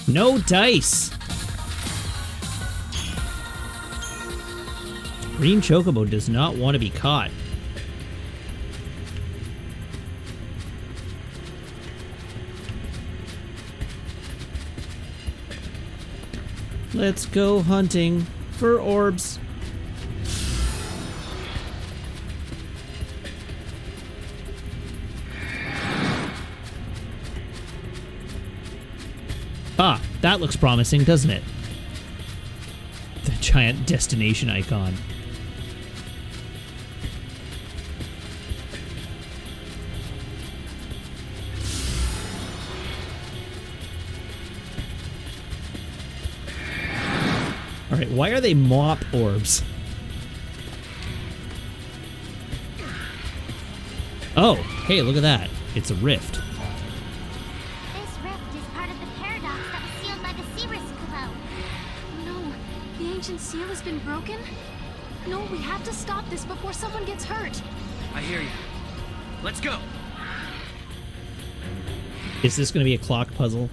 No dice! Green Chocobo does not want to be caught. Let's go hunting for orbs. Ah, that looks promising, doesn't it? The giant destination icon. Alright, why are they mop orbs? Oh, hey, look at that. It's a rift. This rift is part of the paradox that was sealed by the Cirrus Kupo. No, the ancient seal has been broken? No, we have to stop this before someone gets hurt. I hear you. Let's go. Is this going to be a clock puzzle?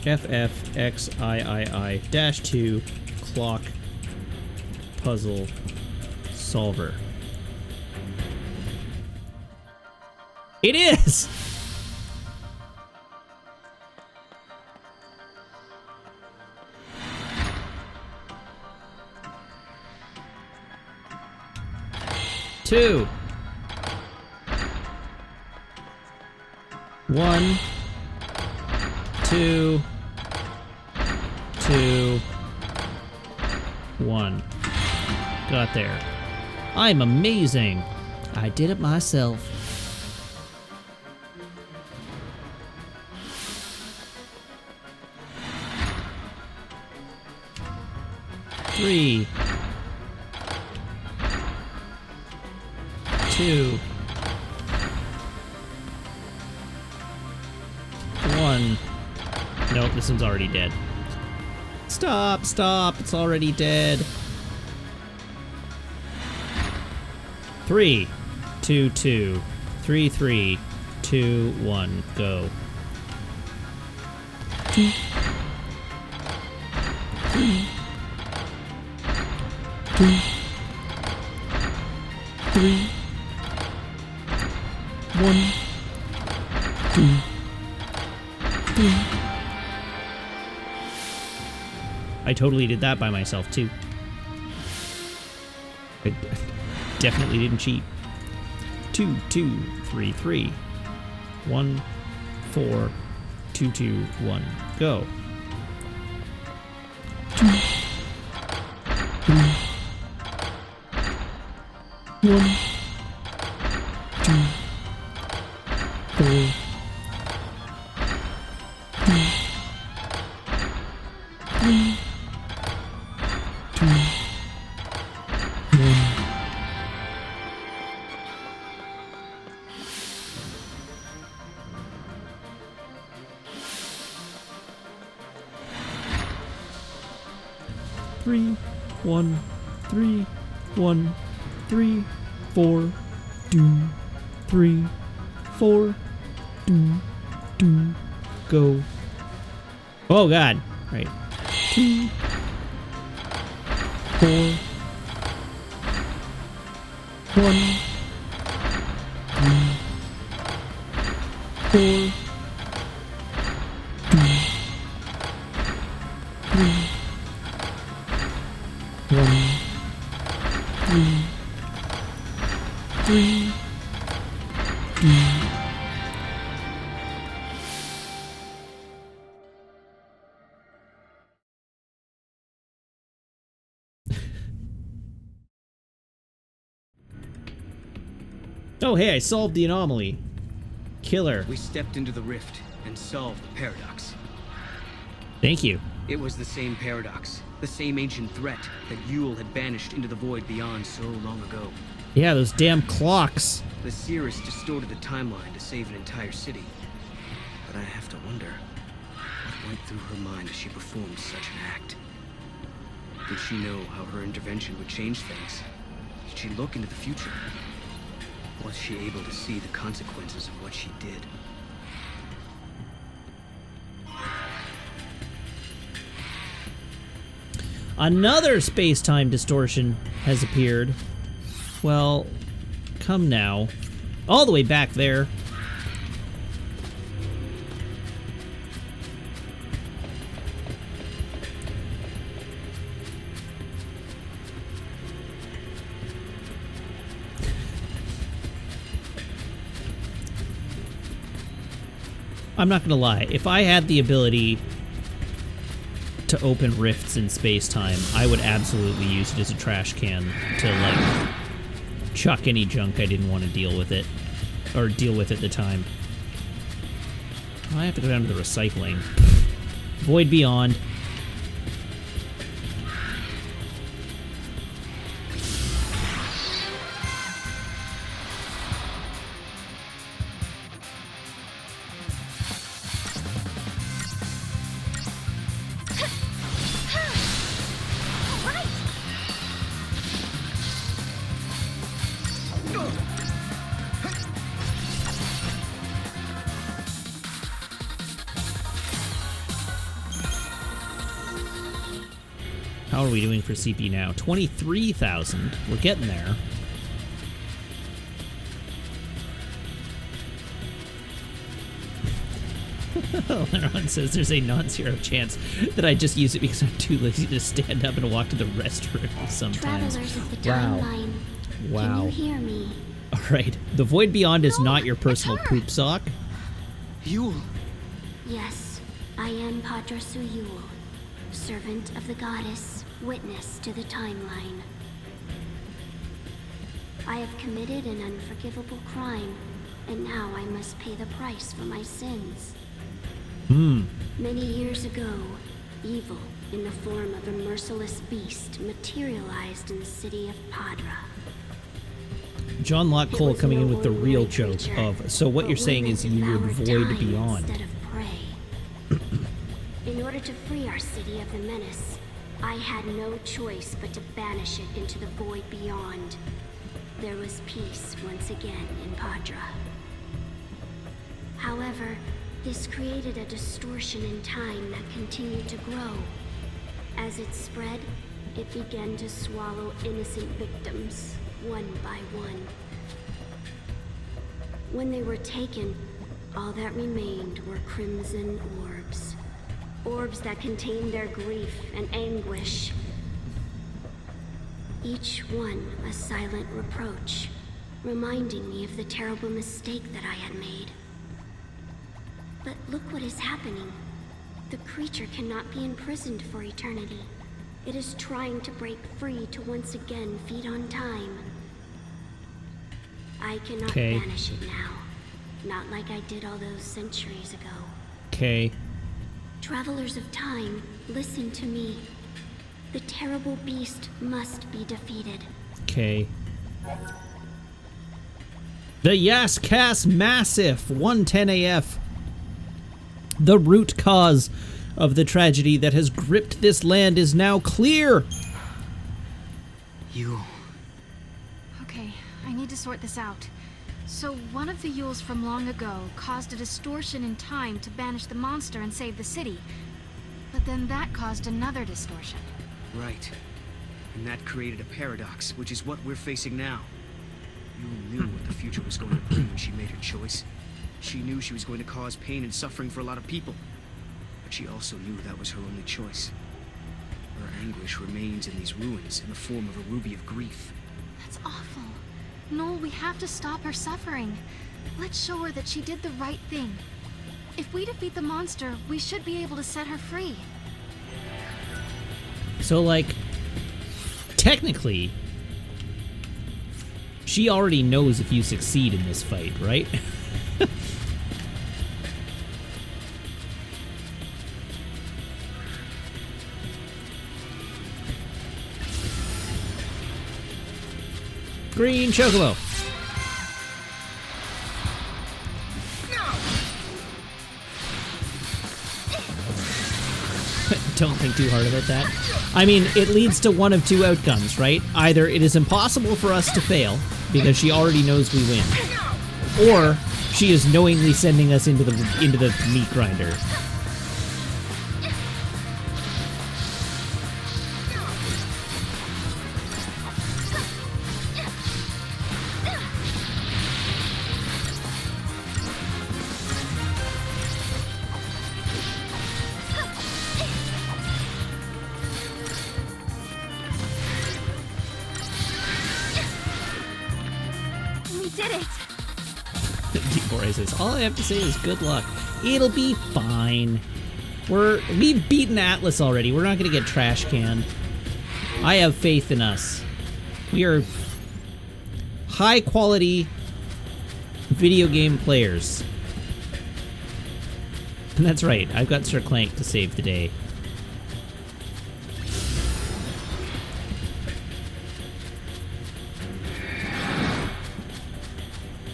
XIII-2 clock puzzle solver. It is! Two. 1, 2, 2, 1. Got there. I'm amazing. I did it myself. Three, 2, 1. Nope, this one's already dead. Stop, stop, it's already dead. 3, 2, 2, 3, 3, 2, 1, go. 2, 3, 2, 3, 1, 2, 3. I totally did that by myself, too. I definitely didn't cheat. 2, 2, 3, 3. 1, 4, 2, 2, 1. Go. 2, 3, 1, 2, 3, 2, 1. Three, 1, 3, 1, 3, 4, doom, 3, 4, doom, doom, go. Oh god. Right. 2, 4, 1, 3, 4, 3, 2. Oh, hey, I solved the anomaly. Killer. We stepped into the rift and solved the paradox. Thank you. It was the same paradox, the same ancient threat that Yule had banished into the void beyond so long ago. Yeah, those damn clocks. The Seeress distorted the timeline to save an entire city. But I have to wonder, what went through her mind as she performed such an act? Did she know how her intervention would change things? Did she look into the future? Was she able to see the consequences of what she did? Another space-time distortion has appeared. Well, come now. All the way back there. I'm not gonna lie, if I had the ability to open rifts in space-time, I would absolutely use it as a trash can to, like, chuck any junk I didn't want to deal with it, or deal with at the time. I have to go down to the recycling. Void Beyond. How are we doing for CP now? 23,000. We're getting there. Leron says there's a non-zero chance that I just use it because I'm too lazy to stand up and walk to the restroom sometimes. Travelers of the timeline. Wow. Can you hear me? Alright. The Void Beyond is not your personal poop sock. Yule. Yes, I am Padrasu Yule, servant of the goddess, witness to the timeline. I have committed an unforgivable crime, and now I must pay the price for my sins. Many years ago, evil in the form of a merciless beast materialized in the city of Padra. John Locke Cole coming in with the real joke of, so what you're saying is you would void beyond. Instead of prey. In order to free our city of the menace, I had no choice but to banish it into the void beyond. There was peace once again in Padra. However, this created a distortion in time that continued to grow. As it spread, it began to swallow innocent victims, one by one. When they were taken, all that remained were crimson orbs. Orbs that contained their grief and anguish. Each one a silent reproach, reminding me of the terrible mistake that I had made. But look what is happening. The creature cannot be imprisoned for eternity. It is trying to break free to once again feed on time. I cannot banish it now. Not like I did all those centuries ago. Okay. Travelers of time, listen to me. The terrible beast must be defeated. Okay. The Yaskas Massif 110 AF. The root cause of the tragedy that has gripped this land is now clear. Yule. Okay, I need to sort this out. So one of the Yules from long ago caused a distortion in time to banish the monster and save the city. But then that caused another distortion. Right. And that created a paradox, which is what we're facing now. Yule knew what the future was going to bring when she made her choice. She knew she was going to cause pain and suffering for a lot of people. But she also knew that was her only choice. Her anguish remains in these ruins in the form of a ruby of grief. That's awful. Noel, we have to stop her suffering. Let's show her that she did the right thing. If we defeat the monster, we should be able to set her free. So, like, technically, she already knows if you succeed in this fight, right? Green Chocobo. Don't think too hard about that. I mean, it leads to one of two outcomes, right? Either it is impossible for us to fail, because she already knows we win, or she is knowingly sending us into the meat grinder. All I have to say is good luck. It'll be fine. We've beaten Atlas already. We're not gonna get trash canned. I have faith in us. We are high quality video game players. And that's right, I've got Sir Clank to save the day.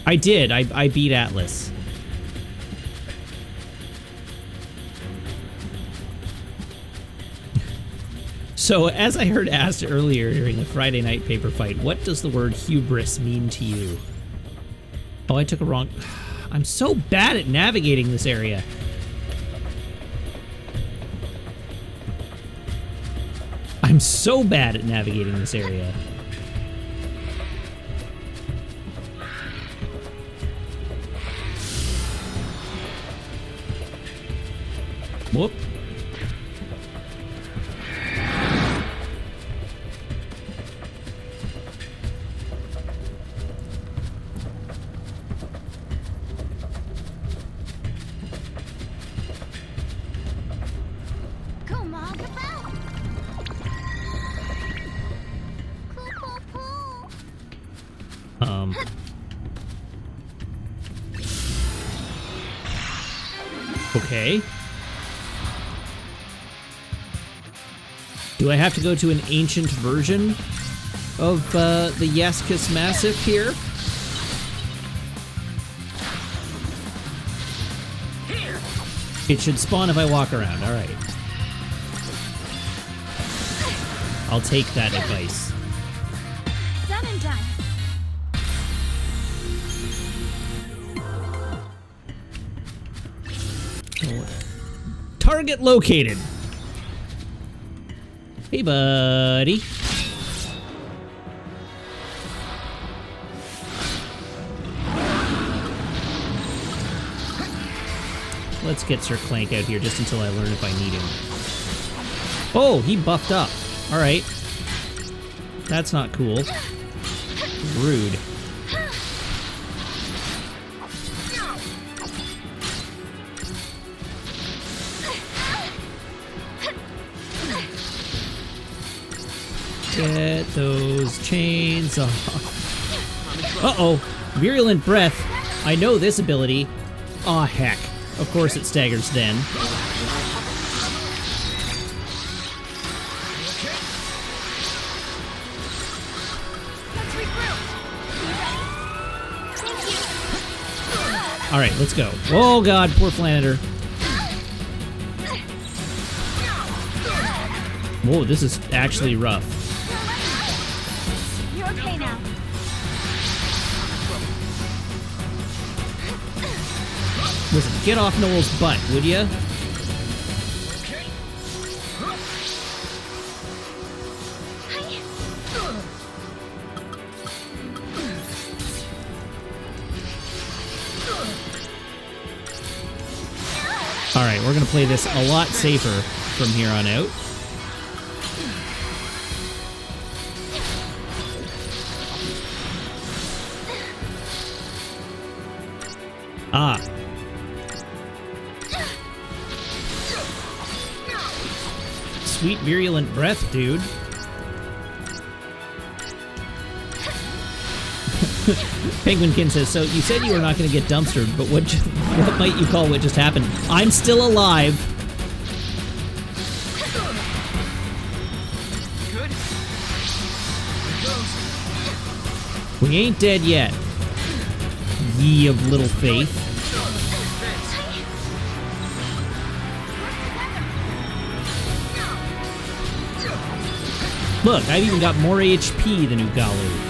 I did. I beat Atlas. So, as I heard asked earlier during the Friday night paper fight, what does the word hubris mean to you? Oh, I took a wrong... I'm so bad at navigating this area. I'm so bad at navigating this area. Whoop. Come on, Cabal. Okay. Do I have to go to an ancient version of the Yaskis Massif here? It should spawn if I walk around. All right. I'll take that advice. Done and done. Target located. Hey, buddy. Let's get Sir Clank out here just until I learn if I need him. Oh, he buffed up. All right. That's not cool. Rude. Get those chains off. Uh-oh. Virulent Breath. I know this ability. Aw, heck. Of course it staggers then. Alright, let's go. Oh god, poor Flanader. Whoa, this is actually rough. You're okay now. Listen, get off Noel's butt, would ya? Alright, we're gonna play this a lot safer from here on out. Ah. Sweet virulent breath, dude. Penguinkin says, so you said you were not going to get dumpstered, but what might you call what just happened? I'm still alive. Good. We ain't dead yet. Ye of little faith. Look, I've even got more HP than Ugalu.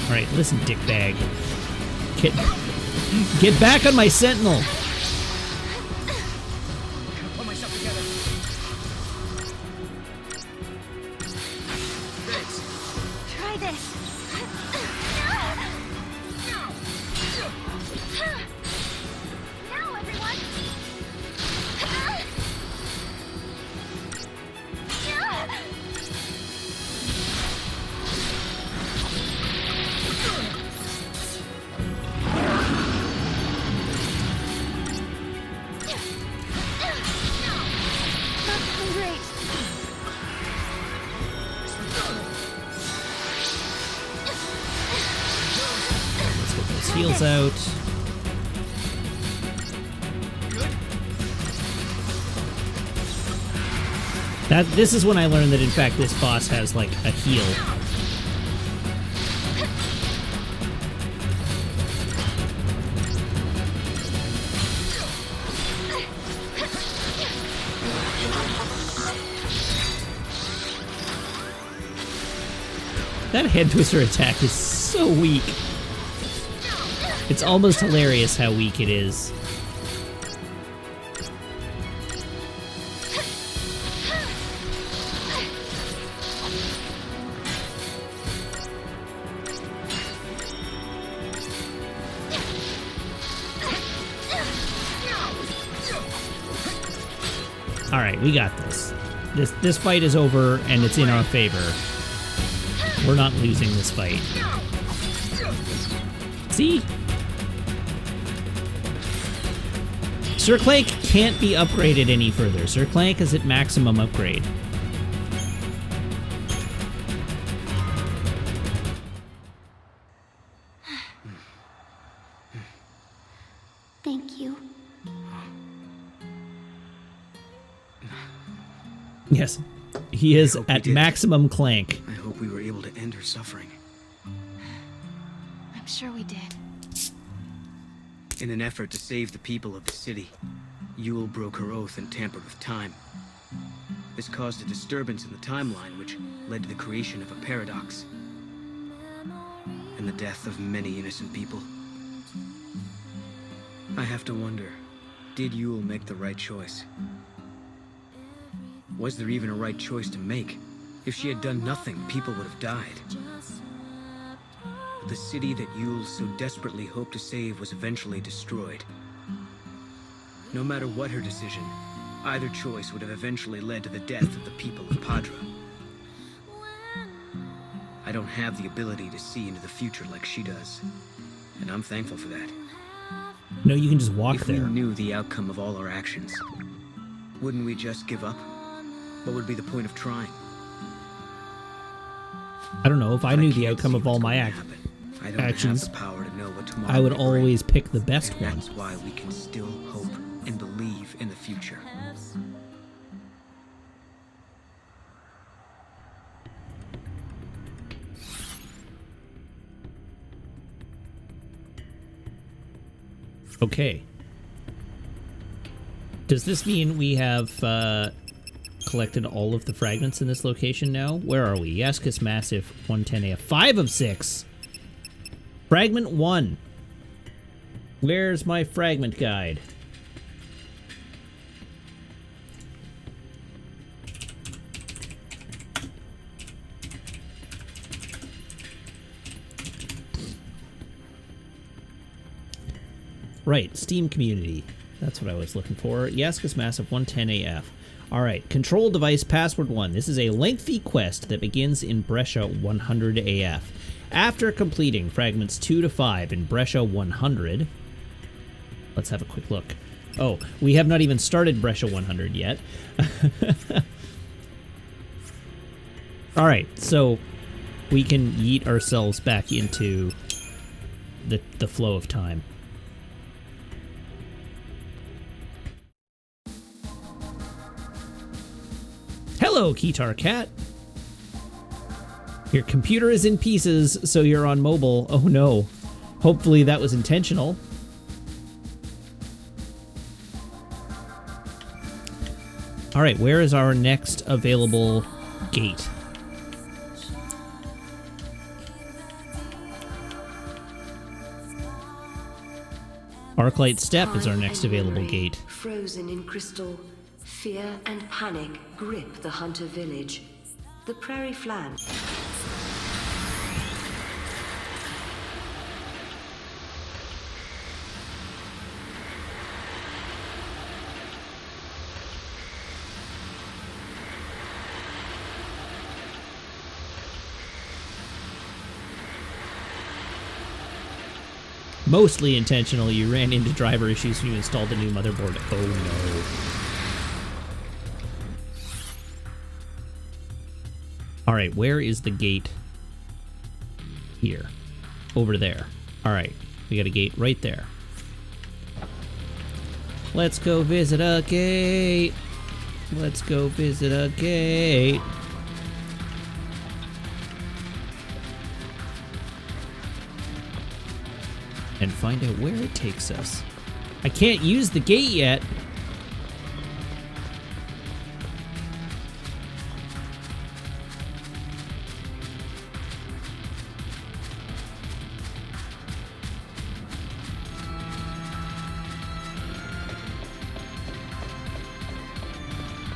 Alright, listen, dickbag. Get back on my sentinel! Put myself together. Thanks. Try this. Now, everyone. Heals out. This is when I learned that in fact this boss has like a heal. That head twister attack is so weak. It's almost hilarious how weak it is. Alright, we got this. This fight is over and it's in our favor. We're not losing this fight. See? Sir Clank can't be upgraded any further. Sir Clank is at maximum upgrade. Thank you. Yes, he is at maximum Clank. I hope we were able to end her suffering. I'm sure we did. In an effort to save the people of the city, Yule broke her oath and tampered with time. This caused a disturbance in the timeline, which led to the creation of a paradox and the death of many innocent people. I have to wonder, did Yule make the right choice? Was there even a right choice to make? If she had done nothing, people would have died. The city that Yule so desperately hoped to save was eventually destroyed. No matter what her decision, either choice would have eventually led to the death of the people of Padra. I don't have the ability to see into the future like she does, and I'm thankful for that. No, you can just walk there. If we knew the outcome of all our actions, wouldn't we just give up? What would be the point of trying? I don't know. If I knew the outcome of all my actions, I would always pick the best one. That's why we can still hope. and believe in the future. Okay. Does this mean we have collected all of the fragments in this location now? Where are we? Yaskis Massive 110 AF. 5 of 6! Fragment 1. Where's my fragment guide? Right, Steam Community. That's what I was looking for. Yaskis Massive 110 AF. Alright, Control Device Password 1. This is a lengthy quest that begins in Brescia 100 AF. After completing fragments 2 to 5 in Brescia 100... Let's have a quick look. Oh, we have not even started Brescia 100 yet. Alright, so we can yeet ourselves back into the flow of time. Hello, Kitar Cat. Your computer is in pieces, so you're on mobile. Oh no. Hopefully that was intentional. Alright, where is our next available gate? Arclight Step is our next available gate. Frozen in crystal, fear and panic grip the hunter village. The prairie flan. Mostly intentional, you ran into driver issues when you installed the new motherboard. Oh no. Alright, where is the gate? Here. Over there. Alright, we got a gate right there. Let's go visit a gate. Let's go visit a gate. And find out where it takes us. I can't use the gate yet.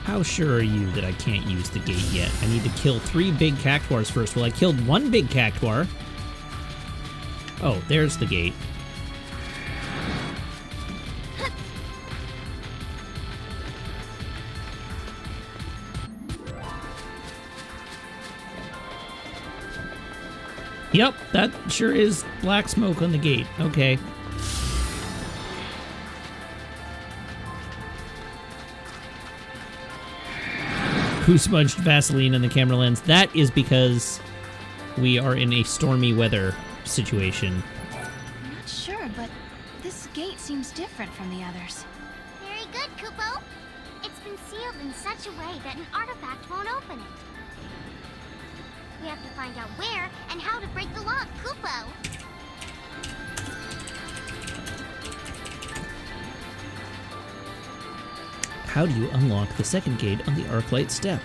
How sure are you that I can't use the gate yet? I need to kill 3 big cactuars first. Well, I killed 1 big cactuar. Oh, there's the gate. Yep, that sure is black smoke on the gate. Okay. Who smudged Vaseline on the camera lens? That is because we are in a stormy weather situation. I'm not sure, but this gate seems different from the others. Very good, Kupo. It's been sealed in such a way that an artifact won't open it. We have to find out where and how to break the lock, Kupo. How do you unlock the second gate on the Arclight Step?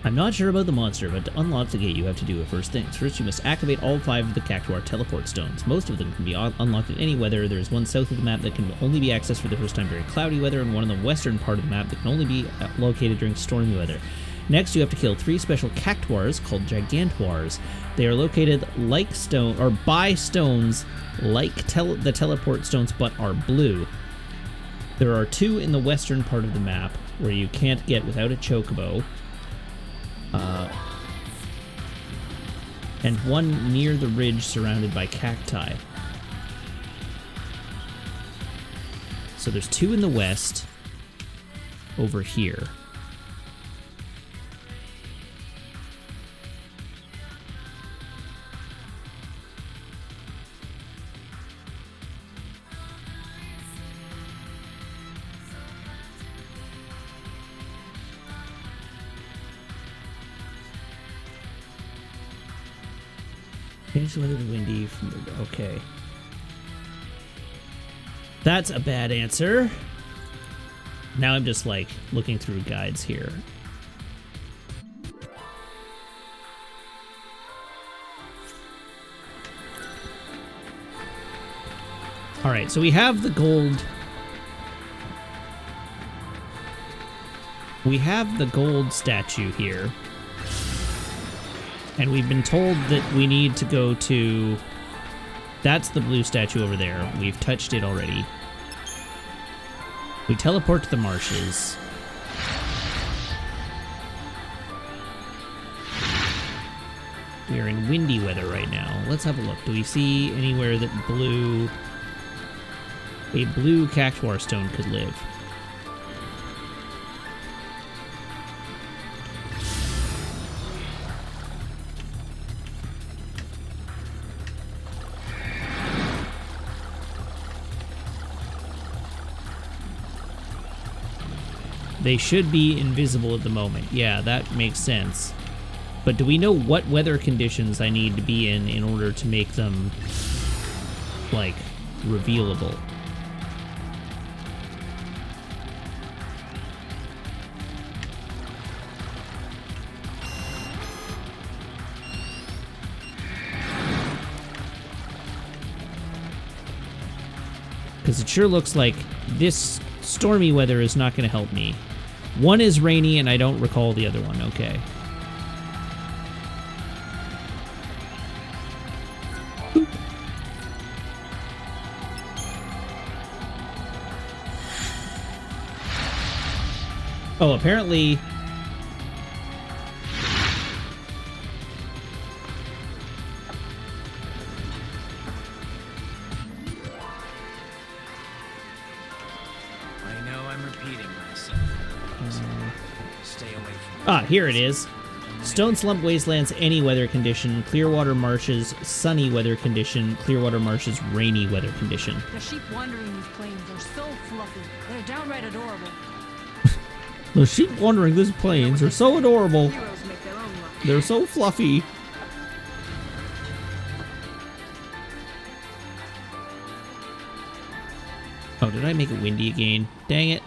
I'm not sure about the monster, but to unlock the gate you have to do it first things. First you must activate all 5 of the Cactuar teleport stones. Most of them can be unlocked in any weather. There is one south of the map that can only be accessed for the first time during cloudy weather, and one in the western part of the map that can only be located during stormy weather. Next, you have to kill 3 special cactuars called Gigantuars. They are located like stone, or by stones like the teleport stones, but are blue. There are 2 in the western part of the map where you can't get without a chocobo. And 1 near the ridge surrounded by cacti. So there's 2 in the west over here. Change the weather to windy from the... Okay. That's a bad answer. Now I'm just, like, looking through guides here. Alright, so we have the gold... We have the gold statue here. And we've been told that we need to go to... That's the blue statue over there. We've touched it already. We teleport to the marshes. We are in windy weather right now. Let's have a look. Do we see anywhere that a blue cactuar stone could live? They should be invisible at the moment. Yeah, that makes sense. But do we know what weather conditions I need to be in order to make them, like, revealable? Because it sure looks like this stormy weather is not going to help me. One is rainy, and I don't recall the other one. Okay. Boop. Oh, apparently... Ah, here it is. Stone Slump Wastelands, any weather condition. Clearwater Marshes, sunny weather condition. Clearwater Marshes, rainy weather condition. The sheep wandering these plains are so fluffy. They're downright adorable. The sheep wandering these plains are so adorable. Heroes make their own luck. They're so fluffy. Oh, did I make it windy again? Dang it.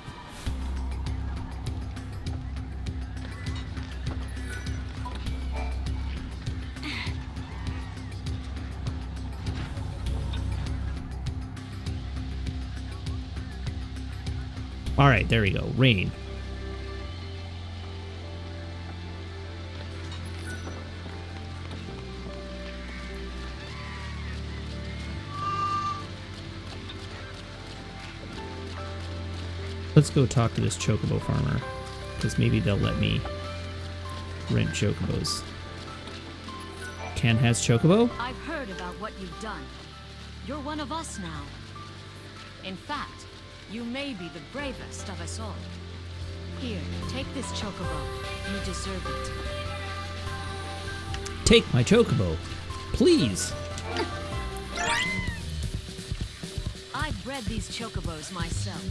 All right, there we go. Rain. Let's go talk to this chocobo farmer, because maybe they'll let me rent chocobos. Ken has chocobo? I've heard about what you've done. You're one of us now. In fact, you may be the bravest of us all. Here, take this chocobo. You deserve it. Take my chocobo, please. I bred these chocobos myself.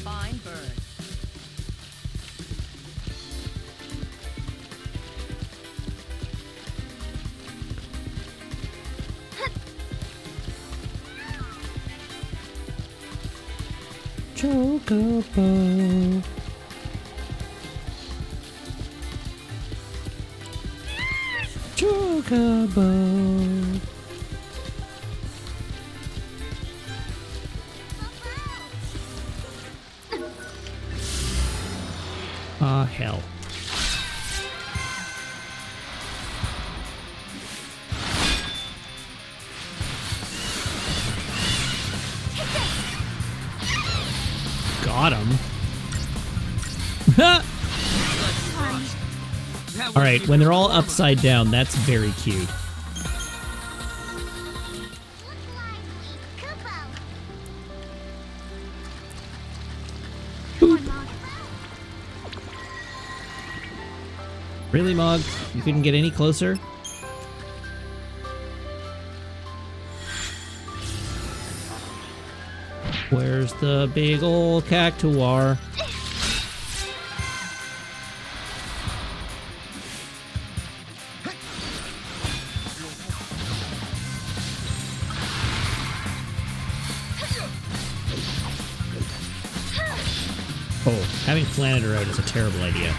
Fine bird. Chocobo. Chocobo. Ah, hell. Got him. All right, when they're all upside down, that's very cute. Boop. Really, Mog? You couldn't get any closer? Where's the big old cactuar? Oh, having Flanader out is a terrible idea.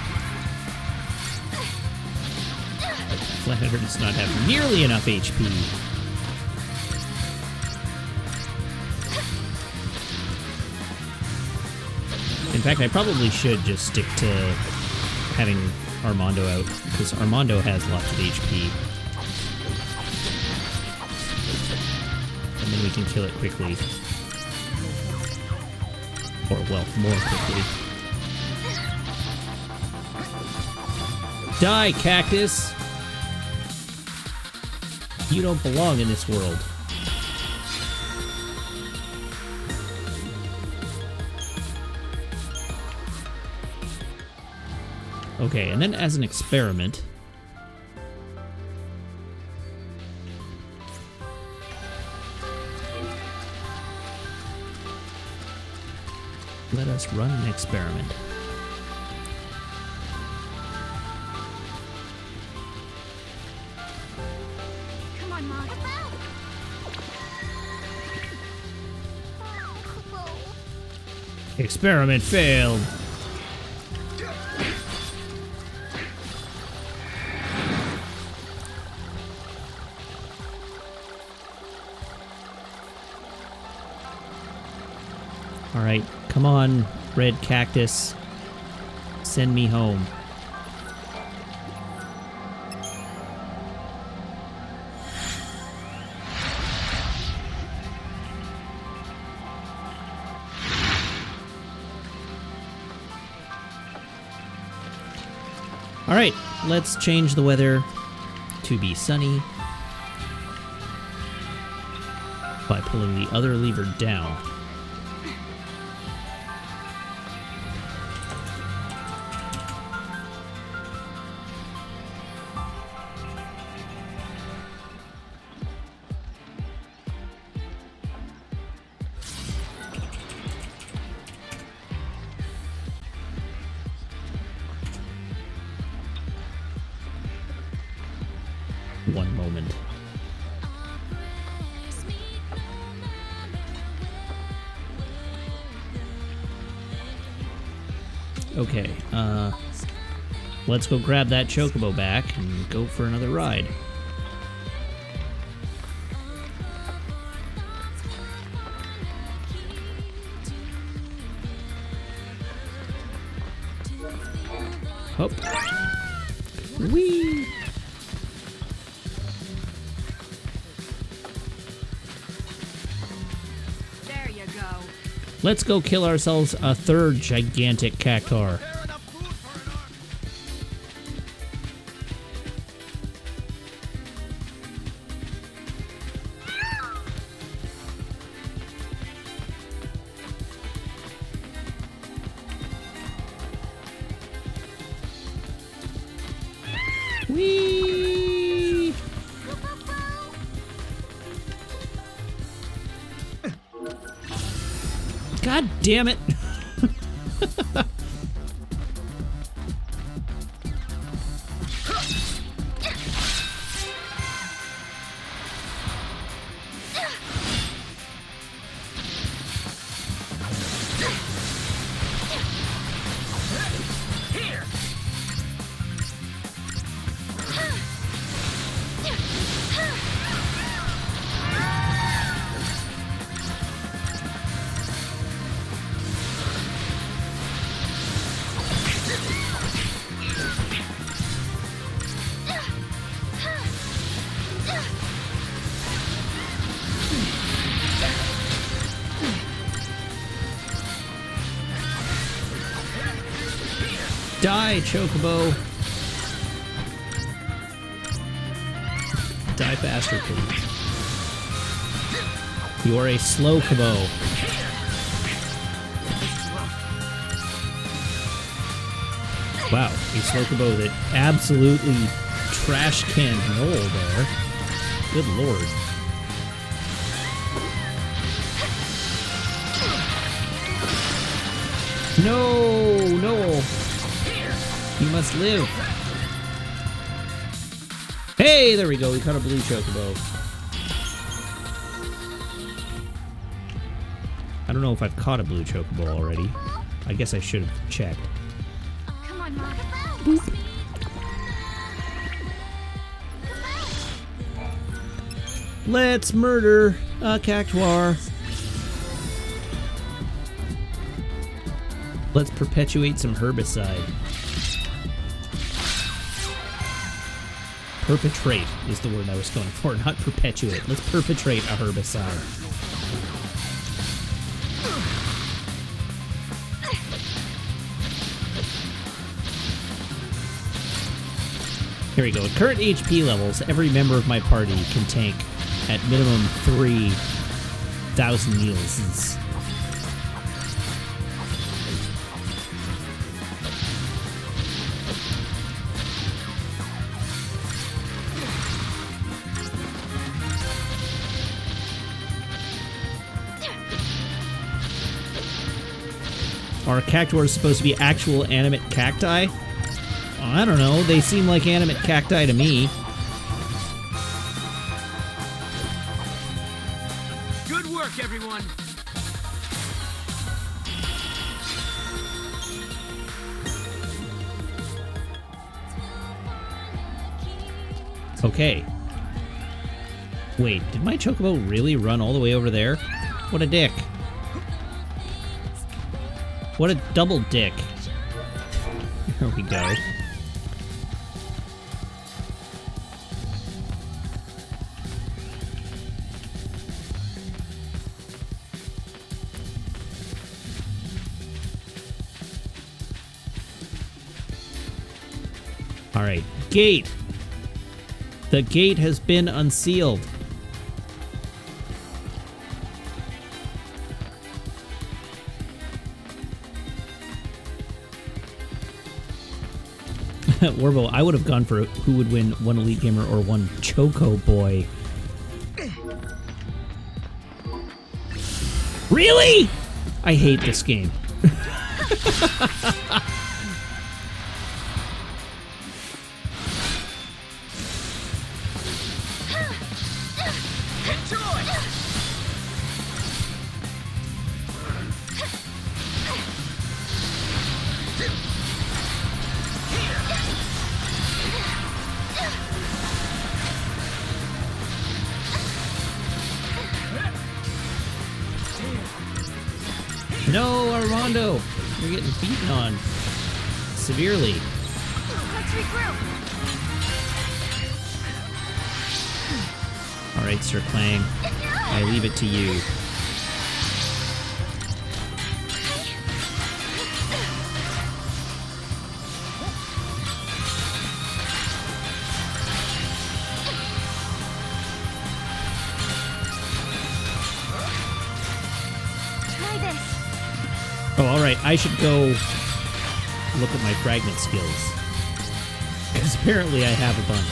Flanader does not have nearly enough HP. In fact, I probably should just stick to having Armando out, because Armando has lots of HP. And then we can kill it quickly. Or, well, more quickly. Die, cactus! You don't belong in this world. Okay, and then as an experiment... let us run an experiment. Come on, Mom. Experiment failed. All right, come on, red cactus. Send me home. All right, let's change the weather to be sunny by pulling the other lever down. One moment. Okay, let's go grab that chocobo back and go for another ride. Hop. Whee! Let's go kill ourselves a third gigantic cactar. Whee! God damn it. Die, chocobo. Die faster, please. You are a slow Kabo. Wow, a slow Kabo that absolutely trash canned Noel there. Good lord. No, Noel. You must live. Hey, there we go. We caught a blue chocobo. I don't know if I've caught a blue chocobo already. I guess I should have checked. Come on, Mom. Let's murder a cactuar. Let's perpetuate some herbicide. Perpetrate is the word I was going for, not perpetuate. Let's perpetrate a herbicide. Here we go. At current HP levels, every member of my party can tank at minimum 3,000 meals. Are cactuars supposed to be actual animate cacti? I don't know. They seem like animate cacti to me. Good work, everyone. Okay. Wait, did my chocobo really run all the way over there? What a dick. What a double dick. Here we go. All right, gate. The gate has been unsealed. Warbo, I would have gone for who would win, one Elite Gamer or one Choco Boy. Really? I hate this game. No, Armando! You're getting beaten on. Severely. Let's regroup. Alright, Sir Clang. I leave it to you. Oh, alright, I should go look at my fragment skills. Because apparently I have a bunch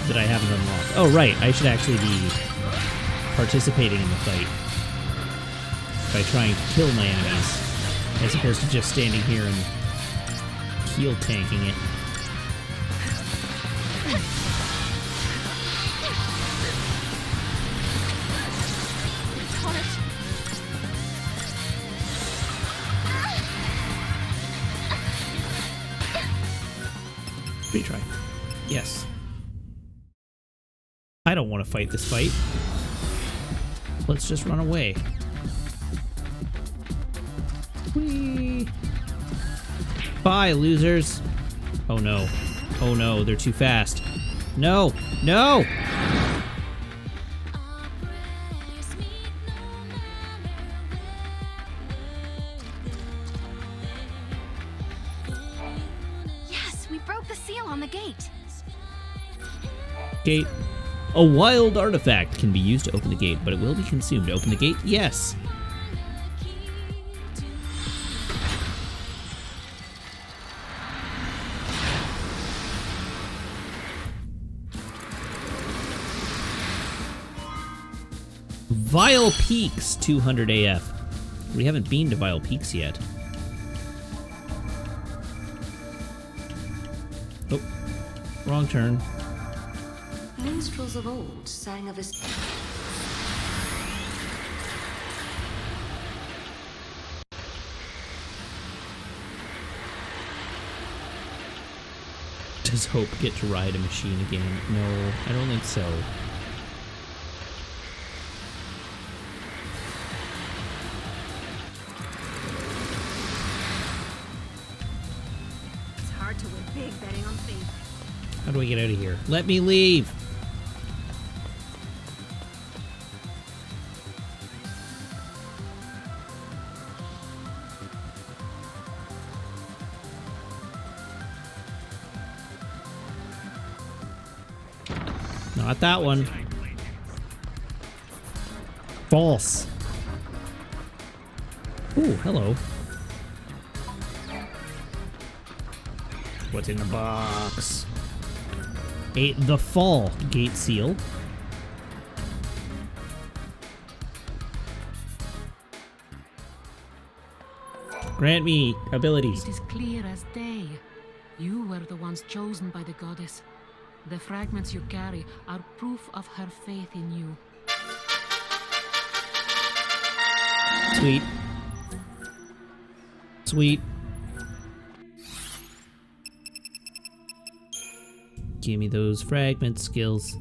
that I haven't unlocked. Oh, right, I should actually be participating in the fight by trying to kill my enemies, as opposed to just standing here and heal tanking it. Retry. Yes. I don't want to fight this fight. Let's just run away. Whee! Bye, losers. Oh no. Oh no, they're too fast. No! No! On the gate. Gate. A wild artifact can be used to open the gate, but it will be consumed. To open the gate? Yes. Vile Peaks 200 AF. We haven't been to Vile Peaks yet. Oh, wrong turn. Minstrels of old sang of a... Does Hope get to ride a machine again? No, I don't think so. It's hard to win big betting on fate. How do we get out of here? Let me leave! Not that one. False. Ooh, hello. What's in the box? The Fall Gate Seal. Grant me abilities. It is clear as day. You were the ones chosen by the goddess. The fragments you carry are proof of her faith in you. Sweet. Sweet. Give me those fragment skills.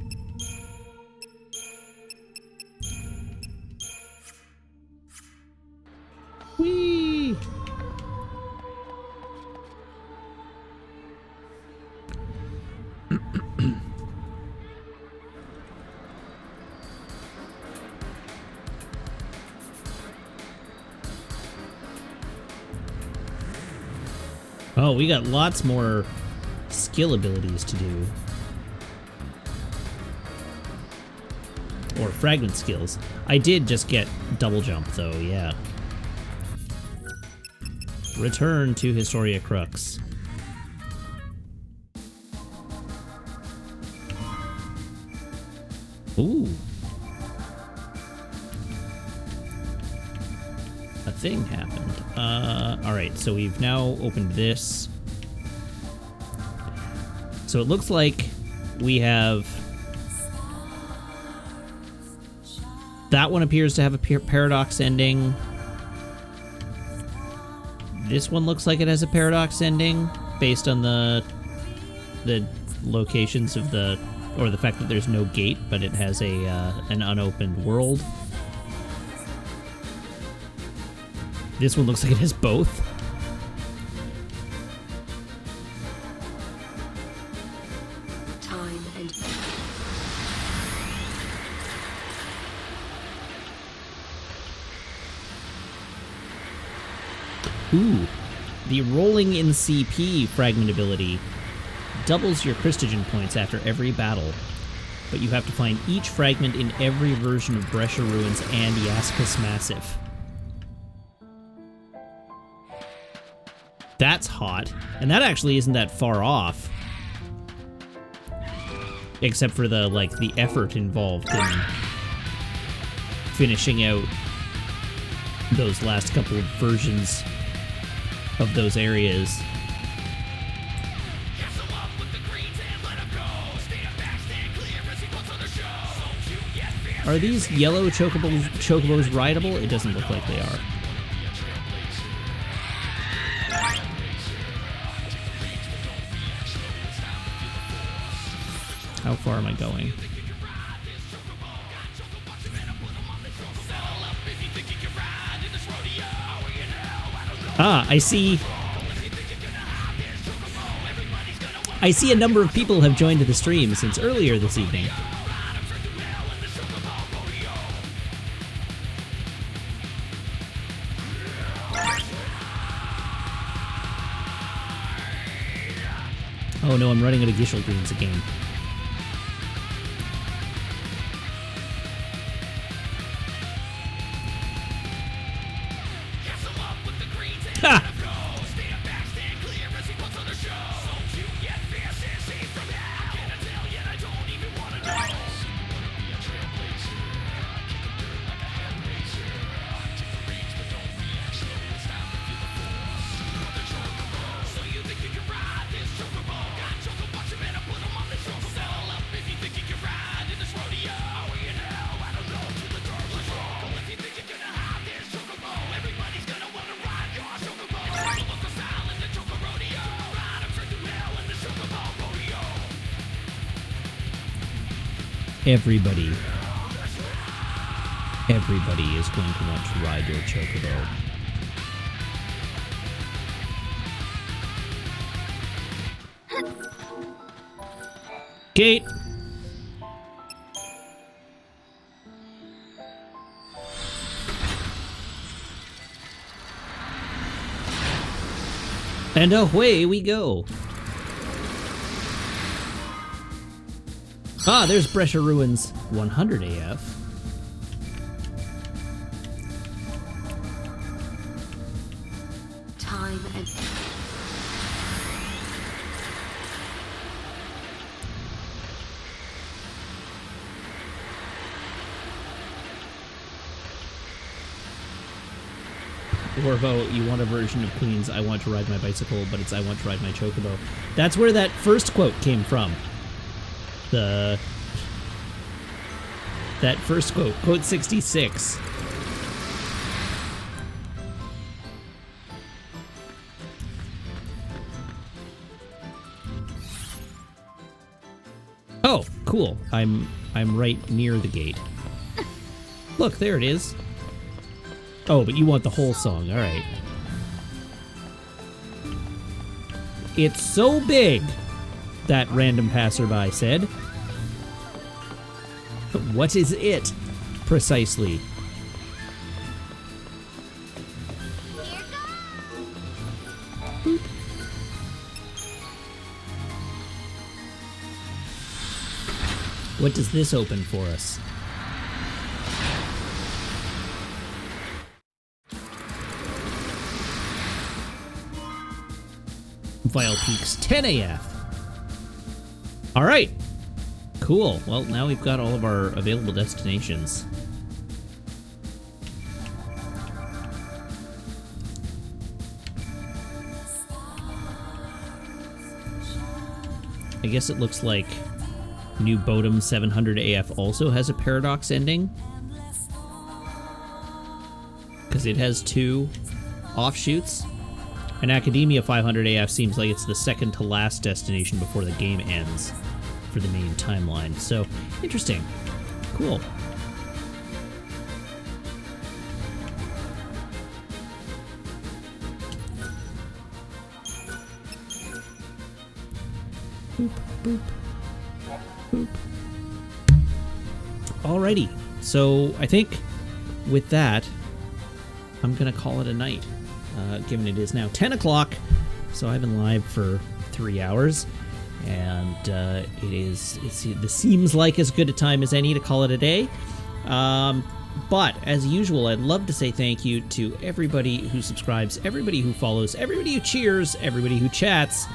Whee! Oh, we got lots more skill abilities to do. Or fragment skills. I did just get double jump though, yeah. Return to Historia Crux. Ooh. A thing happened. Alright, so we've now opened this. So it looks like we have... That one appears to have a paradox ending. This one looks like it has a paradox ending based on the locations of the... or the fact that there's no gate, but it has a an unopened world. This one looks like it has both. Time and... Ooh. The Rolling in CP fragment ability doubles your Christogen points after every battle, but you have to find each fragment in every version of Brescia Ruins and Yaskus Massif. That's hot. And that actually isn't that far off. Except for the, like, the effort involved in finishing out those last couple of versions of those areas. Are these yellow chocobos rideable? It doesn't look like they are. How far am I going? Ah, I see a number of people have joined the stream since earlier this evening. Oh no, I'm running out of Gishel Greens again. Ha! everybody is going to want to ride your Chocobo. Gate! And away we go. Ah, there's Brescia Ruins 100 AF. Time and... Orvo, you want a version of Queen's I want to ride my bicycle, but it's I want to ride my Chocobo. That's where that first quote came from. That first quote, quote 66. Oh, cool. I'm right near the gate. Look, there it is. Oh, but you want the whole song. All right. It's so big, that random passerby said. But what is it, precisely? Boop. What does this open for us? Vile Peaks 10 AF. All right. Cool. Well, now we've got all of our available destinations. I guess it looks like New Bodum 700 AF also has a paradox ending, because it has 2 offshoots. And Academia 500 AF seems like it's the second to last destination before the game ends for the main timeline. So, interesting. Cool. Boop, boop, boop. Alrighty. So, I think with that, I'm going to call it a night. Given it is now 10 o'clock, so I've been live for 3 hours, and it seems like as good a time as any to call it a day. But as usual, I'd love to say thank you to everybody who subscribes, everybody who follows, everybody who cheers, everybody who chats,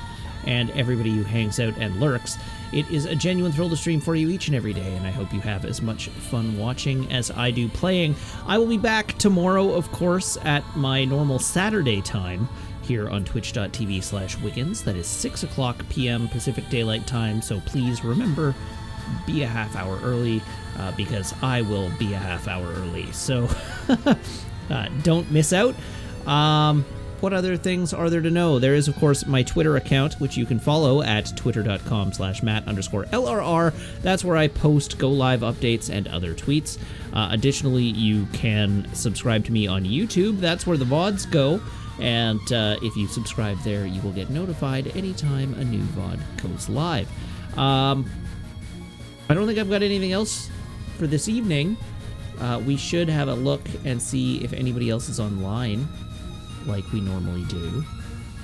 and everybody who hangs out and lurks. It is a genuine thrill to stream for you each and every day, and I hope you have as much fun watching as I do playing. I will be back tomorrow, of course, at my normal Saturday time here on twitch.tv/Wiggins. That is 6 o'clock p.m. Pacific Daylight Time, so please remember, be a half hour early, because I will be a half hour early. So don't miss out. What other things are there to know? There is, of course, my Twitter account, which you can follow at twitter.com/Matt_LRR. That's where I post go live updates and other tweets. Additionally, you can subscribe to me on YouTube. That's where the VODs go. And if you subscribe there, you will get notified anytime a new VOD goes live. I don't think I've got anything else for this evening. We should have a look and see if anybody else is online, like we normally do.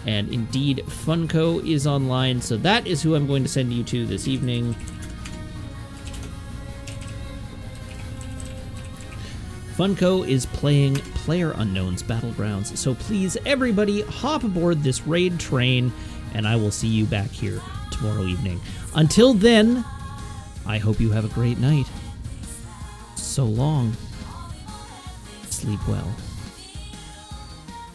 And indeed, Funko is online, so that is who I'm going to send you to this evening. Funko is playing PlayerUnknown's Battlegrounds, so please, everybody, hop aboard this raid train, and I will see you back here tomorrow evening. Until then, I hope you have a great night. So long. Sleep well.